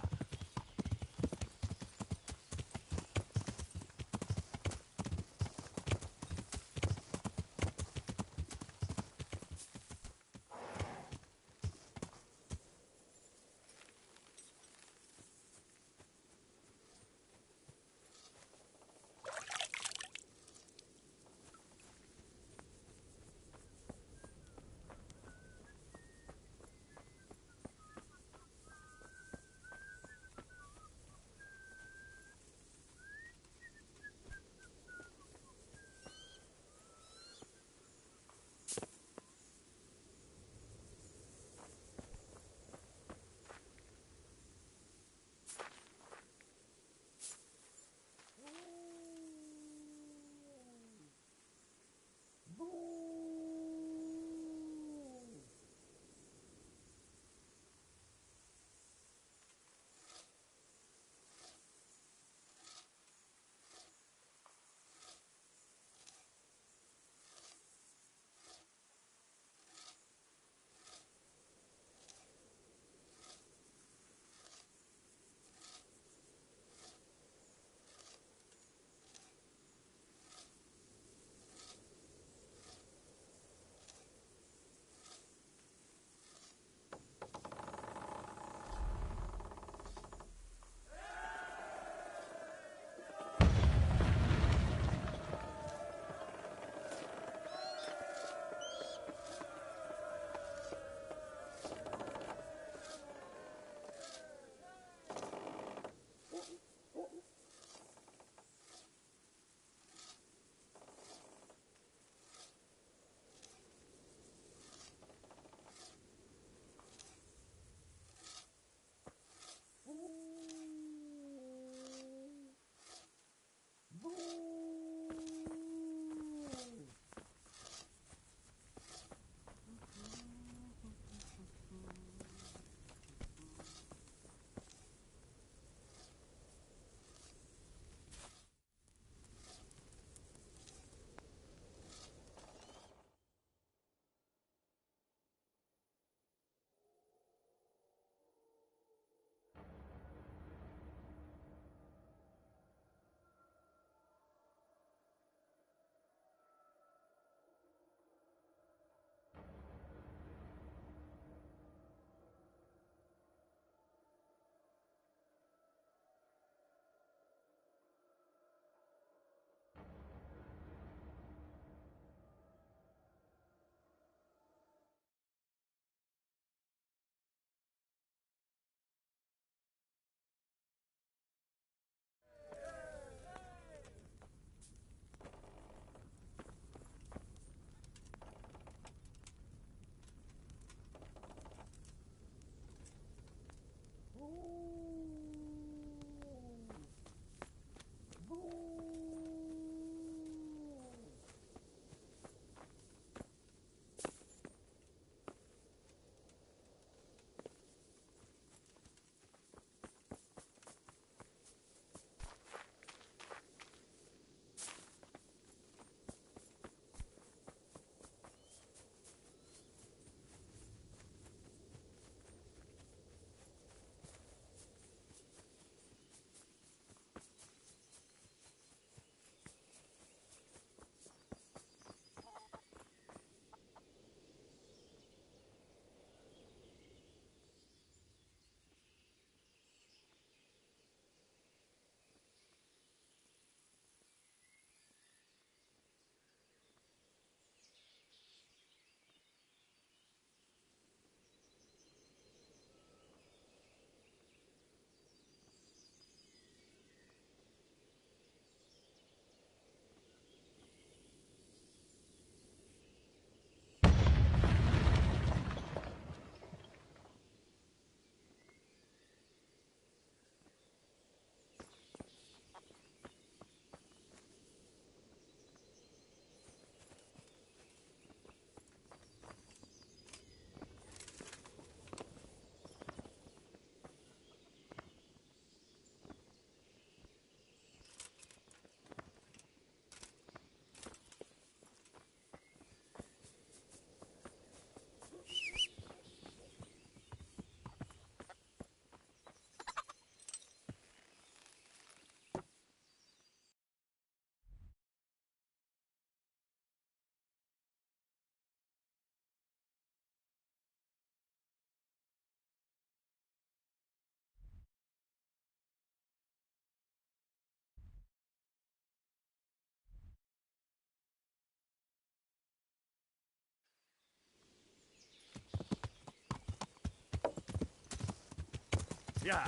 Speaker 4: Yeah.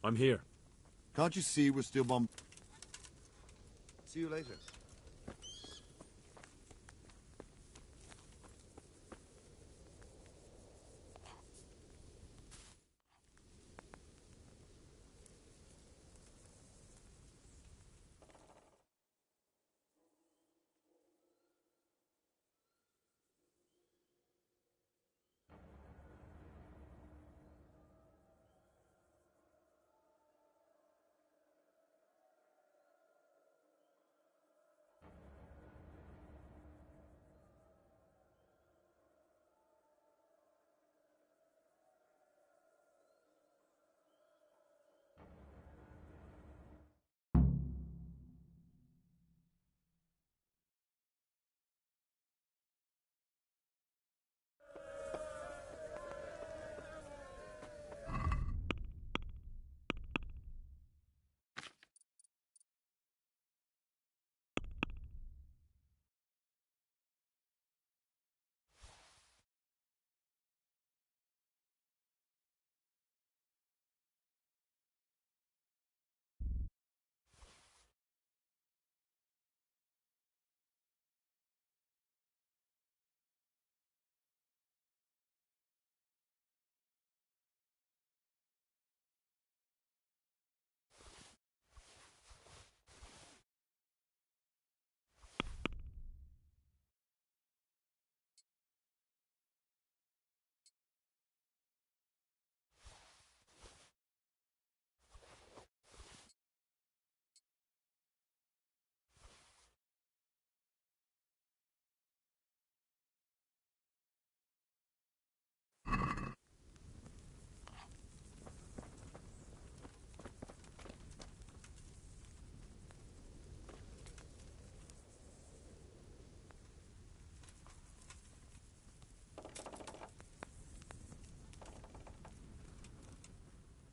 Speaker 1: I'm here.
Speaker 3: Can't you see we're still bomb... See you later.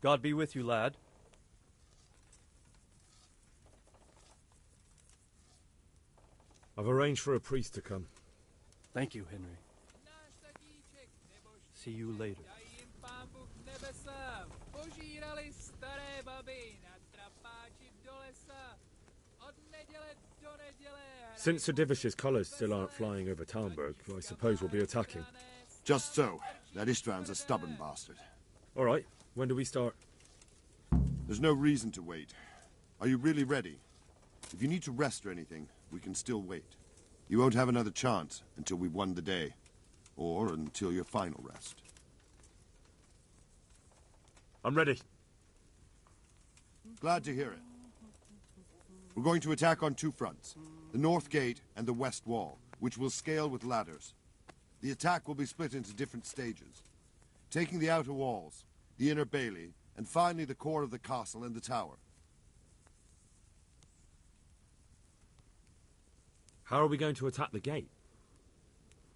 Speaker 11: God be with you, lad.
Speaker 1: I've arranged for a priest to come.
Speaker 11: Thank you, Henry. See you later.
Speaker 1: Since Sir Divish's colours still aren't flying over Talmberg, I suppose we'll be attacking.
Speaker 3: Just so. That Istvan's a stubborn bastard.
Speaker 1: All right. When do we start?
Speaker 3: There's no reason to wait. Are you really ready? If you need to rest or anything, we can still wait. You won't have another chance until we've won the day. Or until your final rest.
Speaker 1: I'm ready.
Speaker 3: Glad to hear it. We're going to attack on two fronts. The north gate and the west wall, which will scale with ladders. The attack will be split into different stages. Taking the outer walls, the inner bailey, and finally the core of the castle and the tower.
Speaker 1: How are we going to attack the gate?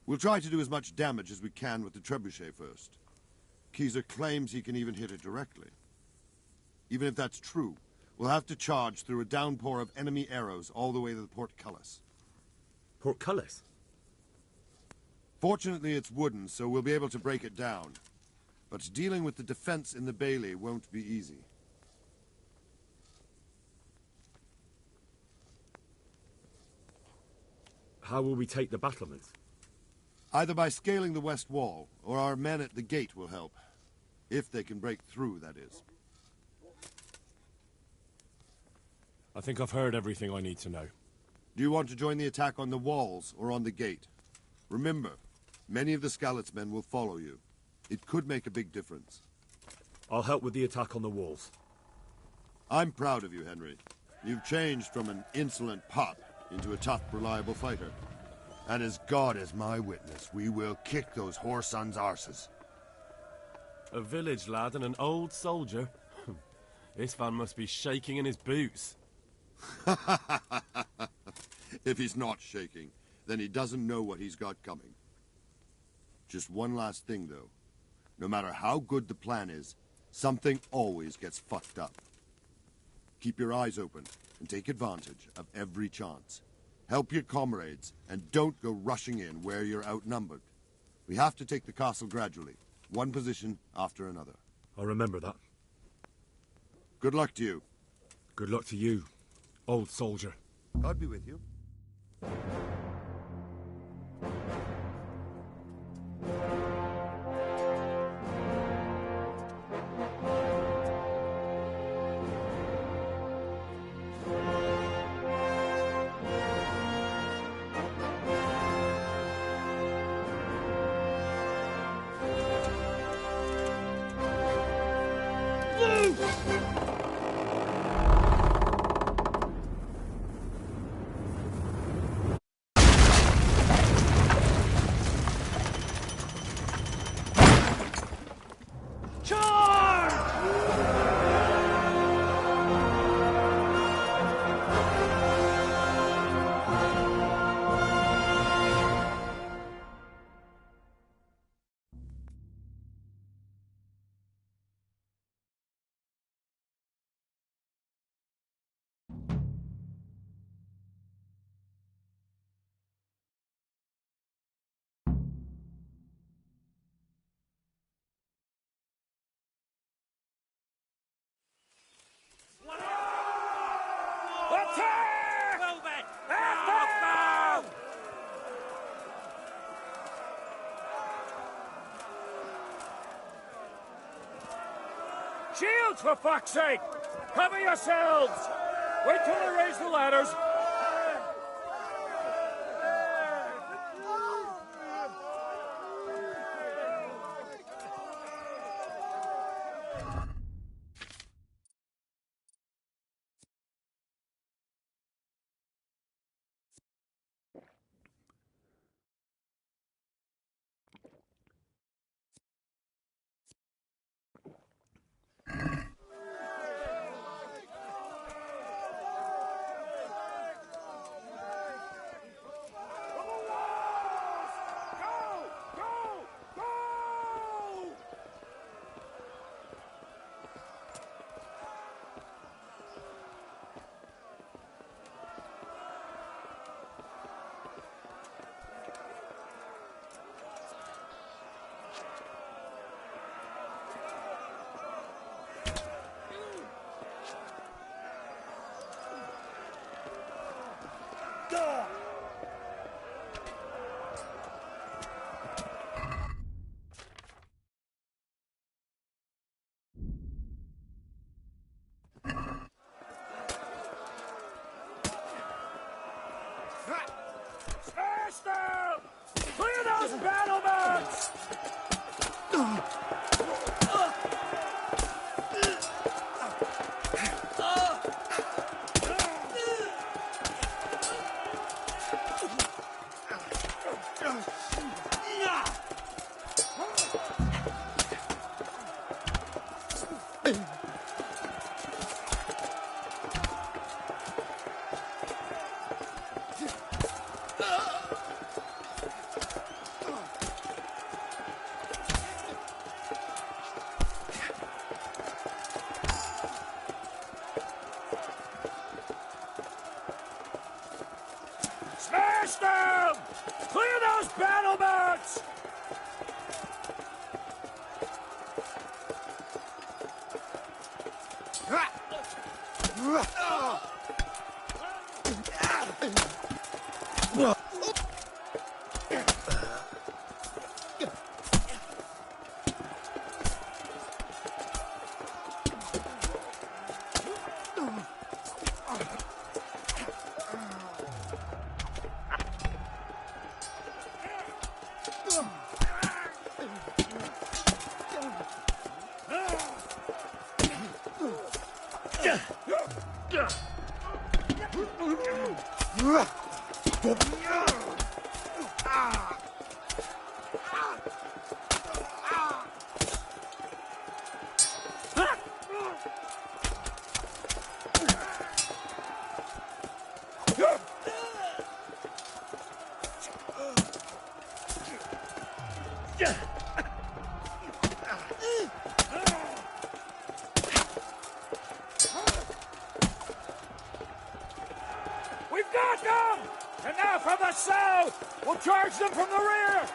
Speaker 3: We'll try to do as much damage as we can with the trebuchet first. Keezer claims he can even hit it directly. Even if that's true, we'll have to charge through a downpour of enemy arrows all the way to the portcullis.
Speaker 1: Portcullis?
Speaker 3: Fortunately, it's wooden, so we'll be able to break it down. But dealing with the defense in the bailey won't be easy.
Speaker 1: How will we take the battlements?
Speaker 3: Either by scaling the west wall, or our men at the gate will help. If they can break through, that is.
Speaker 1: I think I've heard everything I need to know.
Speaker 3: Do you want to join the attack on the walls or on the gate? Remember, many of the Skalitz men will follow you. It could make a big difference.
Speaker 1: I'll help with the attack on the walls.
Speaker 3: I'm proud of you, Henry. You've changed from an insolent pup into a tough, reliable fighter. And as God is my witness, we will kick those whore sons' arses.
Speaker 15: A village lad and an old soldier? This man must be shaking in his boots.
Speaker 3: If he's not shaking, then he doesn't know what he's got coming. Just one last thing, though. No matter how good the plan is, something always gets fucked up. Keep your eyes open and take advantage of every chance. Help your comrades, and don't go rushing in where you're outnumbered. We have to take the castle gradually, one position after another.
Speaker 1: I'll remember that.
Speaker 3: Good luck to you.
Speaker 1: Good luck to you, old soldier.
Speaker 3: God be with you.
Speaker 4: Attack!
Speaker 2: Move it!
Speaker 4: Now! Shields, for fuck's sake! Cover yourselves! Wait till I raise the ladders. Smash them! Clear those battlements! those battle mats! We've got them! And now from the south! We'll charge them from the rear!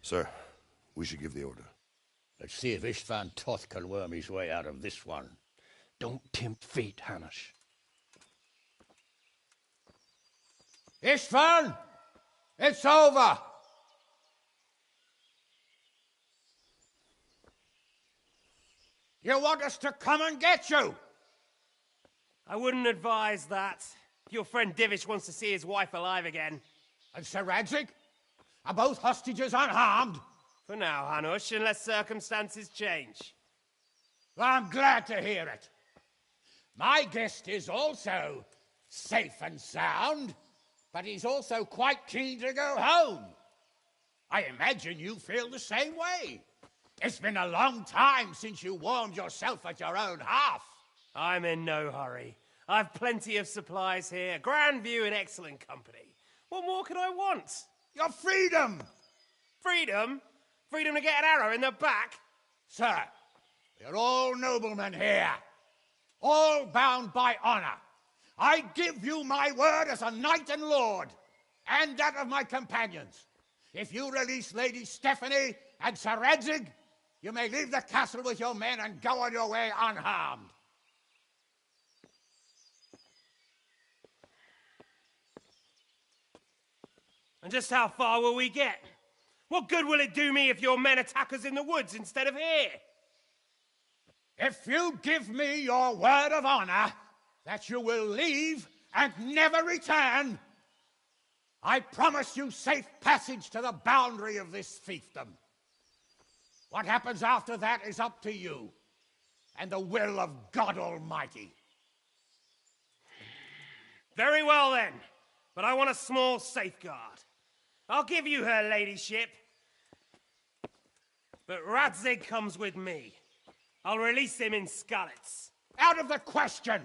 Speaker 3: Sir, we should give the order.
Speaker 7: Let's see if Istvan Toth can worm his way out of this one.
Speaker 11: Don't tempt fate, Hanush.
Speaker 7: Istvan! It's over! You want us to come and get you?
Speaker 19: I wouldn't advise that. Your friend Divish wants to see his wife alive again.
Speaker 7: And Sir Radzig? Are both hostages unharmed?
Speaker 19: For now, Hanush, unless circumstances change.
Speaker 7: I'm glad to hear it. My guest is also safe and sound, but he's also quite keen to go home. I imagine you feel the same way. It's been a long time since you warmed yourself at your own hearth.
Speaker 19: I'm in no hurry. I've plenty of supplies here, grand view and excellent company. What more could I want?
Speaker 7: Your freedom!
Speaker 19: Freedom? Freedom to get an arrow in the back?
Speaker 7: Sir, we're all noblemen here, all bound by honor. I give you my word as a knight and lord, and that of my companions. If you release Lady Stephanie and Sir Radzig, you may leave the castle with your men and go on your way unharmed.
Speaker 19: And just how far will we get? What good will it do me if your men attack us in the woods instead of here?
Speaker 7: If you give me your word of honor that you will leave and never return, I promise you safe passage to the boundary of this fiefdom. What happens after that is up to you and the will of God Almighty.
Speaker 19: Very well then, but I want a small safeguard. I'll give you her ladyship, but Radzig comes with me. I'll release him in Skalitz.
Speaker 7: Out of the question!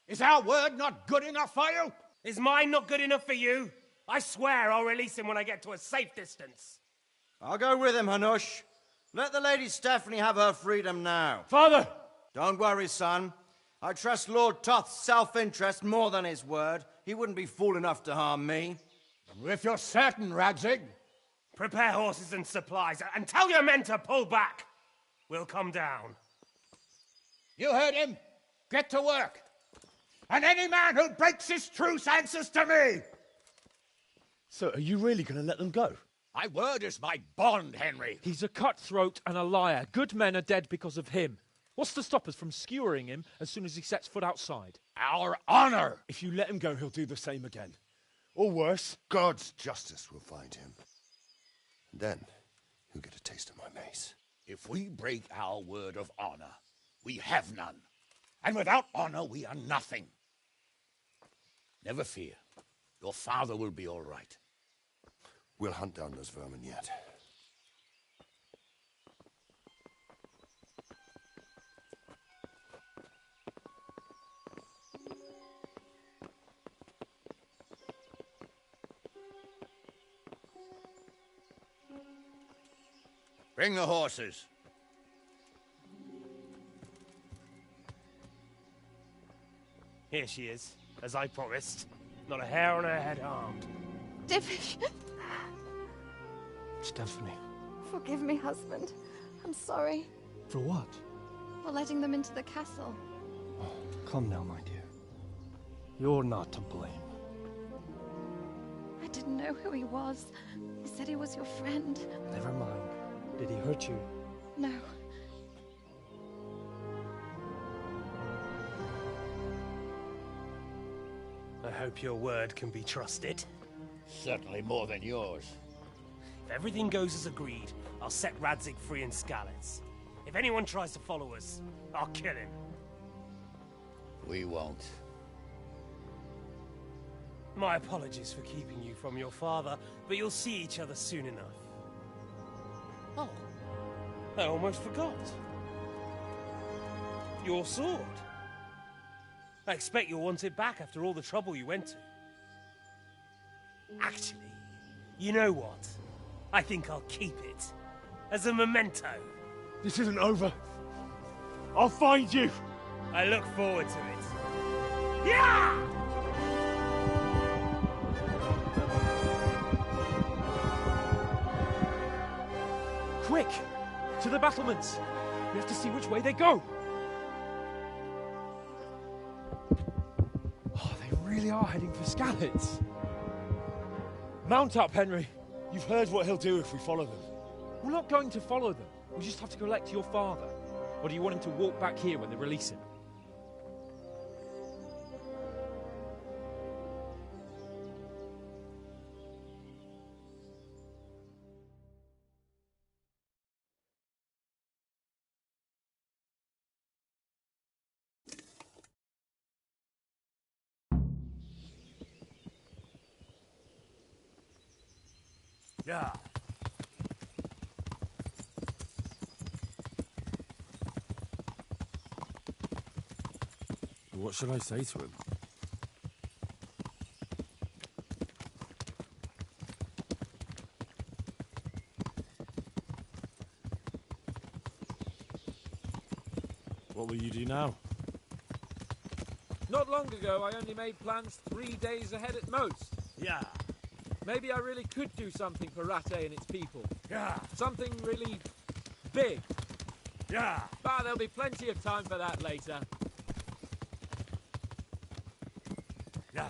Speaker 7: Is our word not good enough for you?
Speaker 19: Is mine not good enough for you? I swear I'll release him when I get to a safe distance.
Speaker 17: I'll go with him, Hanush. Let the Lady Stephanie have her freedom now.
Speaker 8: Father!
Speaker 17: Don't worry, son. I trust Lord Toth's self-interest more than his word. He wouldn't be fool enough to harm me.
Speaker 7: If you're certain, Radzig.
Speaker 19: Prepare horses and supplies, and tell your men to pull back. We'll come down.
Speaker 7: You heard him. Get to work. And any man who breaks his truce answers to me.
Speaker 10: So, are you really going to let them go?
Speaker 7: My word is my bond, Henry.
Speaker 10: He's a cutthroat and a liar. Good men are dead because of him. What's to stop us from skewering him as soon as he sets foot outside?
Speaker 7: Our honor!
Speaker 10: If you let him go, he'll do the same again. Or worse.
Speaker 3: God's justice will find him. And then, he'll get a taste of my mace.
Speaker 7: If we break our word of honor, we have none. And without honor, we are nothing. Never fear. Your father will be all right.
Speaker 3: We'll hunt down those vermin yet.
Speaker 7: Bring the horses.
Speaker 19: Here she is, as I promised. Not a hair on her head harmed.
Speaker 12: Divish!
Speaker 11: Stephanie.
Speaker 12: Forgive me, husband. I'm sorry
Speaker 11: For what?
Speaker 12: for letting them into the castle.
Speaker 11: Come now, my dear. You're not to blame.
Speaker 12: I didn't know who he was. He said he was your friend.
Speaker 11: Never mind. Did he hurt you?
Speaker 12: No.
Speaker 19: I hope your word can be trusted.
Speaker 7: Certainly more than yours.
Speaker 19: If everything goes as agreed, I'll set Radzig free in Skalitz. If anyone tries to follow us, I'll kill him.
Speaker 7: We won't.
Speaker 19: My apologies for keeping you from your father, but you'll see each other soon enough. Oh, I almost forgot. Your sword. I expect you'll want it back after all the trouble you went to. Actually, you know what? I think I'll keep it. As a memento.
Speaker 4: This isn't over. I'll find you.
Speaker 19: I look forward to it. Yeah!
Speaker 10: Quick! To the battlements! We have to see which way they go! Oh, they really are heading for Skalitz. Mount up, Henry.
Speaker 4: You've heard what he'll do if we follow them.
Speaker 10: We're not going to follow them. We just have to collect your father. Or do you want him to walk back here when they release him?
Speaker 19: Yeah.
Speaker 15: What should I say to him? What will you do now?
Speaker 10: Not long ago, I only made plans 3 days ahead at most.
Speaker 19: Yeah.
Speaker 10: Maybe I really could do something for Rattay and its people.
Speaker 19: Yeah.
Speaker 10: Something really big.
Speaker 19: Yeah.
Speaker 10: But there'll be plenty of time for that later.
Speaker 19: Yeah.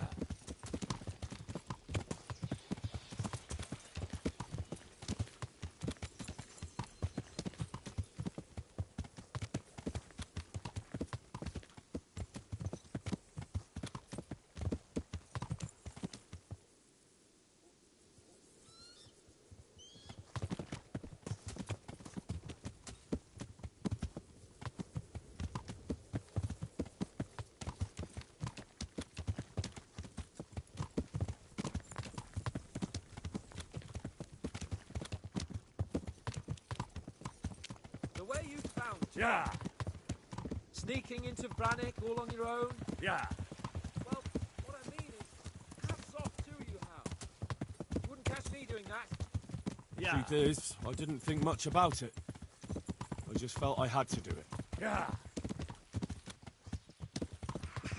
Speaker 10: The way you found it.
Speaker 19: Yeah.
Speaker 10: Sneaking into Brannick all on your own.
Speaker 19: Yeah.
Speaker 10: Well, what I mean is, hats off to you, Hal. You wouldn't catch me doing that.
Speaker 19: Yeah.
Speaker 15: Truth is, I didn't think much about it. I just felt I had to do it.
Speaker 19: Yeah.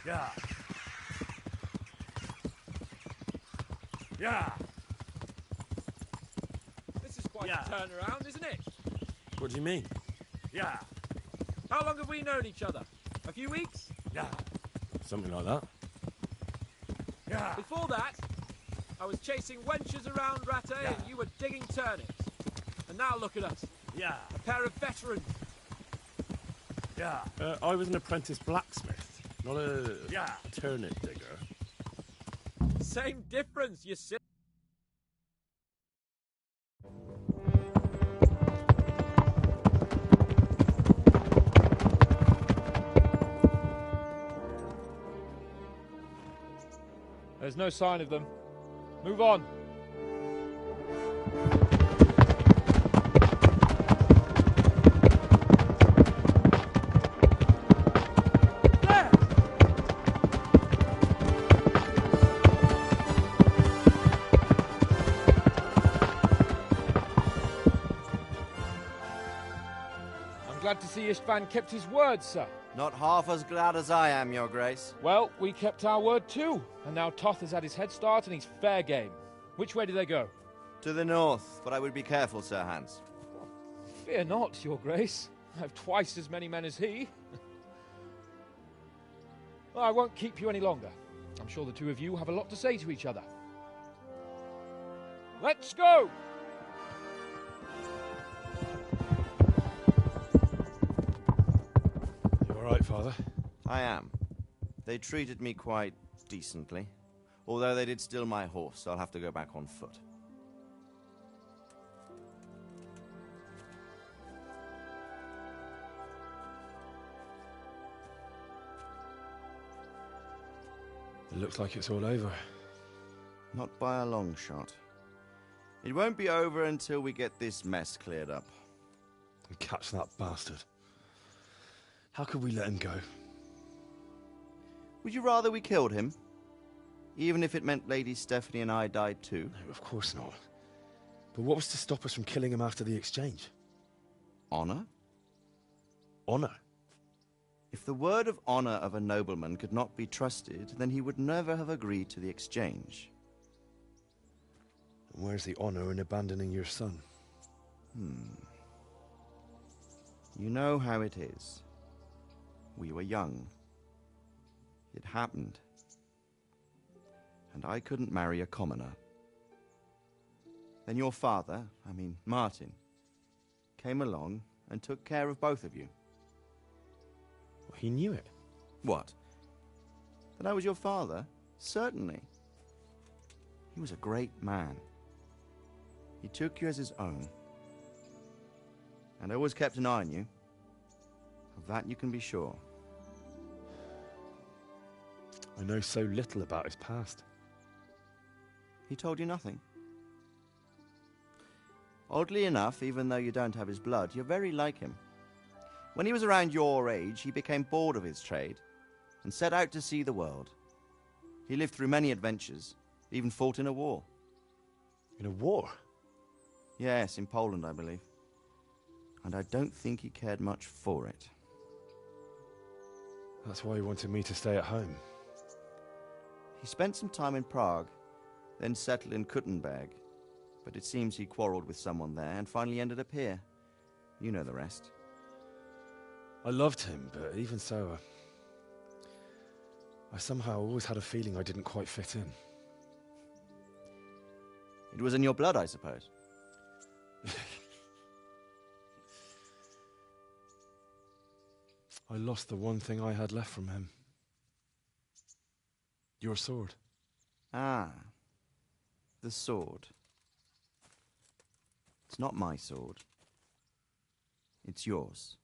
Speaker 19: Yeah. Yeah.
Speaker 10: This is quite a turnaround, isn't it?
Speaker 15: What do you mean?
Speaker 19: Yeah.
Speaker 10: How long have we known each other? A few weeks?
Speaker 19: Yeah.
Speaker 15: Something like that.
Speaker 19: Yeah.
Speaker 10: Before that, I was chasing wenches around Rattay and you were digging turnips. And now look at us.
Speaker 19: Yeah.
Speaker 10: A pair of veterans.
Speaker 19: Yeah.
Speaker 15: I was an apprentice blacksmith, not a turnip digger.
Speaker 10: Same difference, you silly. There's no sign of them. Move on. glad to see Istvan kept his word, sir.
Speaker 17: Not half as glad as I am, Your Grace.
Speaker 10: Well, we kept our word too, and now Toth has had his head start and he's fair game. Which way do they go?
Speaker 17: To the north, but I would be careful, Sir Hans.
Speaker 10: Fear not, Your Grace. I have twice as many men as he. Well, I won't keep you any longer. I'm sure the two of you have a lot to say to each other. Let's go!
Speaker 15: You all right, Father?
Speaker 17: I am. They treated me quite decently. Although they did steal my horse, so I'll have to go back on foot.
Speaker 15: It looks like it's all over.
Speaker 17: Not by a long shot. It won't be over until we get this mess cleared up.
Speaker 15: And catch that bastard. How could we let him go?
Speaker 17: Would you rather we killed him? Even if it meant Lady Stephanie and I died too?
Speaker 15: No, of course not. But what was to stop us from killing him after the exchange?
Speaker 17: Honor?
Speaker 15: Honor?
Speaker 17: If the word of honor of a nobleman could not be trusted, then he would never have agreed to the exchange.
Speaker 15: And where's the honor in abandoning your son?
Speaker 17: You know how it is. We were young. It happened. And I couldn't marry a commoner. Then your father, Martin, came along and took care of both of you.
Speaker 15: Well, he knew it.
Speaker 17: What? That I was your father? Certainly. He was a great man. He took you as his own. And always kept an eye on you. Of that you can be sure.
Speaker 15: I know so little about his past.
Speaker 17: He told you nothing? Oddly enough, even though you don't have his blood, you're very like him. When he was around your age, he became bored of his trade and set out to see the world. He lived through many adventures, even fought in a war.
Speaker 15: In a war?
Speaker 17: Yes, in Poland, I believe. And I don't think he cared much for it.
Speaker 15: That's why he wanted me to stay at home.
Speaker 17: He spent some time in Prague, then settled in Kuttenberg. But it seems he quarreled with someone there and finally ended up here. You know the rest.
Speaker 15: I loved him, but even so, I somehow always had a feeling I didn't quite fit in.
Speaker 17: It was in your blood, I suppose.
Speaker 15: I lost the one thing I had left from him. Your sword.
Speaker 17: Ah, the sword. It's not my sword. It's yours.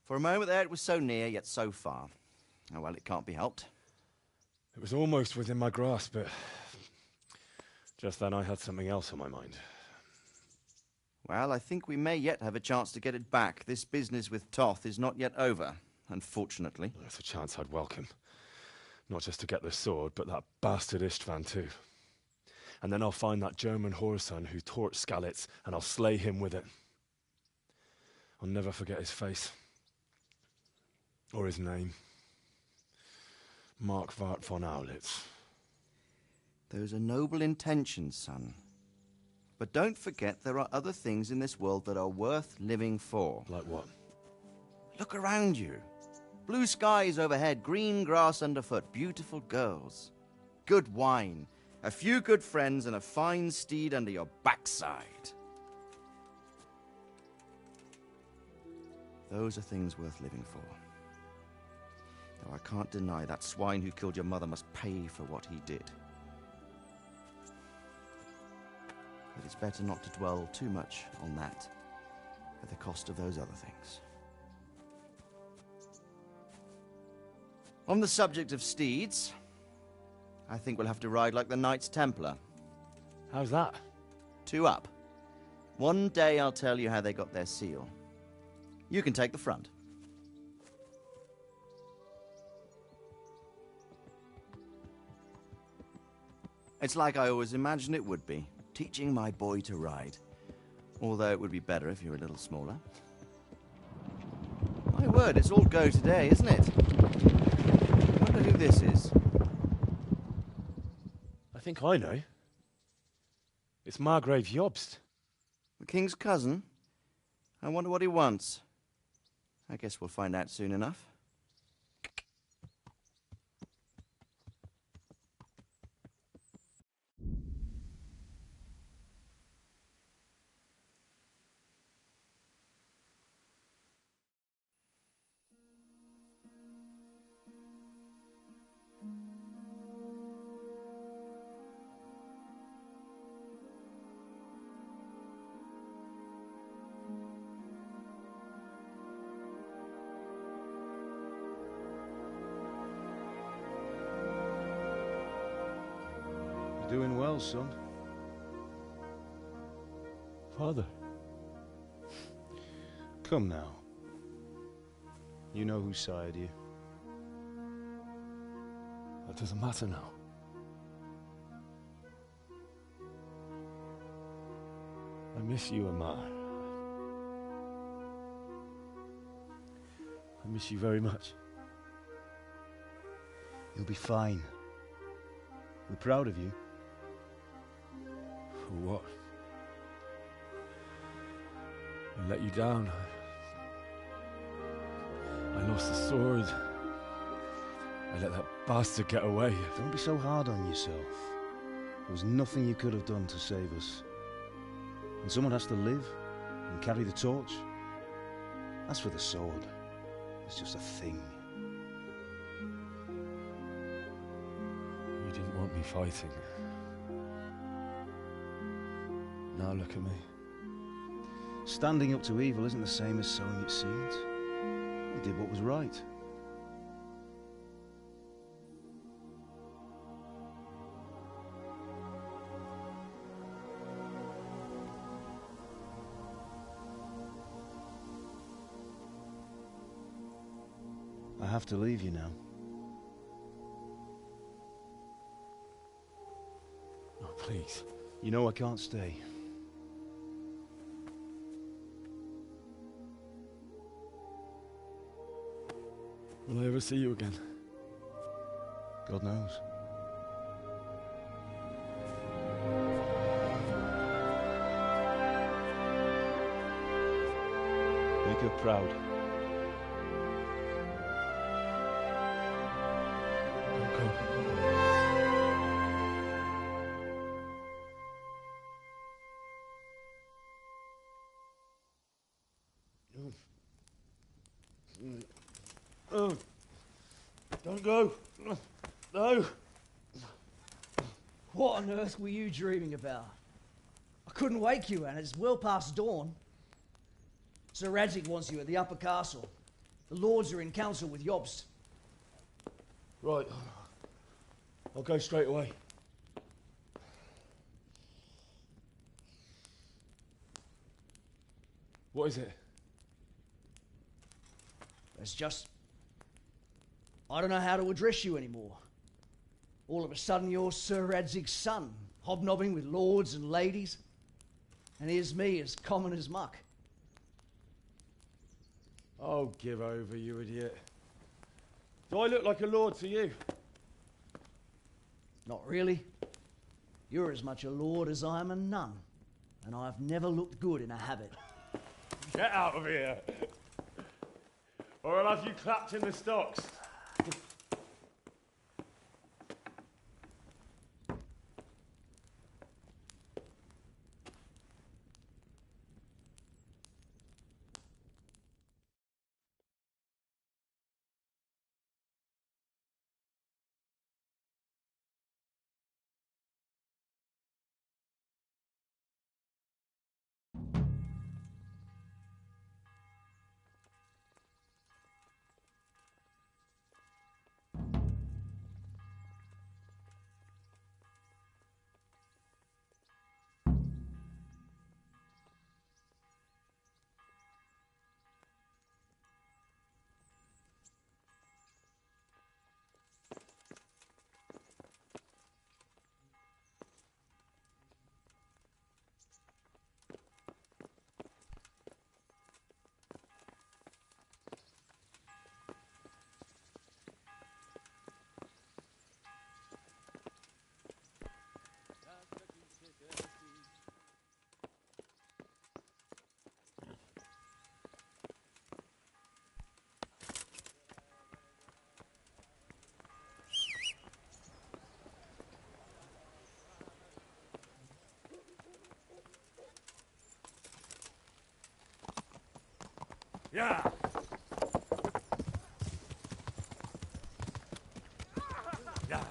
Speaker 17: For a moment there, it was so near, yet so far. Oh, well, it can't be helped.
Speaker 15: It was almost within my grasp, but just then I had something else on my mind.
Speaker 17: Well, I think we may yet have a chance to get it back. This business with Toth is not yet over, unfortunately.
Speaker 15: That's a chance I'd welcome. Not just to get the sword, but that bastard Istvan too. And then I'll find that German whoreson who torched Skalitz, and I'll slay him with it. I'll never forget his face. Or his name. Marquardt von Aulitz.
Speaker 17: Those are noble intentions, son. But don't forget there are other things in this world that are worth living for.
Speaker 15: Like what?
Speaker 17: Look around you. Blue skies overhead, green grass underfoot, beautiful girls. Good wine, a few good friends, and a fine steed under your backside. Those are things worth living for. Though I can't deny that swine who killed your mother must pay for what he did. But it's better not to dwell too much on that at the cost of those other things. On the subject of steeds, I think we'll have to ride like the Knights Templar.
Speaker 15: How's that?
Speaker 17: 2 up. One day I'll tell you how they got their seal. You can take the front. It's like I always imagined it would be, teaching my boy to ride. Although it would be better if you were a little smaller. My word, it's all go today, isn't it? I wonder who this is.
Speaker 15: I think I know. It's Margrave Jobst.
Speaker 17: The king's cousin? I wonder what he wants. I guess we'll find out soon enough.
Speaker 16: Doing well, son.
Speaker 15: Father.
Speaker 16: Come now. You know who sired you.
Speaker 15: That doesn't matter now. I miss you, Amar. I miss you very much.
Speaker 16: You'll be fine. We're proud of you.
Speaker 15: For what? I let you down. I lost the sword. I let that bastard get away.
Speaker 16: Don't be so hard on yourself. There was nothing you could have done to save us. And someone has to live and carry the torch. As for the sword, it's just a thing.
Speaker 15: You didn't want me fighting. Now look at me.
Speaker 16: Standing up to evil isn't the same as sowing its seeds. You did what was right. I have to leave you now.
Speaker 15: Oh, please.
Speaker 16: You know I can't stay.
Speaker 15: Will I ever see you again?
Speaker 16: God knows. Make her proud.
Speaker 15: Don't go. Oh, don't go. No.
Speaker 21: What on earth were you dreaming about? I couldn't wake you, and it's well past dawn. Sir Radzig wants you at the upper castle. The lords are in council with Jobst.
Speaker 15: Right. I'll go straight away. What is it?
Speaker 21: It's just... I don't know how to address you anymore. All of a sudden you're Sir Radzig's son, hobnobbing with lords and ladies. And here's me, as common as muck.
Speaker 15: Oh, give over, you idiot. Do I look like a lord to you?
Speaker 21: Not really. You're as much a lord as I am a nun. And I've never looked good in a habit.
Speaker 15: Get out of here! Or I'll have you clapped in the stocks.
Speaker 4: Yeah. Yeah.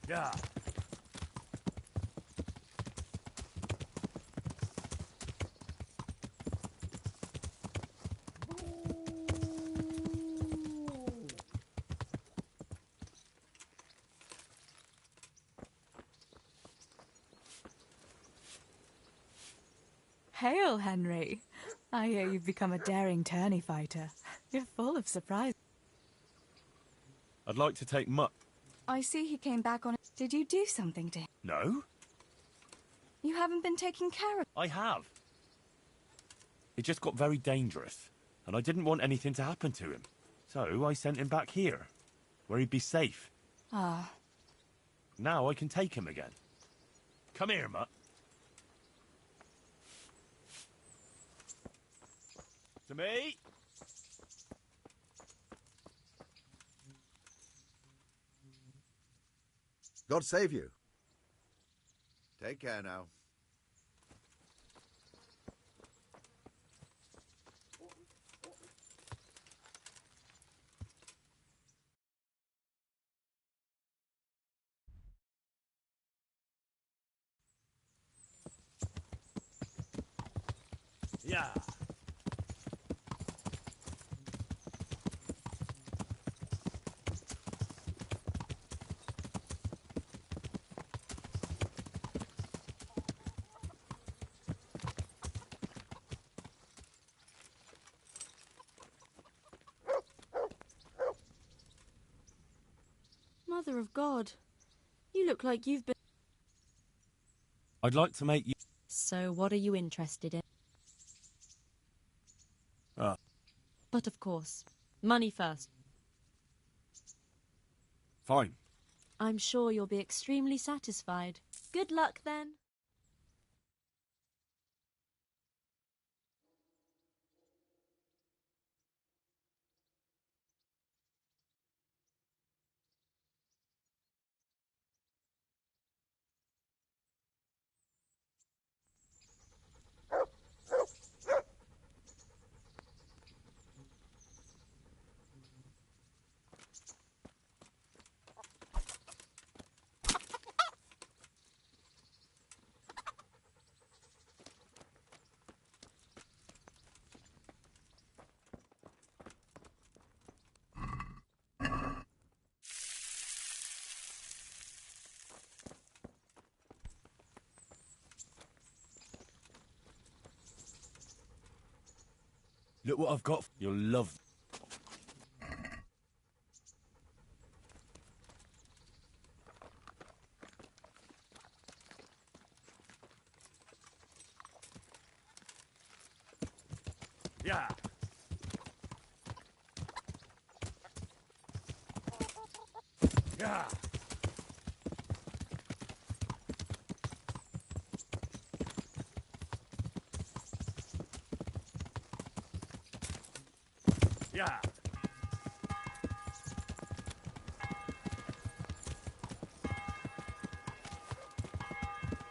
Speaker 4: Yeah.
Speaker 6: Hail, Henry. I hear you've become a daring tourney fighter. You're full of surprise.
Speaker 1: I'd like to take Mutt.
Speaker 6: I see he came back on... Did you do something to him?
Speaker 1: No?
Speaker 6: You haven't been taking care of...
Speaker 1: I have. It just got very dangerous, and I didn't want anything to happen to him. So I sent him back here, where he'd be safe.
Speaker 6: Ah.
Speaker 1: Now I can take him again. Come here, Mutt. To me.
Speaker 13: God save you. Take care now.
Speaker 4: Yeah.
Speaker 22: Mother of God, you look like you've been...
Speaker 1: I'd like to make you...
Speaker 22: So what are you interested in? But of course, money first.
Speaker 1: Fine.
Speaker 22: I'm sure you'll be extremely satisfied. Good luck then.
Speaker 1: Look what I've got. You'll love...
Speaker 4: Yeah. Yeah. Yeah.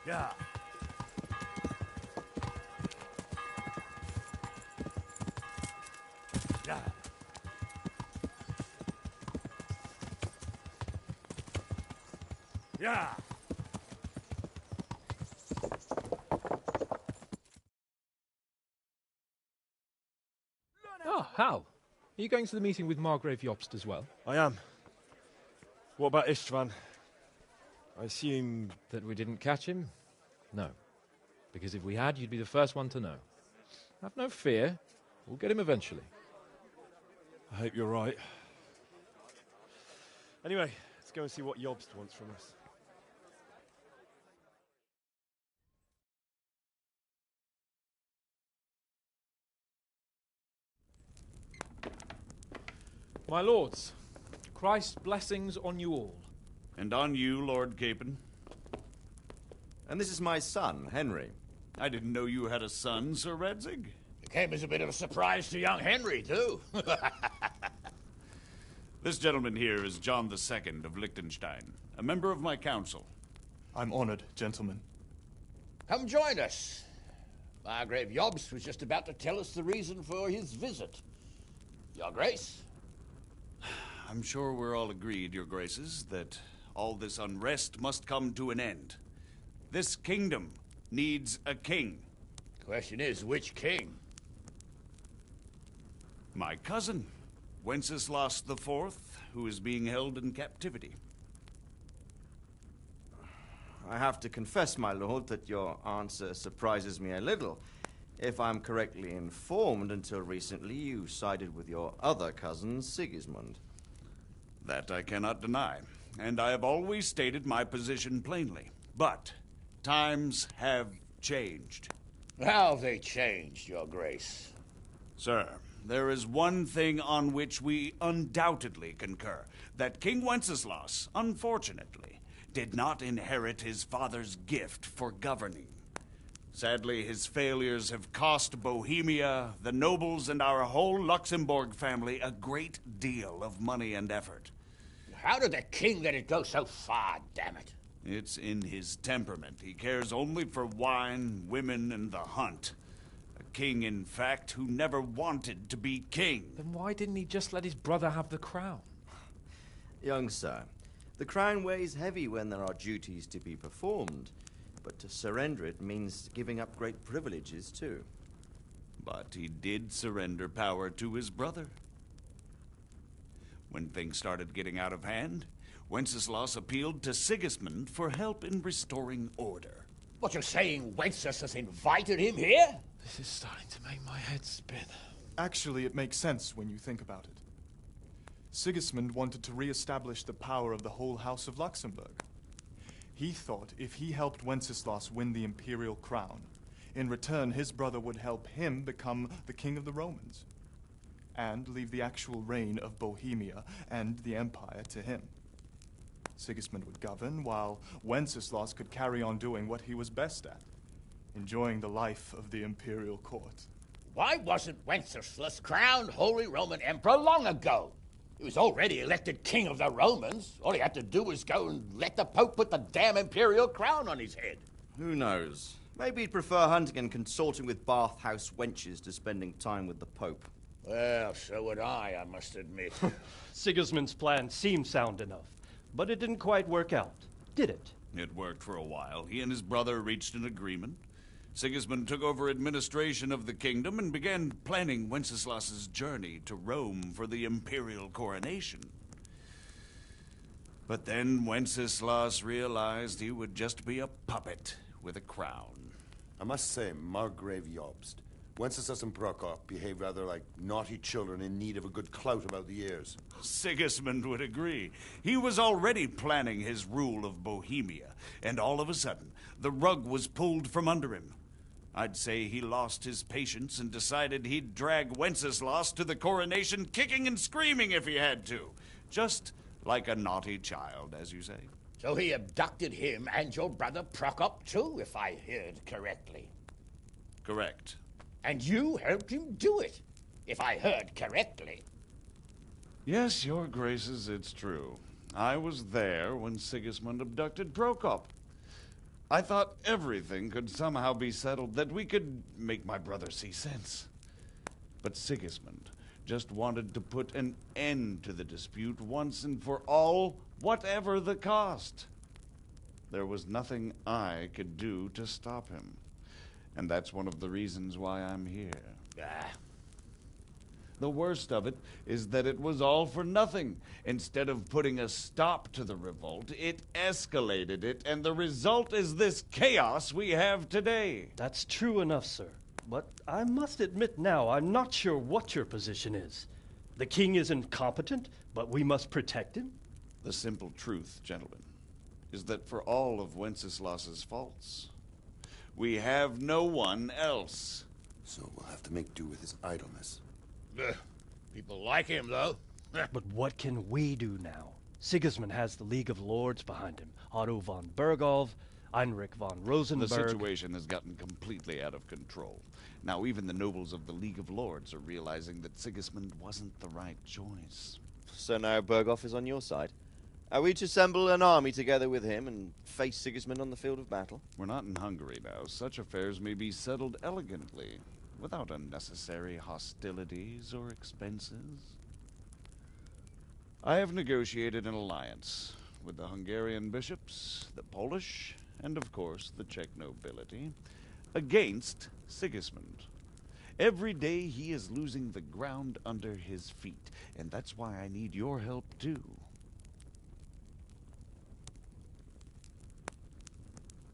Speaker 4: Yeah. Yeah. Yeah.
Speaker 10: Oh, Hal. Are you going to the meeting with Margrave Jobst as well?
Speaker 15: I am. What about Istvan? I assume...
Speaker 10: That we didn't catch him? No. Because if we had, you'd be the first one to know. Have no fear. We'll get him eventually.
Speaker 15: I hope you're right. Anyway, let's go and see what Jobst wants from us.
Speaker 10: My lords, Christ's blessings on you all.
Speaker 14: And on you, Lord Capon.
Speaker 17: And this is my son, Henry.
Speaker 14: I didn't know you had a son, Sir Redzig.
Speaker 7: It came as a bit of a surprise to young Henry, too.
Speaker 14: This gentleman here is John II of Liechtenstein, a member of my council.
Speaker 18: I'm honored, gentlemen.
Speaker 7: Come join us. Margrave Jobst was just about to tell us the reason for his visit. Your Grace?
Speaker 14: I'm sure we're all agreed, Your Graces, that all this unrest must come to an end. This kingdom needs a king.
Speaker 7: Question is, which king?
Speaker 14: My cousin, Wenceslas IV, who is being held in captivity.
Speaker 17: I have to confess, my lord, that your answer surprises me a little. If I'm correctly informed, until recently you sided with your other cousin, Sigismund.
Speaker 14: That I cannot deny, and I have always stated my position plainly. But times have changed.
Speaker 7: How have they changed, Your Grace?
Speaker 14: Sir, there is one thing on which we undoubtedly concur, that King Wenceslas, unfortunately, did not inherit his father's gift for governing. Sadly, his failures have cost Bohemia, the nobles, and our whole Luxembourg family a great deal of money and effort.
Speaker 7: How did the king let it go so far, damn it?
Speaker 14: It's in his temperament. He cares only for wine, women, and the hunt. A king, in fact, who never wanted to be king.
Speaker 10: Then why didn't he just let his brother have the crown?
Speaker 17: Young sir, the crown weighs heavy when there are duties to be performed, but to surrender it means giving up great privileges, too.
Speaker 14: But he did surrender power to his brother. When things started getting out of hand, Wenceslas appealed to Sigismund for help in restoring order.
Speaker 7: What, you're saying Wenceslas invited him here?
Speaker 10: This is starting to make my head spin.
Speaker 18: Actually, it makes sense when you think about it. Sigismund wanted to re-establish the power of the whole House of Luxembourg. He thought if he helped Wenceslas win the imperial crown, in return his brother would help him become the king of the Romans, and leave the actual reign of Bohemia and the empire to him. Sigismund would govern, while Wenceslas could carry on doing what he was best at, enjoying the life of the imperial court.
Speaker 7: Why wasn't Wenceslas crowned Holy Roman Emperor long ago? He was already elected king of the Romans. All he had to do was go and let the Pope put the damn imperial crown on his head.
Speaker 17: Who knows? Maybe he'd prefer hunting and consorting with bathhouse wenches to spending time with the Pope.
Speaker 7: Well, so would I must admit.
Speaker 11: Sigismund's plan seemed sound enough, but it didn't quite work out, did it?
Speaker 14: It worked for a while. He and his brother reached an agreement. Sigismund took over administration of the kingdom and began planning Wenceslas's journey to Rome for the imperial coronation. But then Wenceslas realized he would just be a puppet with a crown.
Speaker 3: I must say, Margrave Jobst, Wenceslas and Prokop behave rather like naughty children in need of a good clout about the ears.
Speaker 14: Sigismund would agree. He was already planning his rule of Bohemia, and all of a sudden, the rug was pulled from under him. I'd say he lost his patience and decided he'd drag Wenceslas to the coronation kicking and screaming if he had to. Just like a naughty child, as you say.
Speaker 7: So he abducted him and your brother Prokop too, if I heard correctly.
Speaker 14: Correct.
Speaker 7: And you helped him do it, if I heard correctly.
Speaker 14: Yes, your graces, it's true. I was there when Sigismund abducted Prokop. I thought everything could somehow be settled, that we could make my brother see sense. But Sigismund just wanted to put an end to the dispute once and for all, whatever the cost. There was nothing I could do to stop him. And that's one of the reasons why I'm here. The worst of it is that it was all for nothing. Instead of putting a stop to the revolt, it escalated it, and the result is this chaos we have today.
Speaker 11: That's true enough, sir. But I must admit now, I'm not sure what your position is. The king is incompetent, but we must protect him?
Speaker 14: The simple truth, gentlemen, is that for all of Wenceslas's faults, we have no one else.
Speaker 3: So we'll have to make do with his idleness.
Speaker 7: People like him, though.
Speaker 11: But what can we do now? Sigismund has the League of Lords behind him. Otto von Bergholf, Heinrich von Rosenberg.
Speaker 14: The situation has gotten completely out of control. Now even the nobles of the League of Lords are realizing that Sigismund wasn't the right choice.
Speaker 17: So now Bergholf is on your side. Are we to assemble an army together with him and face Sigismund on the field of battle?
Speaker 14: We're not in Hungary now. Such affairs may be settled elegantly, without unnecessary hostilities or expenses. I have negotiated an alliance with the Hungarian bishops, the Polish, and of course the Czech nobility, against Sigismund. Every day he is losing the ground under his feet, and that's why I need your help too.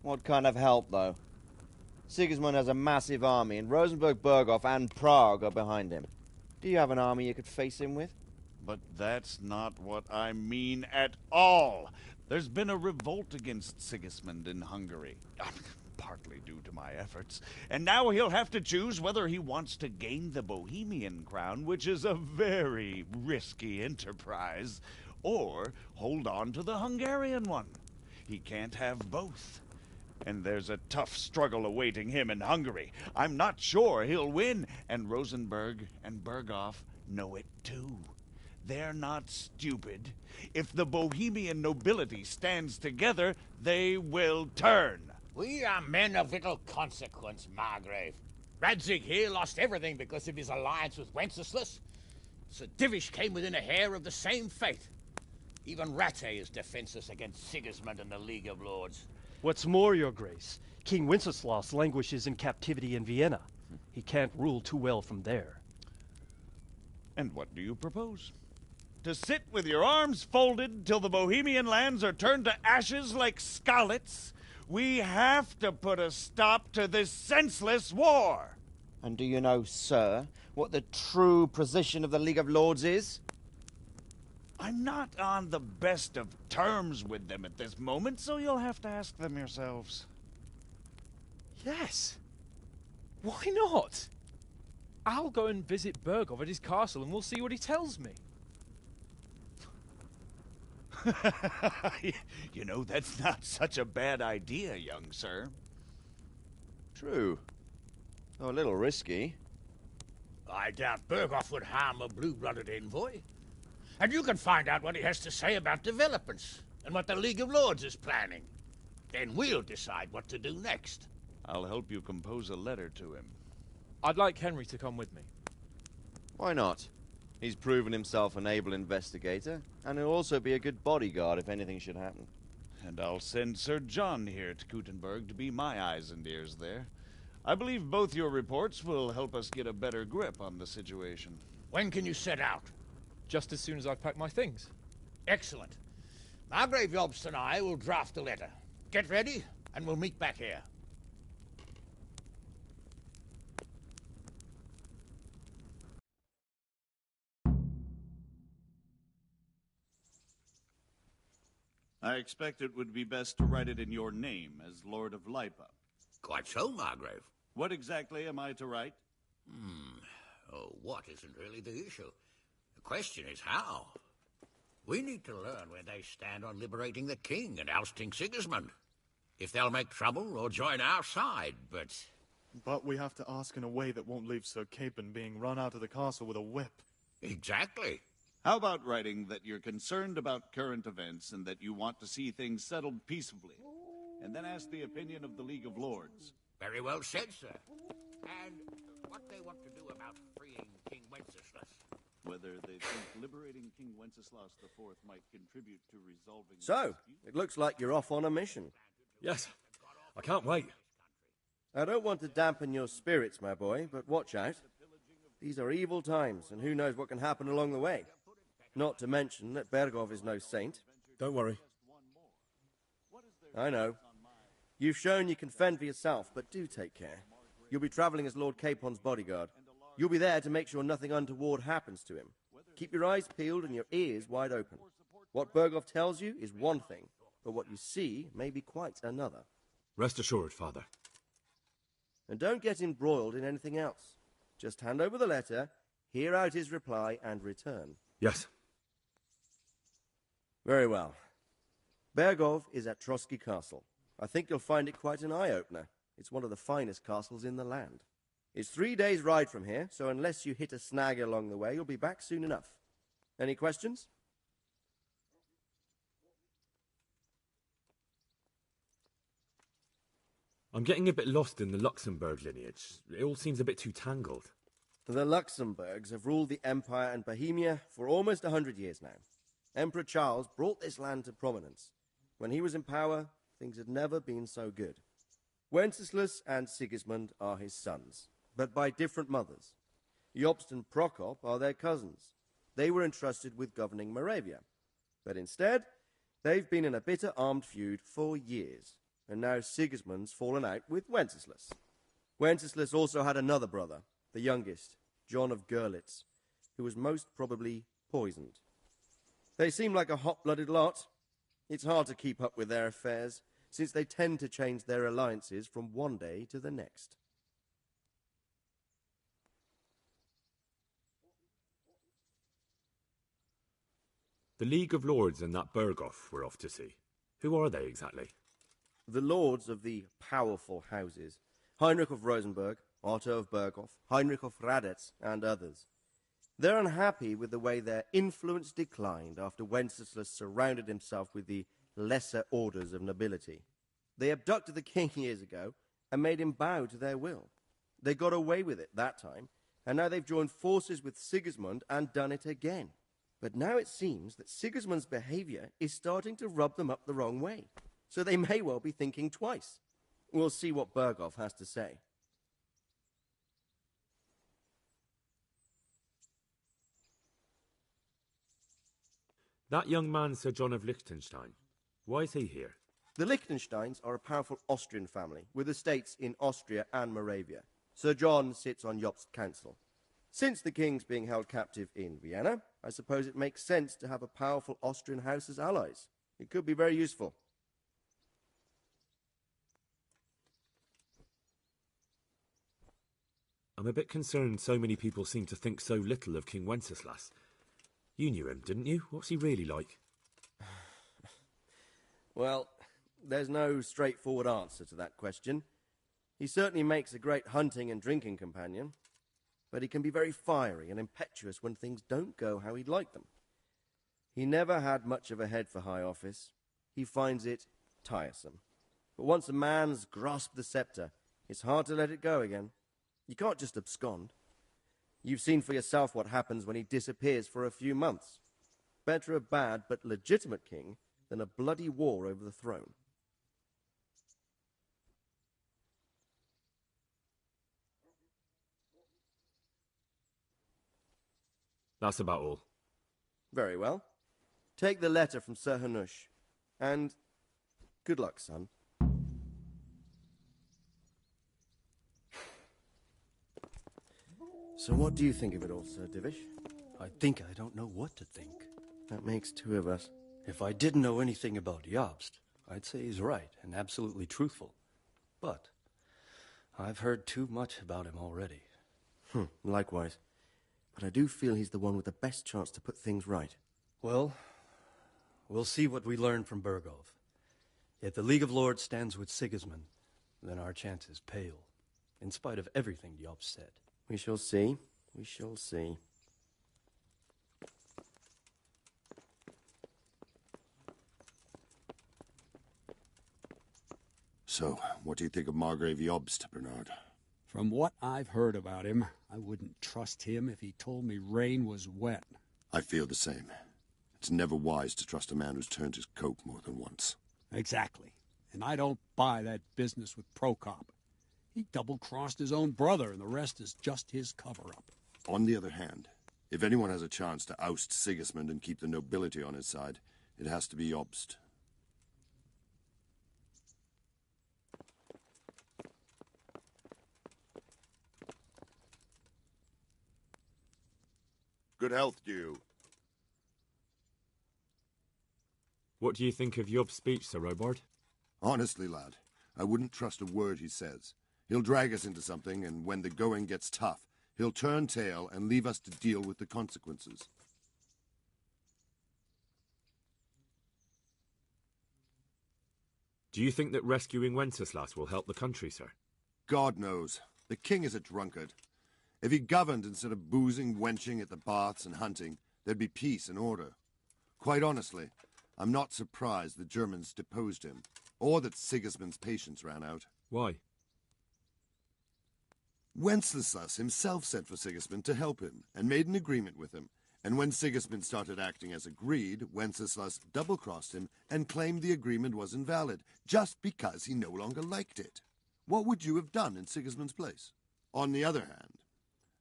Speaker 17: What kind of help, though? Sigismund has a massive army, and Rosenberg, Berghof, and Prague are behind him. Do you have an army you could face him with?
Speaker 14: But that's not what I mean at all. There's been a revolt against Sigismund in Hungary, partly due to my efforts, and now he'll have to choose whether he wants to gain the Bohemian crown, which is a very risky enterprise, or hold on to the Hungarian one. He can't have both. And there's a tough struggle awaiting him in Hungary. I'm not sure he'll win, and Rosenberg and Berghof know it too. They're not stupid. If the Bohemian nobility stands together, they will turn.
Speaker 7: We are men of little consequence, Margrave. Radzig here lost everything because of his alliance with Wenceslas. Sir Divish came within a hair of the same fate. Even Rattay is defenseless against Sigismund and the League of Lords.
Speaker 11: What's more, your grace, King Wenceslas languishes in captivity in Vienna. He can't rule too well from there.
Speaker 14: And what do you propose? To sit with your arms folded till the Bohemian lands are turned to ashes like Skalitz? We have to put a stop to this senseless war.
Speaker 17: And do you know, sir, what the true position of the League of Lords is?
Speaker 14: I'm not on the best of terms with them at this moment, so you'll have to ask them yourselves.
Speaker 10: Yes. Why not? I'll go and visit Berghof at his castle and we'll see what he tells me.
Speaker 14: You know, that's not such a bad idea, young sir.
Speaker 17: True. Though a little risky.
Speaker 7: I doubt Berghof would harm a blue-blooded envoy. And you can find out what he has to say about developments and what the League of Lords is planning. Then we'll decide what to do next.
Speaker 14: I'll help you compose a letter to him.
Speaker 10: I'd like Henry to come with me.
Speaker 17: Why not? He's proven himself an able investigator, and he'll also be a good bodyguard if anything should happen.
Speaker 14: And I'll send Sir John here to Kuttenberg to be my eyes and ears there. I believe both your reports will help us get a better grip on the situation.
Speaker 7: When can you set out?
Speaker 10: Just as soon as I've packed my things.
Speaker 7: Excellent. Margrave Jobst and I will draft a letter. Get ready, and we'll meet back here.
Speaker 14: I expect it would be best to write it in your name as Lord of Lipa.
Speaker 7: Quite so, Margrave.
Speaker 14: What exactly am I to write?
Speaker 7: Oh, what isn't really the issue. The question is how. We need to learn where they stand on liberating the king and ousting Sigismund. If they'll make trouble or join our side, but...
Speaker 18: But we have to ask in a way that won't leave Sir Capon being run out of the castle with a whip.
Speaker 7: Exactly.
Speaker 14: How about writing that you're concerned about current events and that you want to see things settled peaceably? And then ask the opinion of the League of Lords.
Speaker 7: Very well said, sir. And what they want to do about freeing King Wenceslas.
Speaker 14: Whether they think liberating King Wenceslas IV might contribute to resolving...
Speaker 13: So, it looks like you're off on a mission.
Speaker 1: Yes, I can't wait.
Speaker 13: I don't want to dampen your spirits, my boy, but watch out.
Speaker 9: These are evil times, and who knows what can happen along the way. Not to mention that Bergov is no saint.
Speaker 1: Don't worry.
Speaker 9: I know. You've shown you can fend for yourself, but do take care. You'll be traveling as Lord Capon's bodyguard. You'll be there to make sure nothing untoward happens to him. Keep your eyes peeled and your ears wide open. What Bergov tells you is one thing, but what you see may be quite another.
Speaker 1: Rest assured, Father.
Speaker 9: And don't get embroiled in anything else. Just hand over the letter, hear out his reply, and return.
Speaker 1: Yes.
Speaker 9: Very well. Bergov is at Trotsky Castle. I think you'll find it quite an eye-opener. It's one of the finest castles in the land. It's 3 days' ride from here, so unless you hit a snag along the way, you'll be back soon enough. Any questions?
Speaker 1: I'm getting a bit lost in the Luxembourg lineage. It all seems a bit too tangled.
Speaker 9: The Luxembourgs have ruled the Empire and Bohemia for almost 100 years now. Emperor Charles brought this land to prominence. When he was in power, things had never been so good. Wenceslas and Sigismund are his sons, but by different mothers. Jobst and Prokop are their cousins. They were entrusted with governing Moravia. But instead, they've been in a bitter armed feud for years, and now Sigismund's fallen out with Wenceslas. Wenceslas also had another brother, the youngest, John of Görlitz, who was most probably poisoned. They seem like a hot-blooded lot. It's hard to keep up with their affairs, since they tend to change their alliances from one day to the next.
Speaker 1: The League of Lords and that Bergov we're off to see. Who are they exactly?
Speaker 9: The lords of the powerful houses. Heinrich of Rosenberg, Otto of Berghof, Heinrich of Radetz, and others. They're unhappy with the way their influence declined after Wenceslas surrounded himself with the lesser orders of nobility. They abducted the king years ago and made him bow to their will. They got away with it that time, and now they've joined forces with Sigismund and done it again. But now it seems that Sigismund's behavior is starting to rub them up the wrong way, so they may well be thinking twice. We'll see what Bergov has to say.
Speaker 1: That young man, Sir John of Liechtenstein. Why is he here?
Speaker 9: The Liechtensteins are a powerful Austrian family with estates in Austria and Moravia. Sir John sits on Jobst's council. Since the king's being held captive in Vienna, I suppose it makes sense to have a powerful Austrian house as allies. It could be very useful.
Speaker 1: I'm a bit concerned so many people seem to think so little of King Wenceslas. You knew him, didn't you? What's he really like?
Speaker 9: Well, there's no straightforward answer to that question. He certainly makes a great hunting and drinking companion, but he can be very fiery and impetuous when things don't go how he'd like them. He never had much of a head for high office. He finds it tiresome. But once a man's grasped the scepter, it's hard to let it go again. You can't just abscond. You've seen for yourself what happens when he disappears for a few months. Better a bad but legitimate king than a bloody war over the throne.
Speaker 1: That's about all.
Speaker 9: Very well. Take the letter from Sir Hanush. And good luck, son. So what do you think of it all, Sir Divish?
Speaker 11: I think I don't know what to think.
Speaker 9: That makes two of us.
Speaker 11: If I didn't know anything about Jobst, I'd say he's right and absolutely truthful. But I've heard too much about him already.
Speaker 9: Likewise. But I do feel he's the one with the best chance to put things right.
Speaker 11: Well, we'll see what we learn from Bergov. If the League of Lords stands with Sigismund, then our chances pale, in spite of everything Jobst said.
Speaker 9: We shall see. We shall see.
Speaker 3: So, what do you think of Margrave Jobst, Bernard?
Speaker 4: From what I've heard about him, I wouldn't trust him if he told me rain was wet.
Speaker 3: I feel the same. It's never wise to trust a man who's turned his coat more than once.
Speaker 4: Exactly. And I don't buy that business with Prokop. He double-crossed his own brother, and the rest is just his cover-up.
Speaker 3: On the other hand, if anyone has a chance to oust Sigismund and keep the nobility on his side, it has to be Jobst. Good health to you.
Speaker 1: What do you think of Job's speech, Sir Robard?
Speaker 3: Honestly, lad, I wouldn't trust a word he says. He'll drag us into something, and when the going gets tough, he'll turn tail and leave us to deal with the consequences.
Speaker 1: Do you think that rescuing Wenceslas will help the country, sir?
Speaker 3: God knows. The king is a drunkard. If he governed instead of boozing, wenching at the baths and hunting, there'd be peace and order. Quite honestly, I'm not surprised the Germans deposed him, or that Sigismund's patience ran out.
Speaker 1: Why?
Speaker 3: Wenceslas himself sent for Sigismund to help him, and made an agreement with him. And when Sigismund started acting as agreed, Wenceslas double-crossed him and claimed the agreement was invalid, just because he no longer liked it. What would you have done in Sigismund's place? On the other hand,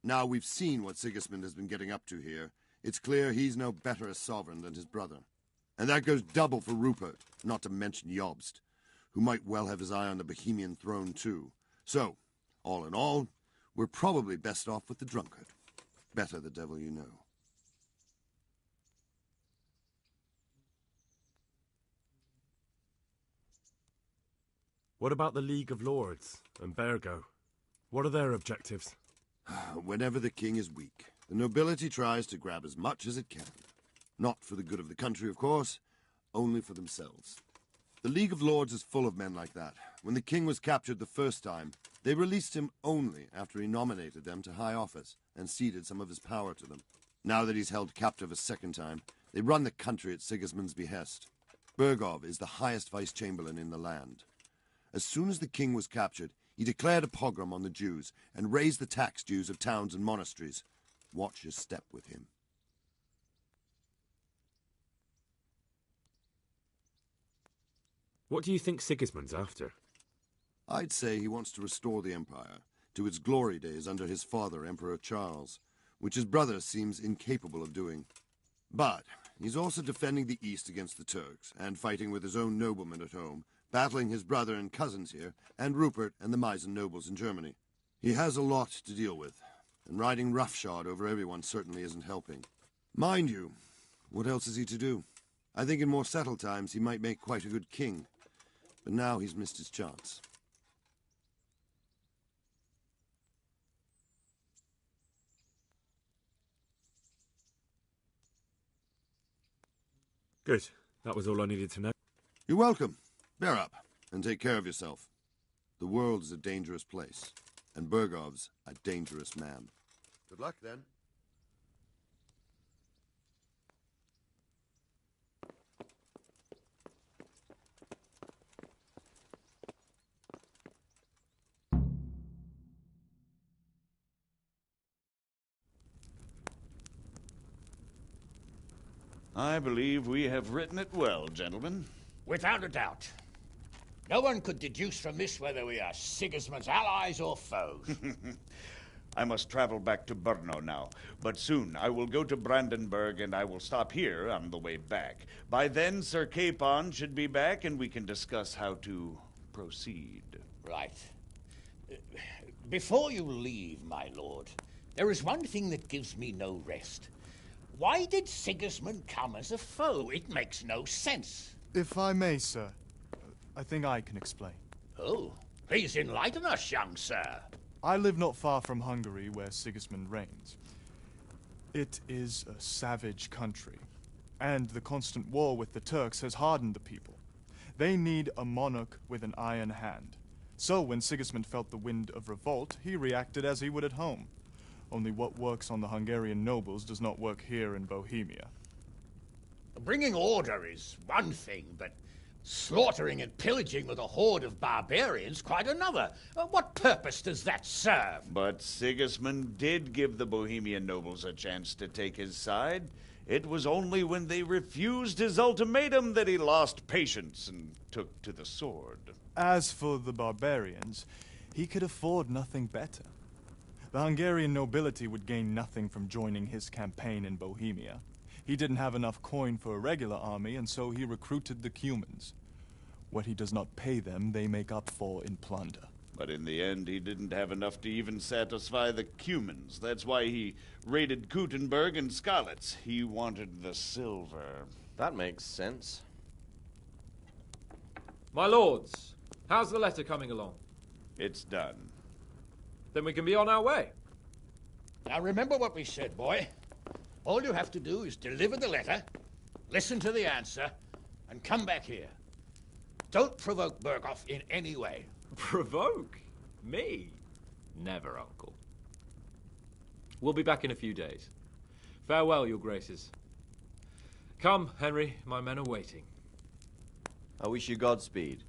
Speaker 3: now we've seen what Sigismund has been getting up to here, it's clear he's no better a sovereign than his brother. And that goes double for Rupert, not to mention Jobst, who might well have his eye on the Bohemian throne too. So, all in all, we're probably best off with the drunkard. Better the devil you know.
Speaker 1: What about the League of Lords and Bergo? What are their objectives?
Speaker 3: Whenever the king is weak, the nobility tries to grab as much as it can. Not for the good of the country, of course, only for themselves. The League of Lords is full of men like that. When the king was captured the first time, they released him only after he nominated them to high office and ceded some of his power to them. Now that he's held captive a second time, they run the country at Sigismund's behest. Bergov is the highest vice-chamberlain in the land. As soon as the king was captured, he declared a pogrom on the Jews and raised the tax dues of towns and monasteries. Watch your step with him.
Speaker 1: What do you think Sigismund's after?
Speaker 3: I'd say he wants to restore the empire to its glory days under his father, Emperor Charles, which his brother seems incapable of doing. But he's also defending the East against the Turks and fighting with his own noblemen at home, battling his brother and cousins here, and Rupert and the Meissen nobles in Germany. He has a lot to deal with, and riding roughshod over everyone certainly isn't helping. Mind you, what else is he to do? I think in more settled times he might make quite a good king, but now he's missed his chance.
Speaker 1: Good. That was all I needed to know.
Speaker 3: You're welcome. Bear up, and take care of yourself. The world is a dangerous place, and Bergov's a dangerous man. Good luck, then.
Speaker 14: I believe we have written it well, gentlemen.
Speaker 7: Without a doubt. No one could deduce from this whether we are Sigismund's allies or foes.
Speaker 14: I must travel back to Brno now, but soon I will go to Brandenburg and I will stop here on the way back. By then, Sir Capon should be back and we can discuss how to proceed.
Speaker 7: Right. Before you leave, my lord, there is one thing that gives me no rest. Why did Sigismund come as a foe? It makes no sense.
Speaker 18: If I may, sir, I think I can explain.
Speaker 7: Oh, please enlighten us, young sir.
Speaker 18: I live not far from Hungary, where Sigismund reigns. It is a savage country, and the constant war with the Turks has hardened the people. They need a monarch with an iron hand. So when Sigismund felt the wind of revolt, he reacted as he would at home. Only what works on the Hungarian nobles does not work here in Bohemia.
Speaker 7: Bringing order is one thing, but slaughtering and pillaging with a horde of barbarians quite another. What purpose does that serve?
Speaker 14: But Sigismund did give the Bohemian nobles a chance to take his side. It was only when they refused his ultimatum that he lost patience and took to the sword.
Speaker 18: As for the barbarians, he could afford nothing better. The Hungarian nobility would gain nothing from joining his campaign in Bohemia. He didn't have enough coin for a regular army, and so he recruited the Cumans. What he does not pay them, they make up for in plunder.
Speaker 14: But in the end, he didn't have enough to even satisfy the Cumans. That's why he raided Kuttenberg and Skalitz. He wanted the silver.
Speaker 9: That makes sense.
Speaker 10: My lords, how's the letter coming along?
Speaker 14: It's done.
Speaker 10: Then we can be on our way.
Speaker 7: Now remember what we said, boy. All you have to do is deliver the letter, listen to the answer, and come back here. Don't provoke Berghoff in any way.
Speaker 10: Provoke? Me? Never, Uncle. We'll be back in a few days. Farewell, your graces. Come, Henry, my men are waiting.
Speaker 9: I wish you Godspeed.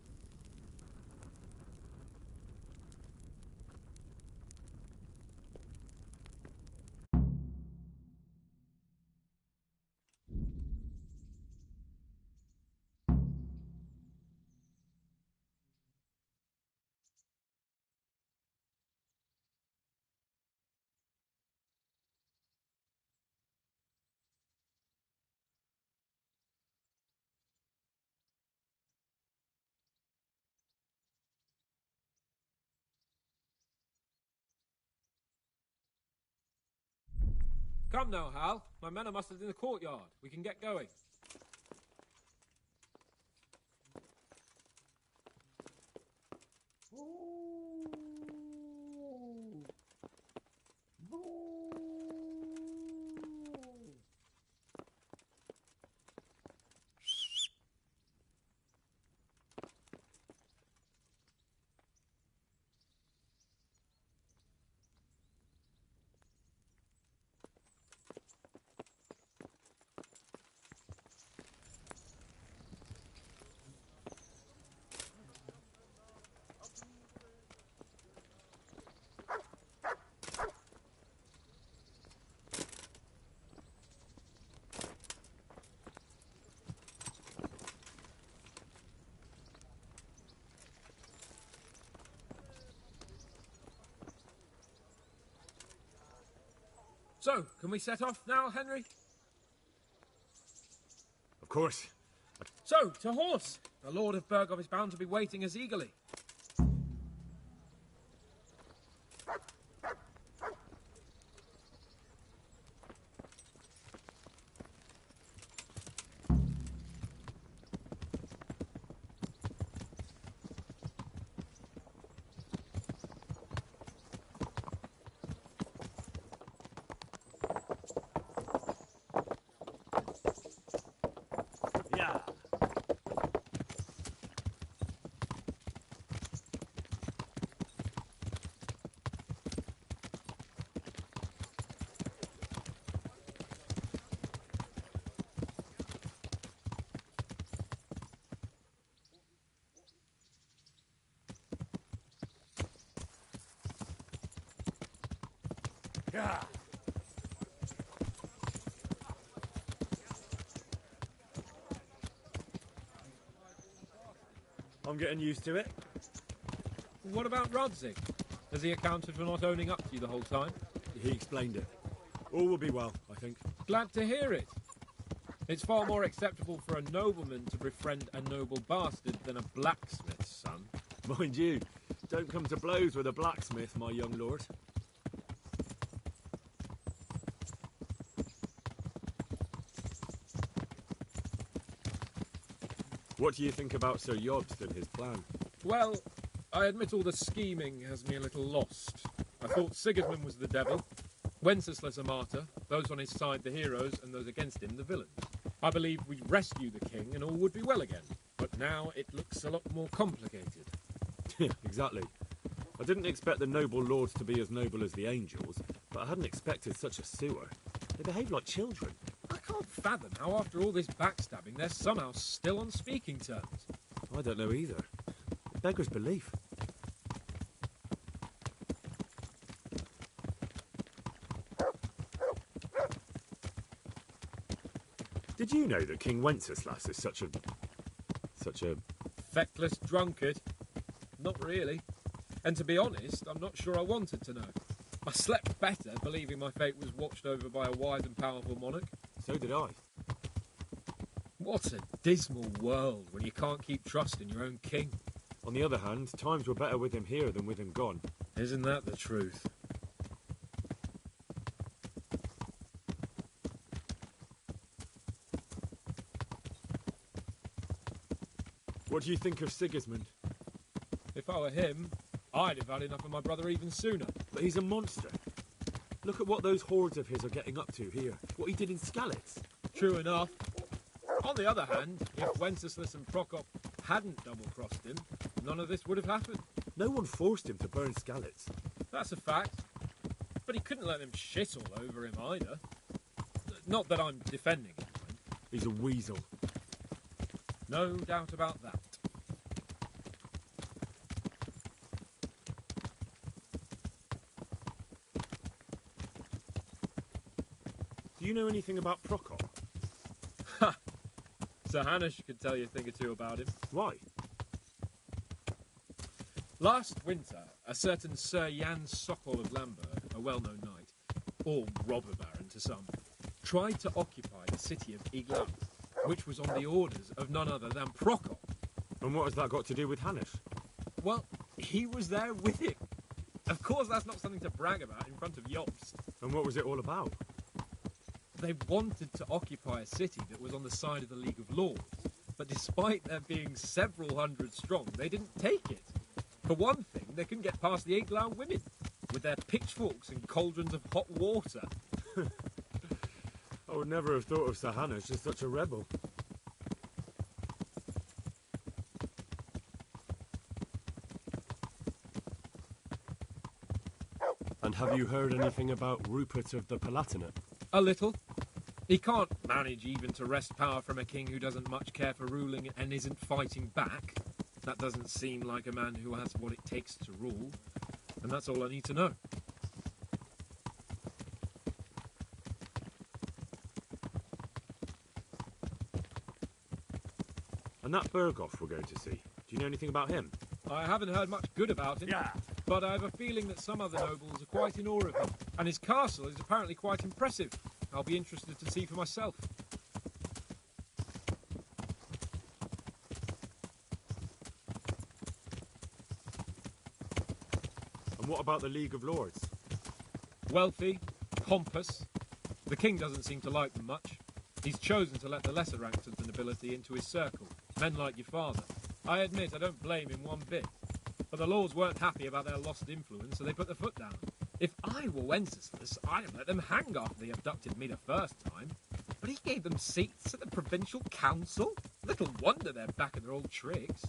Speaker 10: Come now, Hal. My men are mustered in the courtyard. We can get going. So, can we set off now, Henry?
Speaker 1: Of course.
Speaker 10: So, to horse! The Lord of Berghoff is bound to be waiting as eagerly.
Speaker 4: Yeah.
Speaker 1: I'm getting used to it.
Speaker 10: What about Rodzig? Has he accounted for not owning up to you the whole time?
Speaker 1: He explained it. All will be well, I think.
Speaker 10: Glad to hear it. It's far more acceptable for a nobleman to befriend a noble bastard than a blacksmith's son.
Speaker 1: Mind you, don't come to blows with a blacksmith, my young lord. What do you think about Sir Jobst and his plan?
Speaker 10: Well, I admit all the scheming has me a little lost. I thought Sigismund was the devil, Wenceslas a martyr, those on his side the heroes, and those against him the villains. I believed we'd rescue the king and all would be well again. But now it looks a lot more complicated.
Speaker 1: Exactly. I didn't expect the noble lords to be as noble as the angels, but I hadn't expected such a sewer. They behave like children.
Speaker 10: I can't fathom how after all this backstabbing they're somehow still on speaking terms.
Speaker 1: I don't know either. It beggars belief. Did you know that King Wenceslas is such a...
Speaker 10: Feckless drunkard? Not really. And to be honest, I'm not sure I wanted to know. I slept better, believing my fate was watched over by a wise and powerful monarch.
Speaker 1: So did I.
Speaker 10: What a dismal world when you can't keep trust in your own king.
Speaker 1: On the other hand, times were better with him here than with him gone.
Speaker 10: Isn't that the truth?
Speaker 1: What do you think of Sigismund?
Speaker 10: If I were him, I'd have had enough of my brother even sooner.
Speaker 1: But he's a monster. Look at what those hordes of his are getting up to here. What he did in Skalitz.
Speaker 10: True enough. On the other hand, if Wenceslas and Prokop hadn't double-crossed him, none of this would have happened.
Speaker 1: No one forced him to burn Skalitz.
Speaker 10: That's a fact. But he couldn't let them shit all over him either. Not that I'm defending him.
Speaker 1: He's a weasel.
Speaker 10: No doubt about that.
Speaker 1: Do you know anything about Prokop?
Speaker 10: Ha! Sir Hanush could tell you a thing or two about him.
Speaker 1: Why?
Speaker 10: Last winter, a certain Sir Jan Sokol of Lamberg, a well-known knight, or robber baron to some, tried to occupy the city of Iglau, which was on the orders of none other than Prokop.
Speaker 1: And what has that got to do with Hanush?
Speaker 10: Well, he was there with him. Of course, that's not something to brag about in front of Jobst.
Speaker 1: And what was it all about?
Speaker 10: They wanted to occupy a city that was on the side of the League of Lords, but despite there being several hundred strong, they didn't take it. For one thing, they couldn't get past the Iglau women, with their pitchforks and cauldrons of hot water.
Speaker 1: I would never have thought of Sir Hanush as such a rebel. And have you heard anything about Rupert of the Palatinate?
Speaker 10: A little. He can't manage even to wrest power from a king who doesn't much care for ruling and isn't fighting back. That doesn't seem like a man who has what it takes to rule. And that's all I need to know.
Speaker 1: And that Berghoff we're going to see, do you know anything about him?
Speaker 10: I haven't heard much good about him, but I have a feeling that some other nobles are quite in awe of him. And his castle is apparently quite impressive. I'll be interested to see for myself.
Speaker 1: And what about the League of Lords?
Speaker 10: Wealthy, pompous. The king doesn't seem to like them much. He's chosen to let the lesser ranks of the nobility into his circle, men like your father. I admit I don't blame him one bit. But the lords weren't happy about their lost influence, so they put their foot down. If I were Wenceslas, I'd have let them hang after they abducted me the first time. But he gave them seats at the provincial council? Little wonder they're back in their old tricks.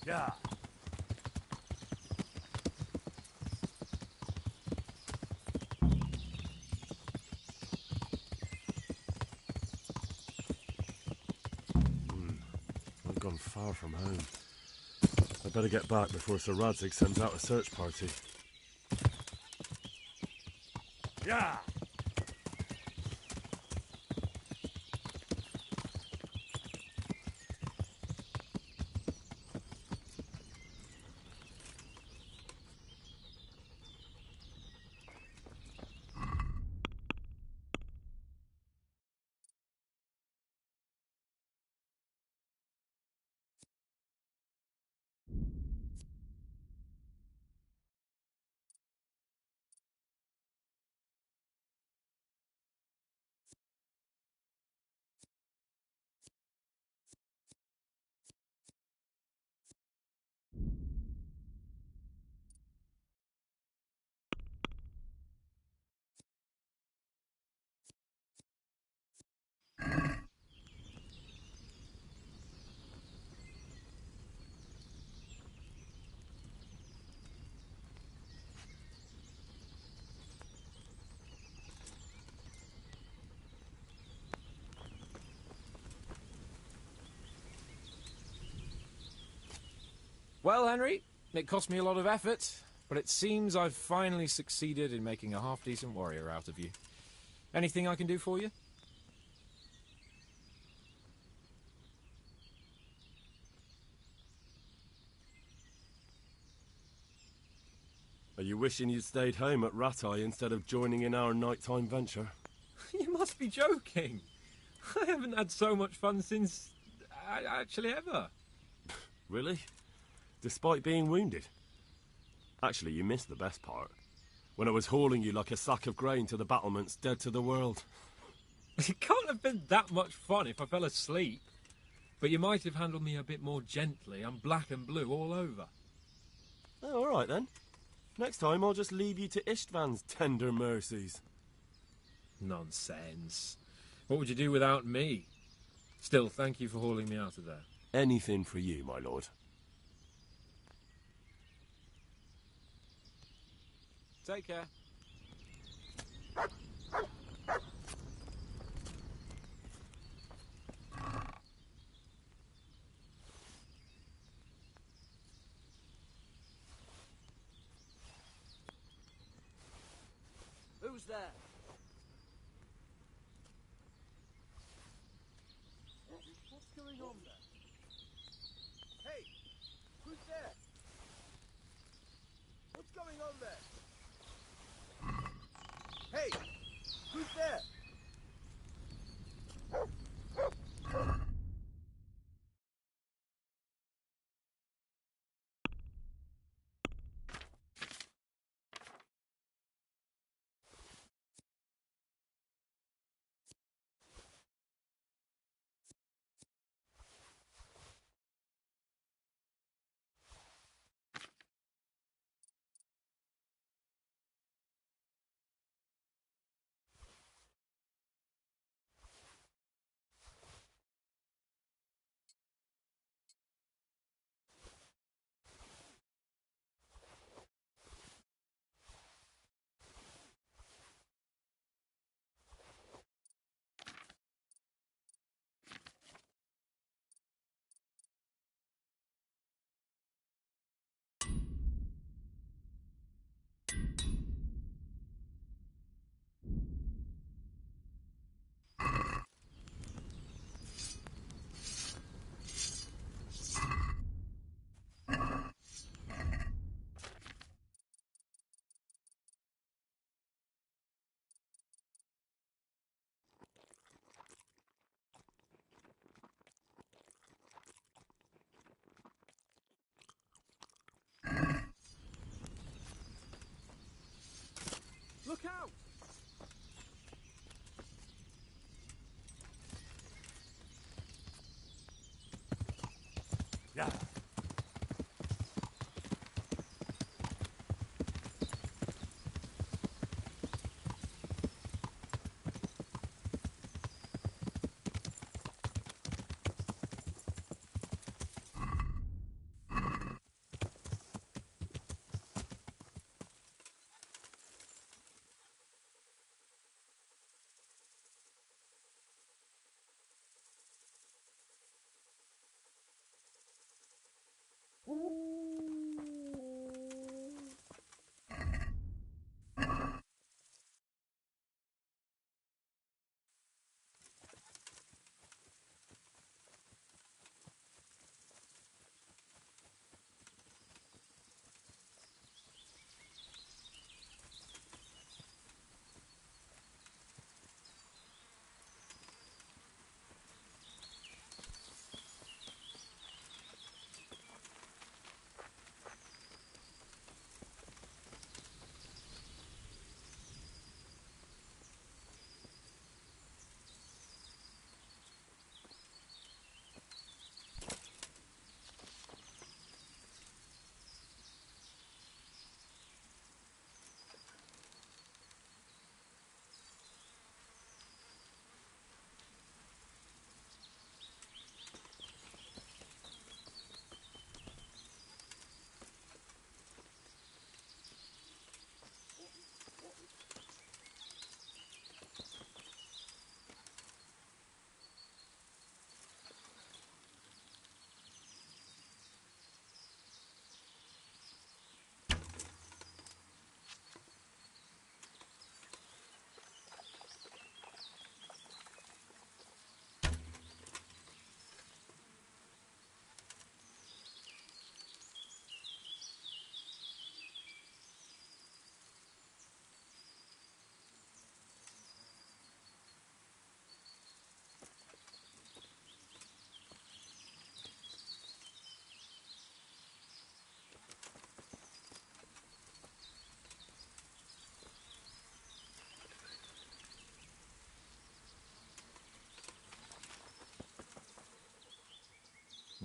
Speaker 4: Yeah.
Speaker 15: I've gone far from home. I'd better get back before Sir Radzig sends out a search party.
Speaker 4: Yeah.
Speaker 10: Well, Henry, it cost me a lot of effort, but it seems I've finally succeeded in making a half-decent warrior out of you. Anything I can do for you?
Speaker 15: Are you wishing you'd stayed home at Ratai instead of joining in our nighttime venture?
Speaker 10: You must be joking. I haven't had so much fun since... actually ever.
Speaker 15: Really? Despite being wounded? Actually, you missed the best part. When I was hauling you like a sack of grain to the battlements, dead to the world.
Speaker 10: It can't have been that much fun if I fell asleep. But you might have handled me a bit more gently. I'm black and blue all over.
Speaker 15: Oh, all right then. Next time I'll just leave you to Istvan's tender mercies.
Speaker 10: Nonsense. What would you do without me? Still, thank you for hauling me out of there.
Speaker 15: Anything for you, my lord.
Speaker 10: Take care.
Speaker 21: Who's there?
Speaker 9: What's going on there? Hey! Who's there? What's going on there? Hey! Who's there? Look out!
Speaker 4: Yeah.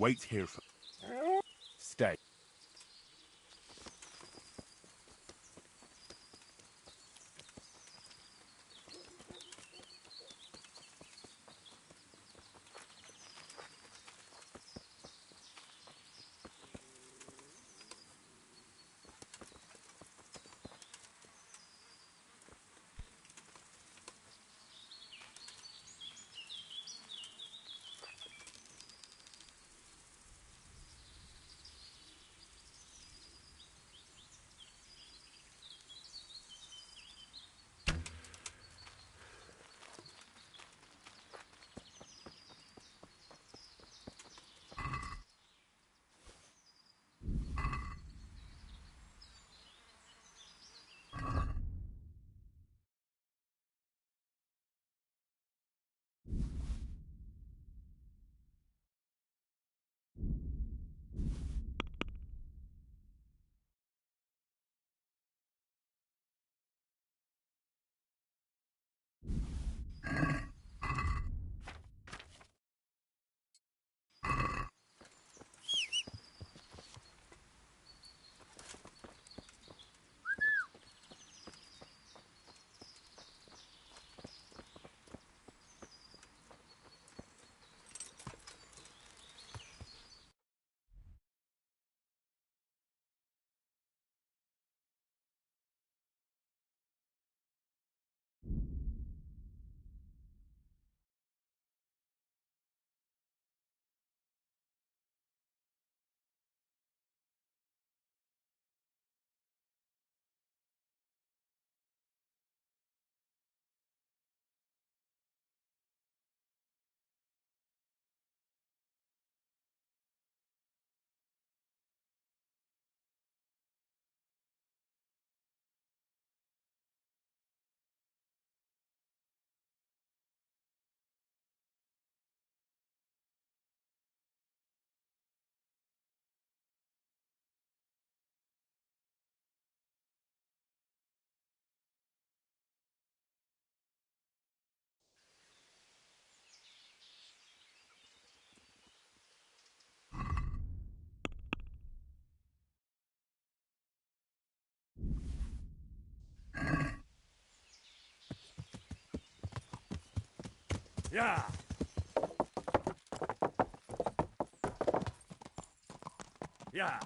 Speaker 4: Wait here for... Stay. Yeah. Yeah.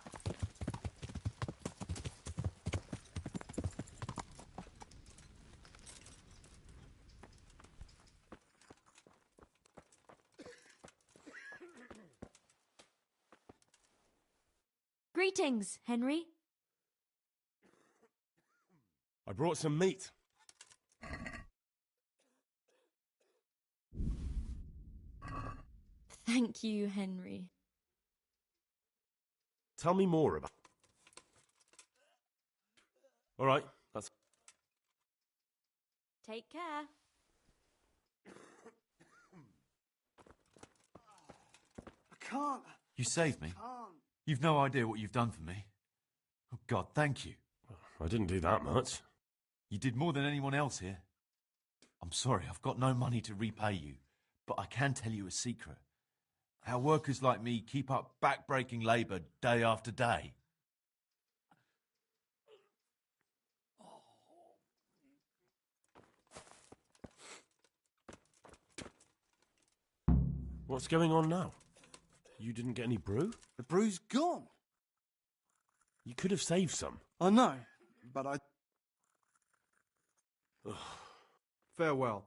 Speaker 22: Greetings, Henry.
Speaker 4: I brought some meat.
Speaker 22: Thank you, Henry.
Speaker 4: Tell me more about... All right, that's...
Speaker 22: Take care.
Speaker 21: I can't.
Speaker 5: You saved me.
Speaker 21: I can't.
Speaker 5: You've no idea what you've done for me. Oh, God, thank you.
Speaker 4: I didn't do that much.
Speaker 5: You did more than anyone else here. I'm sorry, I've got no money to repay you, but I can tell you a secret. How workers like me keep up back-breaking labour day after day.
Speaker 4: What's going on now? You didn't get any brew?
Speaker 21: The brew's gone.
Speaker 4: You could have saved some.
Speaker 21: I know, but I...
Speaker 20: Farewell.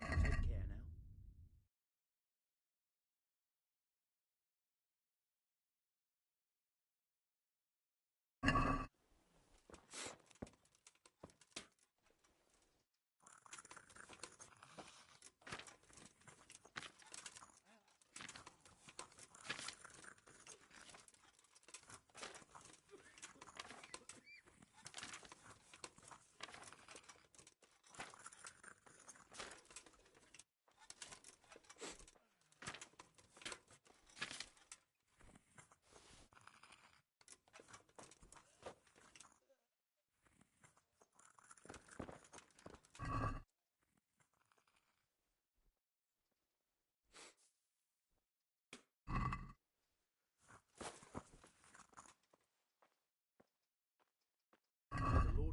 Speaker 2: Take care now.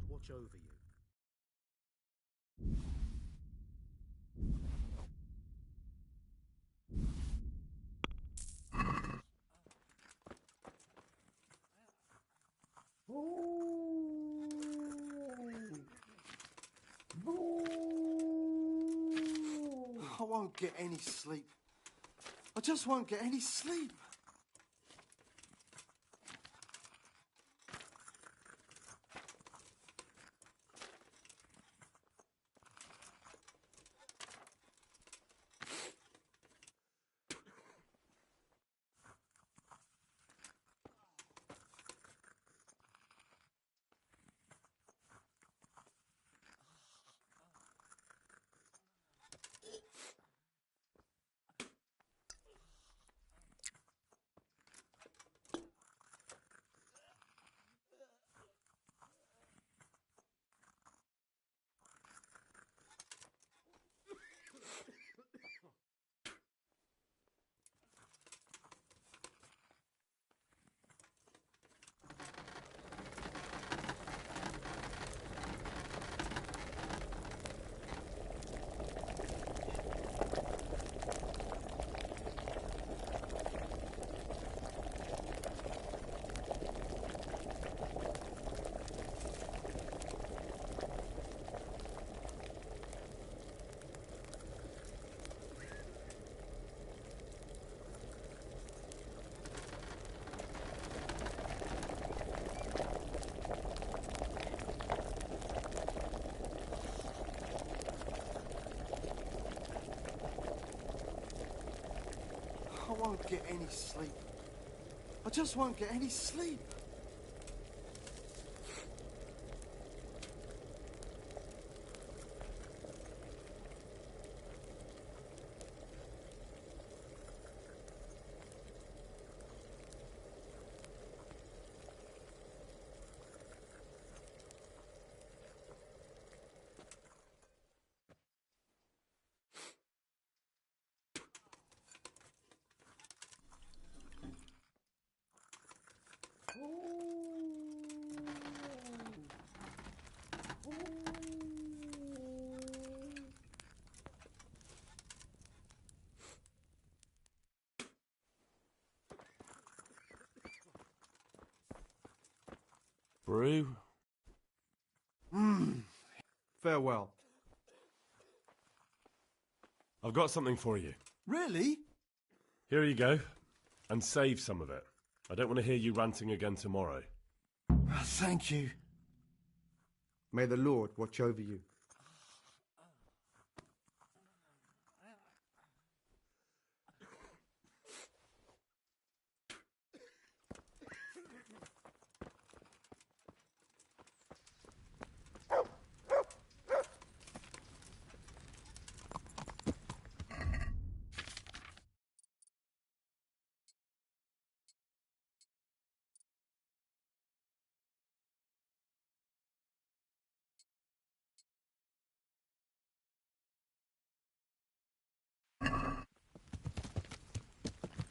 Speaker 8: watch over you.
Speaker 12: I won't get any sleep. I just won't get any sleep. I won't get any sleep. I just won't get any sleep.
Speaker 15: Brew?
Speaker 20: Farewell.
Speaker 15: I've got something for you.
Speaker 12: Really?
Speaker 15: Here you go. And save some of it. I don't want to hear you ranting again tomorrow.
Speaker 12: Thank you.
Speaker 20: May the Lord watch over you.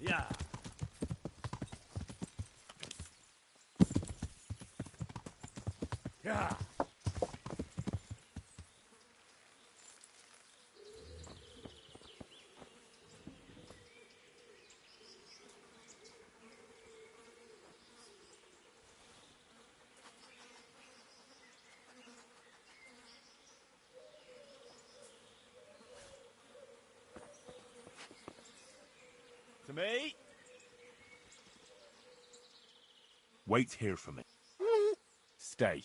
Speaker 1: Yeah. Yeah. To me. Wait here for me. Stay.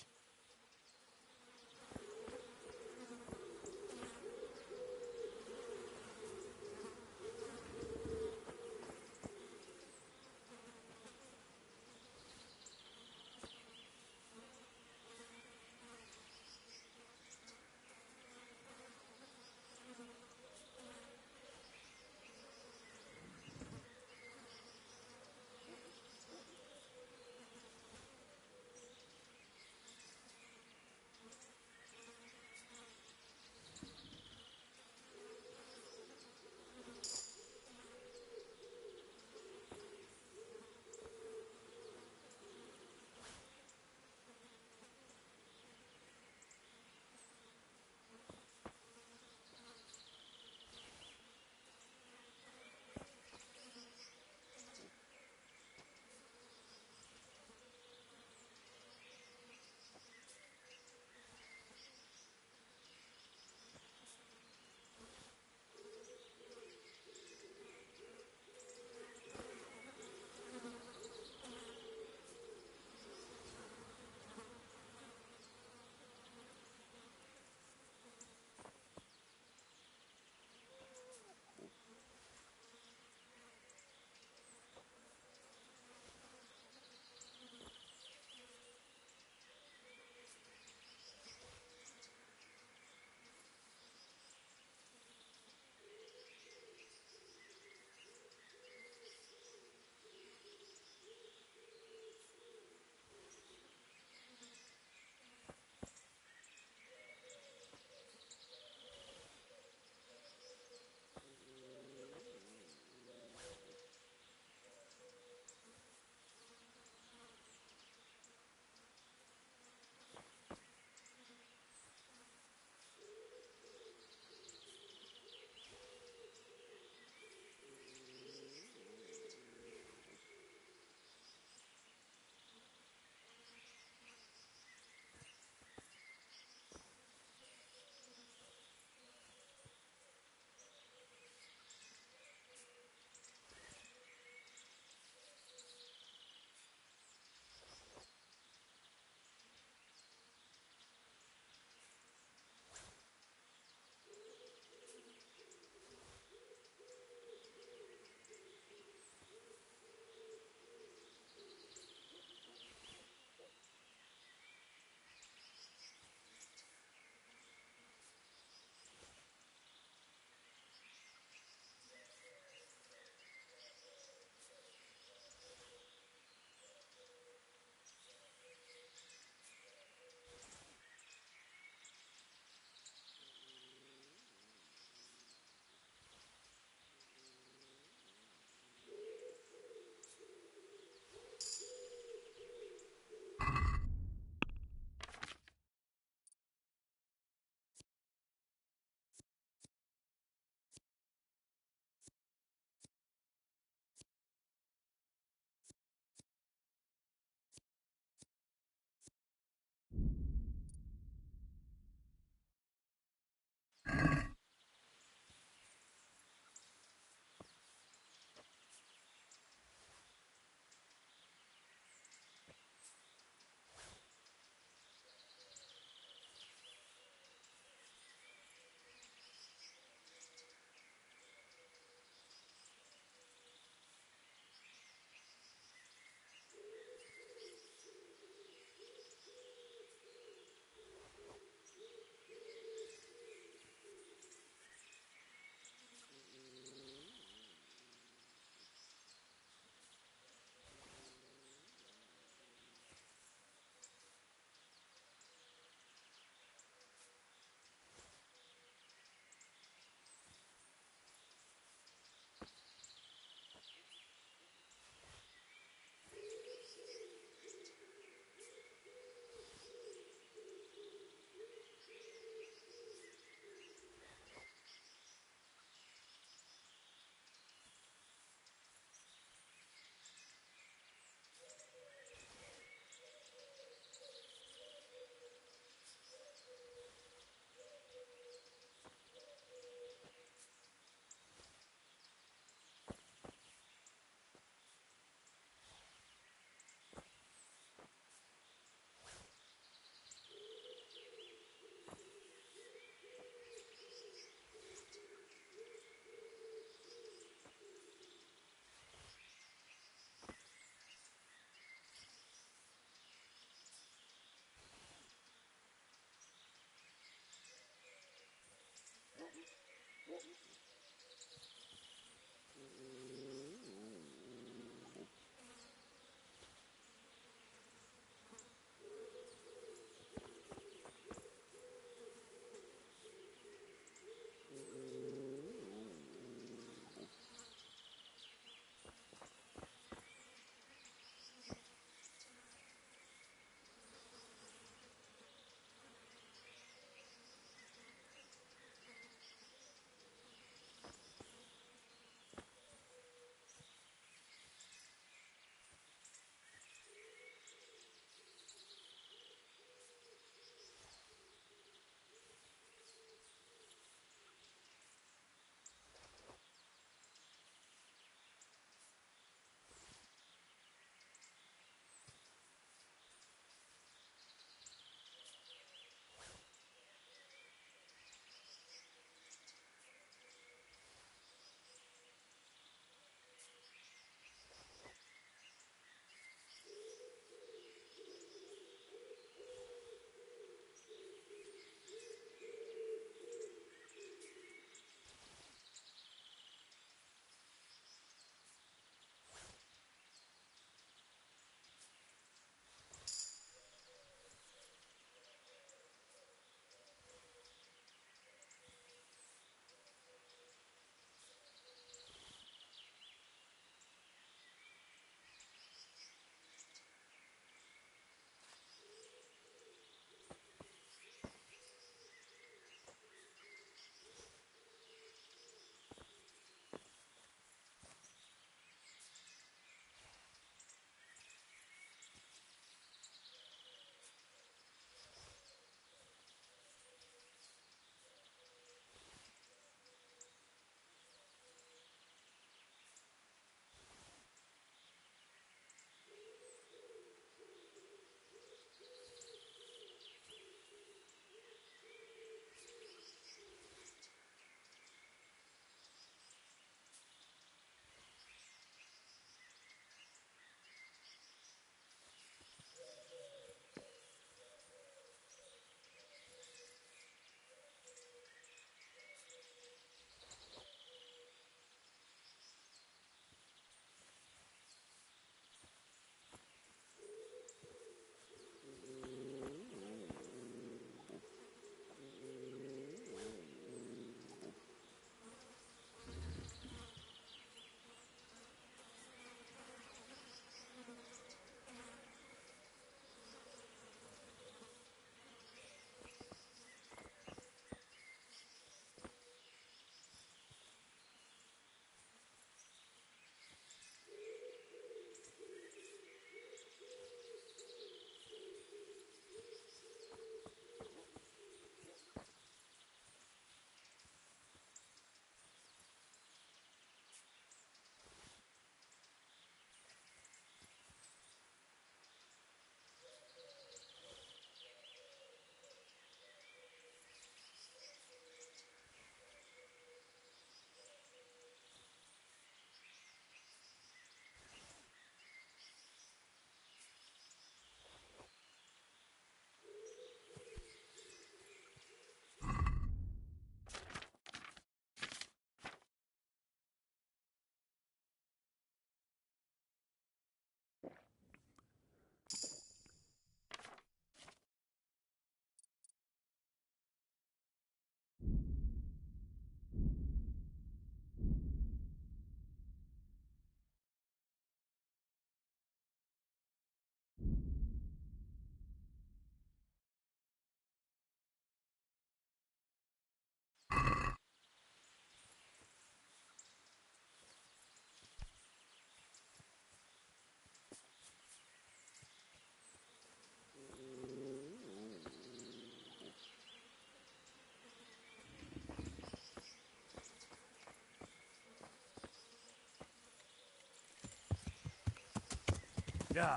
Speaker 4: Yeah.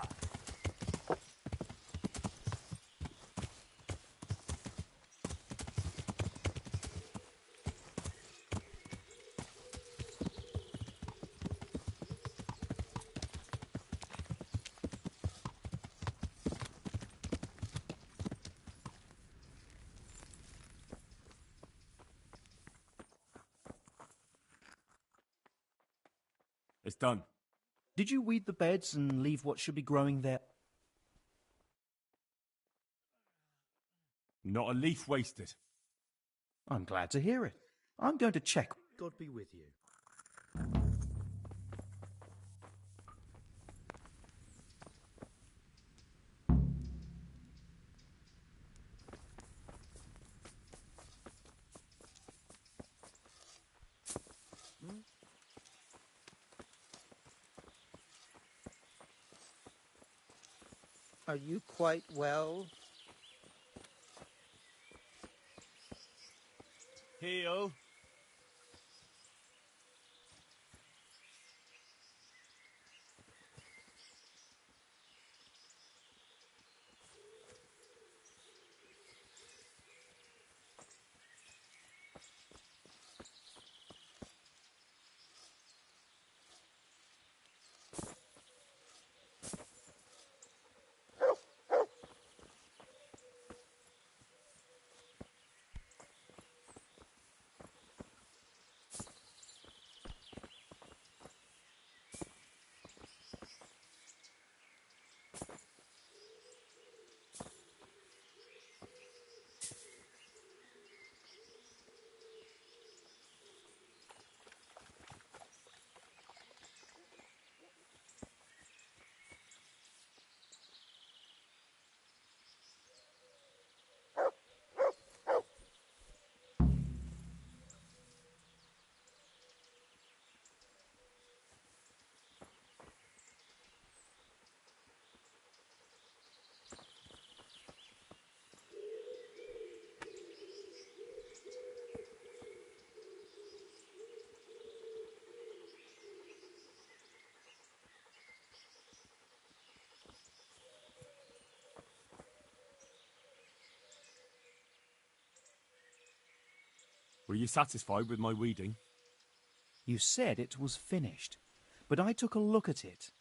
Speaker 4: It's done.
Speaker 11: Did you weed the beds and leave what should be growing there?
Speaker 15: Not a leaf wasted.
Speaker 11: I'm glad to hear it. I'm going to check.
Speaker 13: God be with you.
Speaker 8: Are you quite well?
Speaker 15: Heal. Were you satisfied with my weeding?
Speaker 11: You said it was finished, but I took a look at it.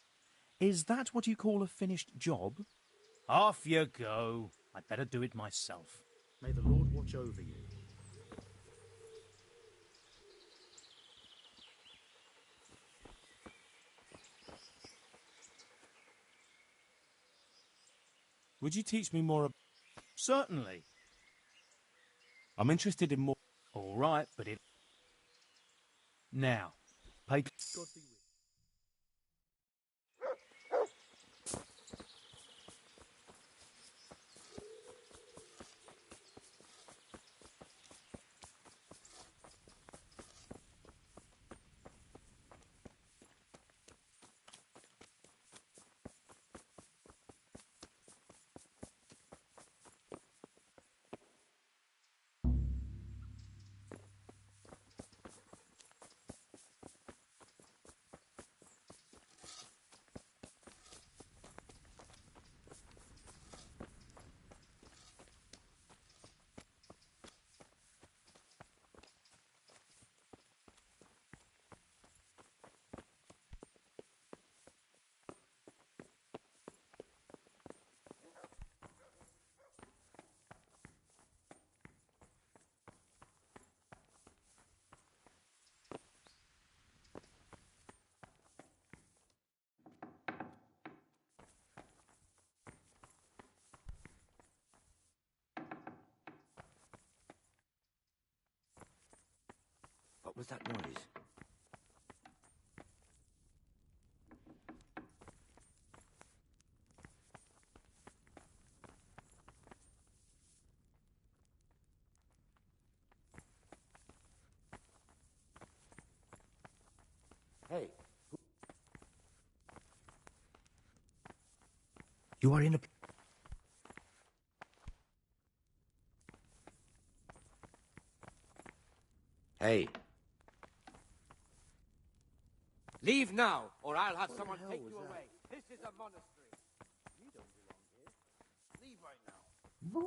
Speaker 11: Is that what you call a finished job? Off you go. I'd better do it myself.
Speaker 13: May the Lord watch over you.
Speaker 15: Would you teach me more?
Speaker 11: Certainly.
Speaker 15: I'm interested in more.
Speaker 11: All right, but it... Now, pay...
Speaker 13: God be with you.
Speaker 2: What was that noise? Hey. You are in a... Hey.
Speaker 19: Leave now, or I'll have someone take you away. This is a monastery.
Speaker 2: What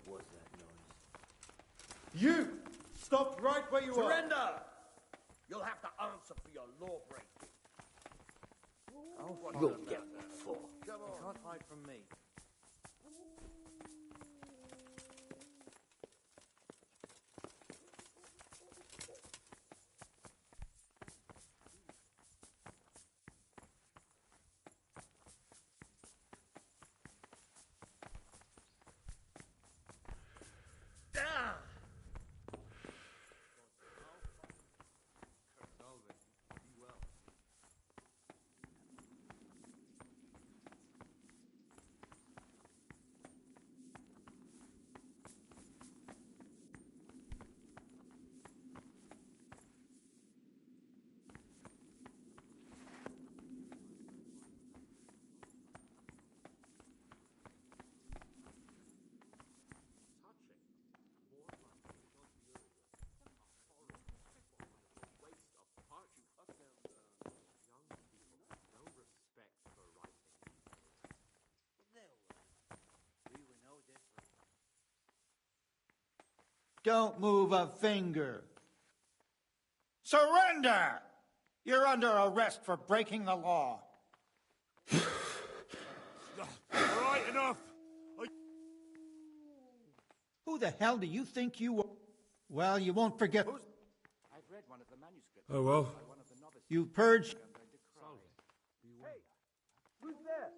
Speaker 2: was that noise?
Speaker 12: You! Stop right where you
Speaker 7: Surrender! You'll have to answer for your law breaking.
Speaker 9: Oh,
Speaker 2: You'll get what for.
Speaker 9: You can't hide from me.
Speaker 8: Don't move a finger. Surrender! You're under arrest for breaking the law.
Speaker 4: All right, enough.
Speaker 8: Who the hell do you think you are? Well, you won't forget.
Speaker 7: I've read one of the manuscripts.
Speaker 1: Oh, well.
Speaker 8: You purged.
Speaker 7: Hey, who's there?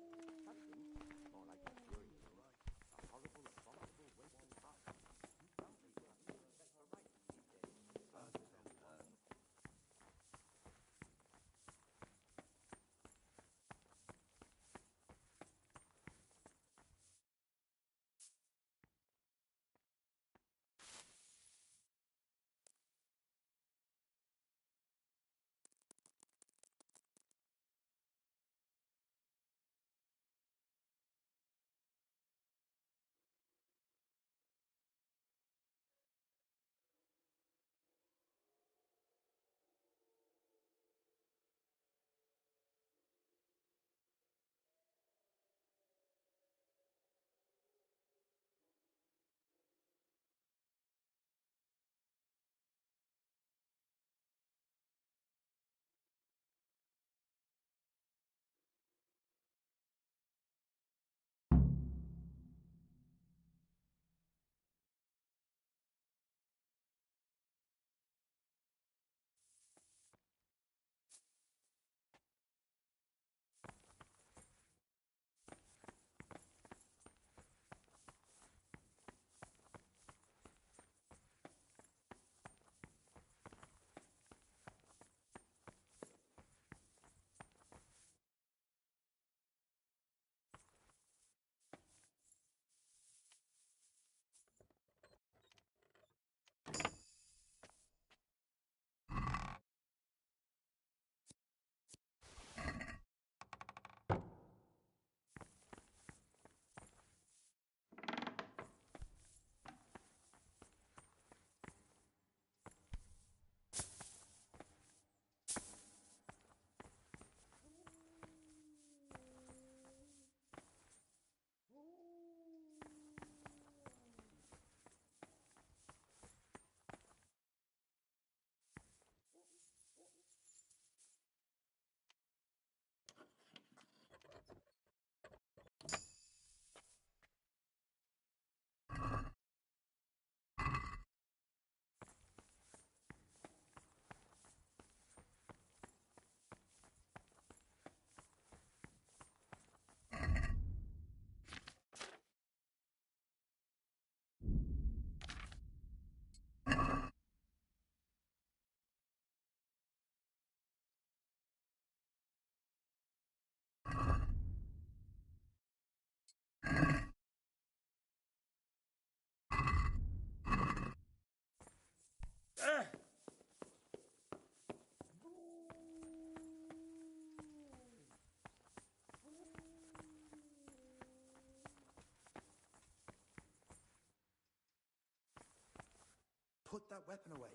Speaker 16: Put that weapon away.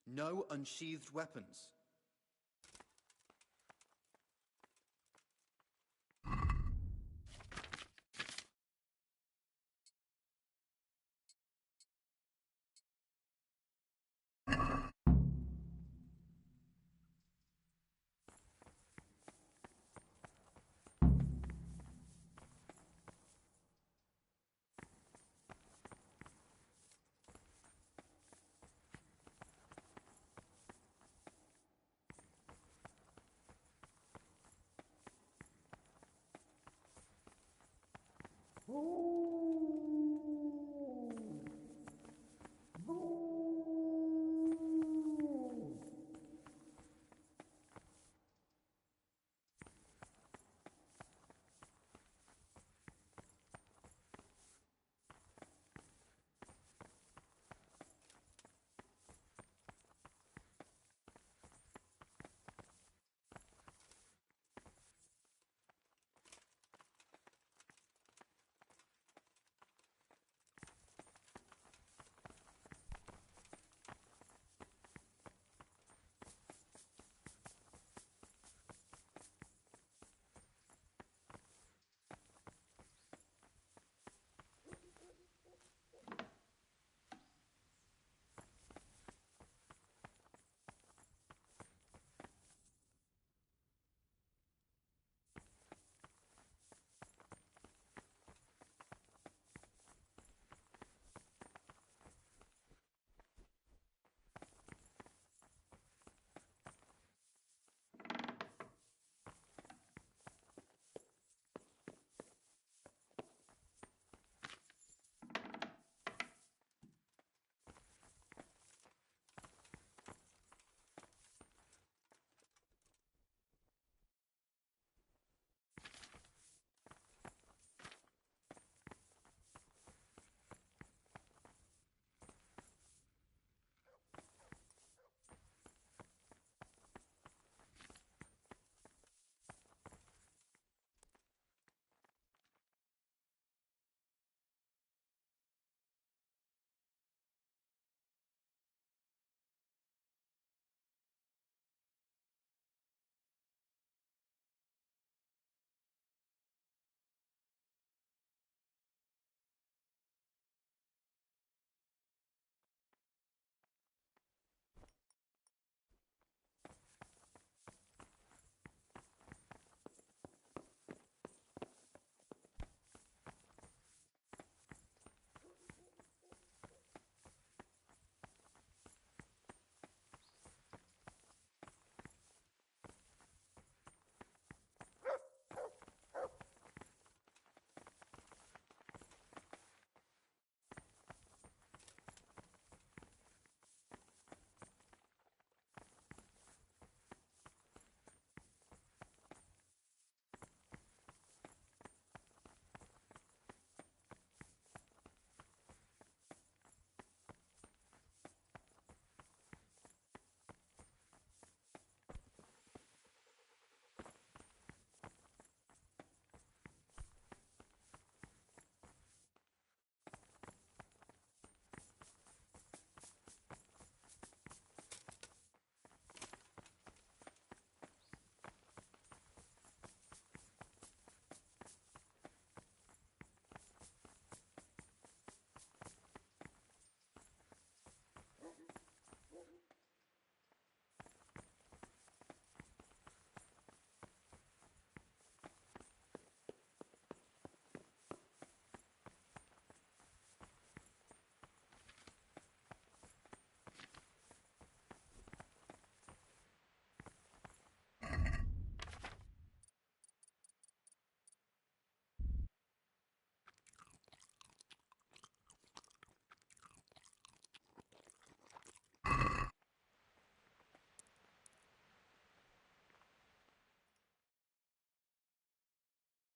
Speaker 16: No unsheathed weapons.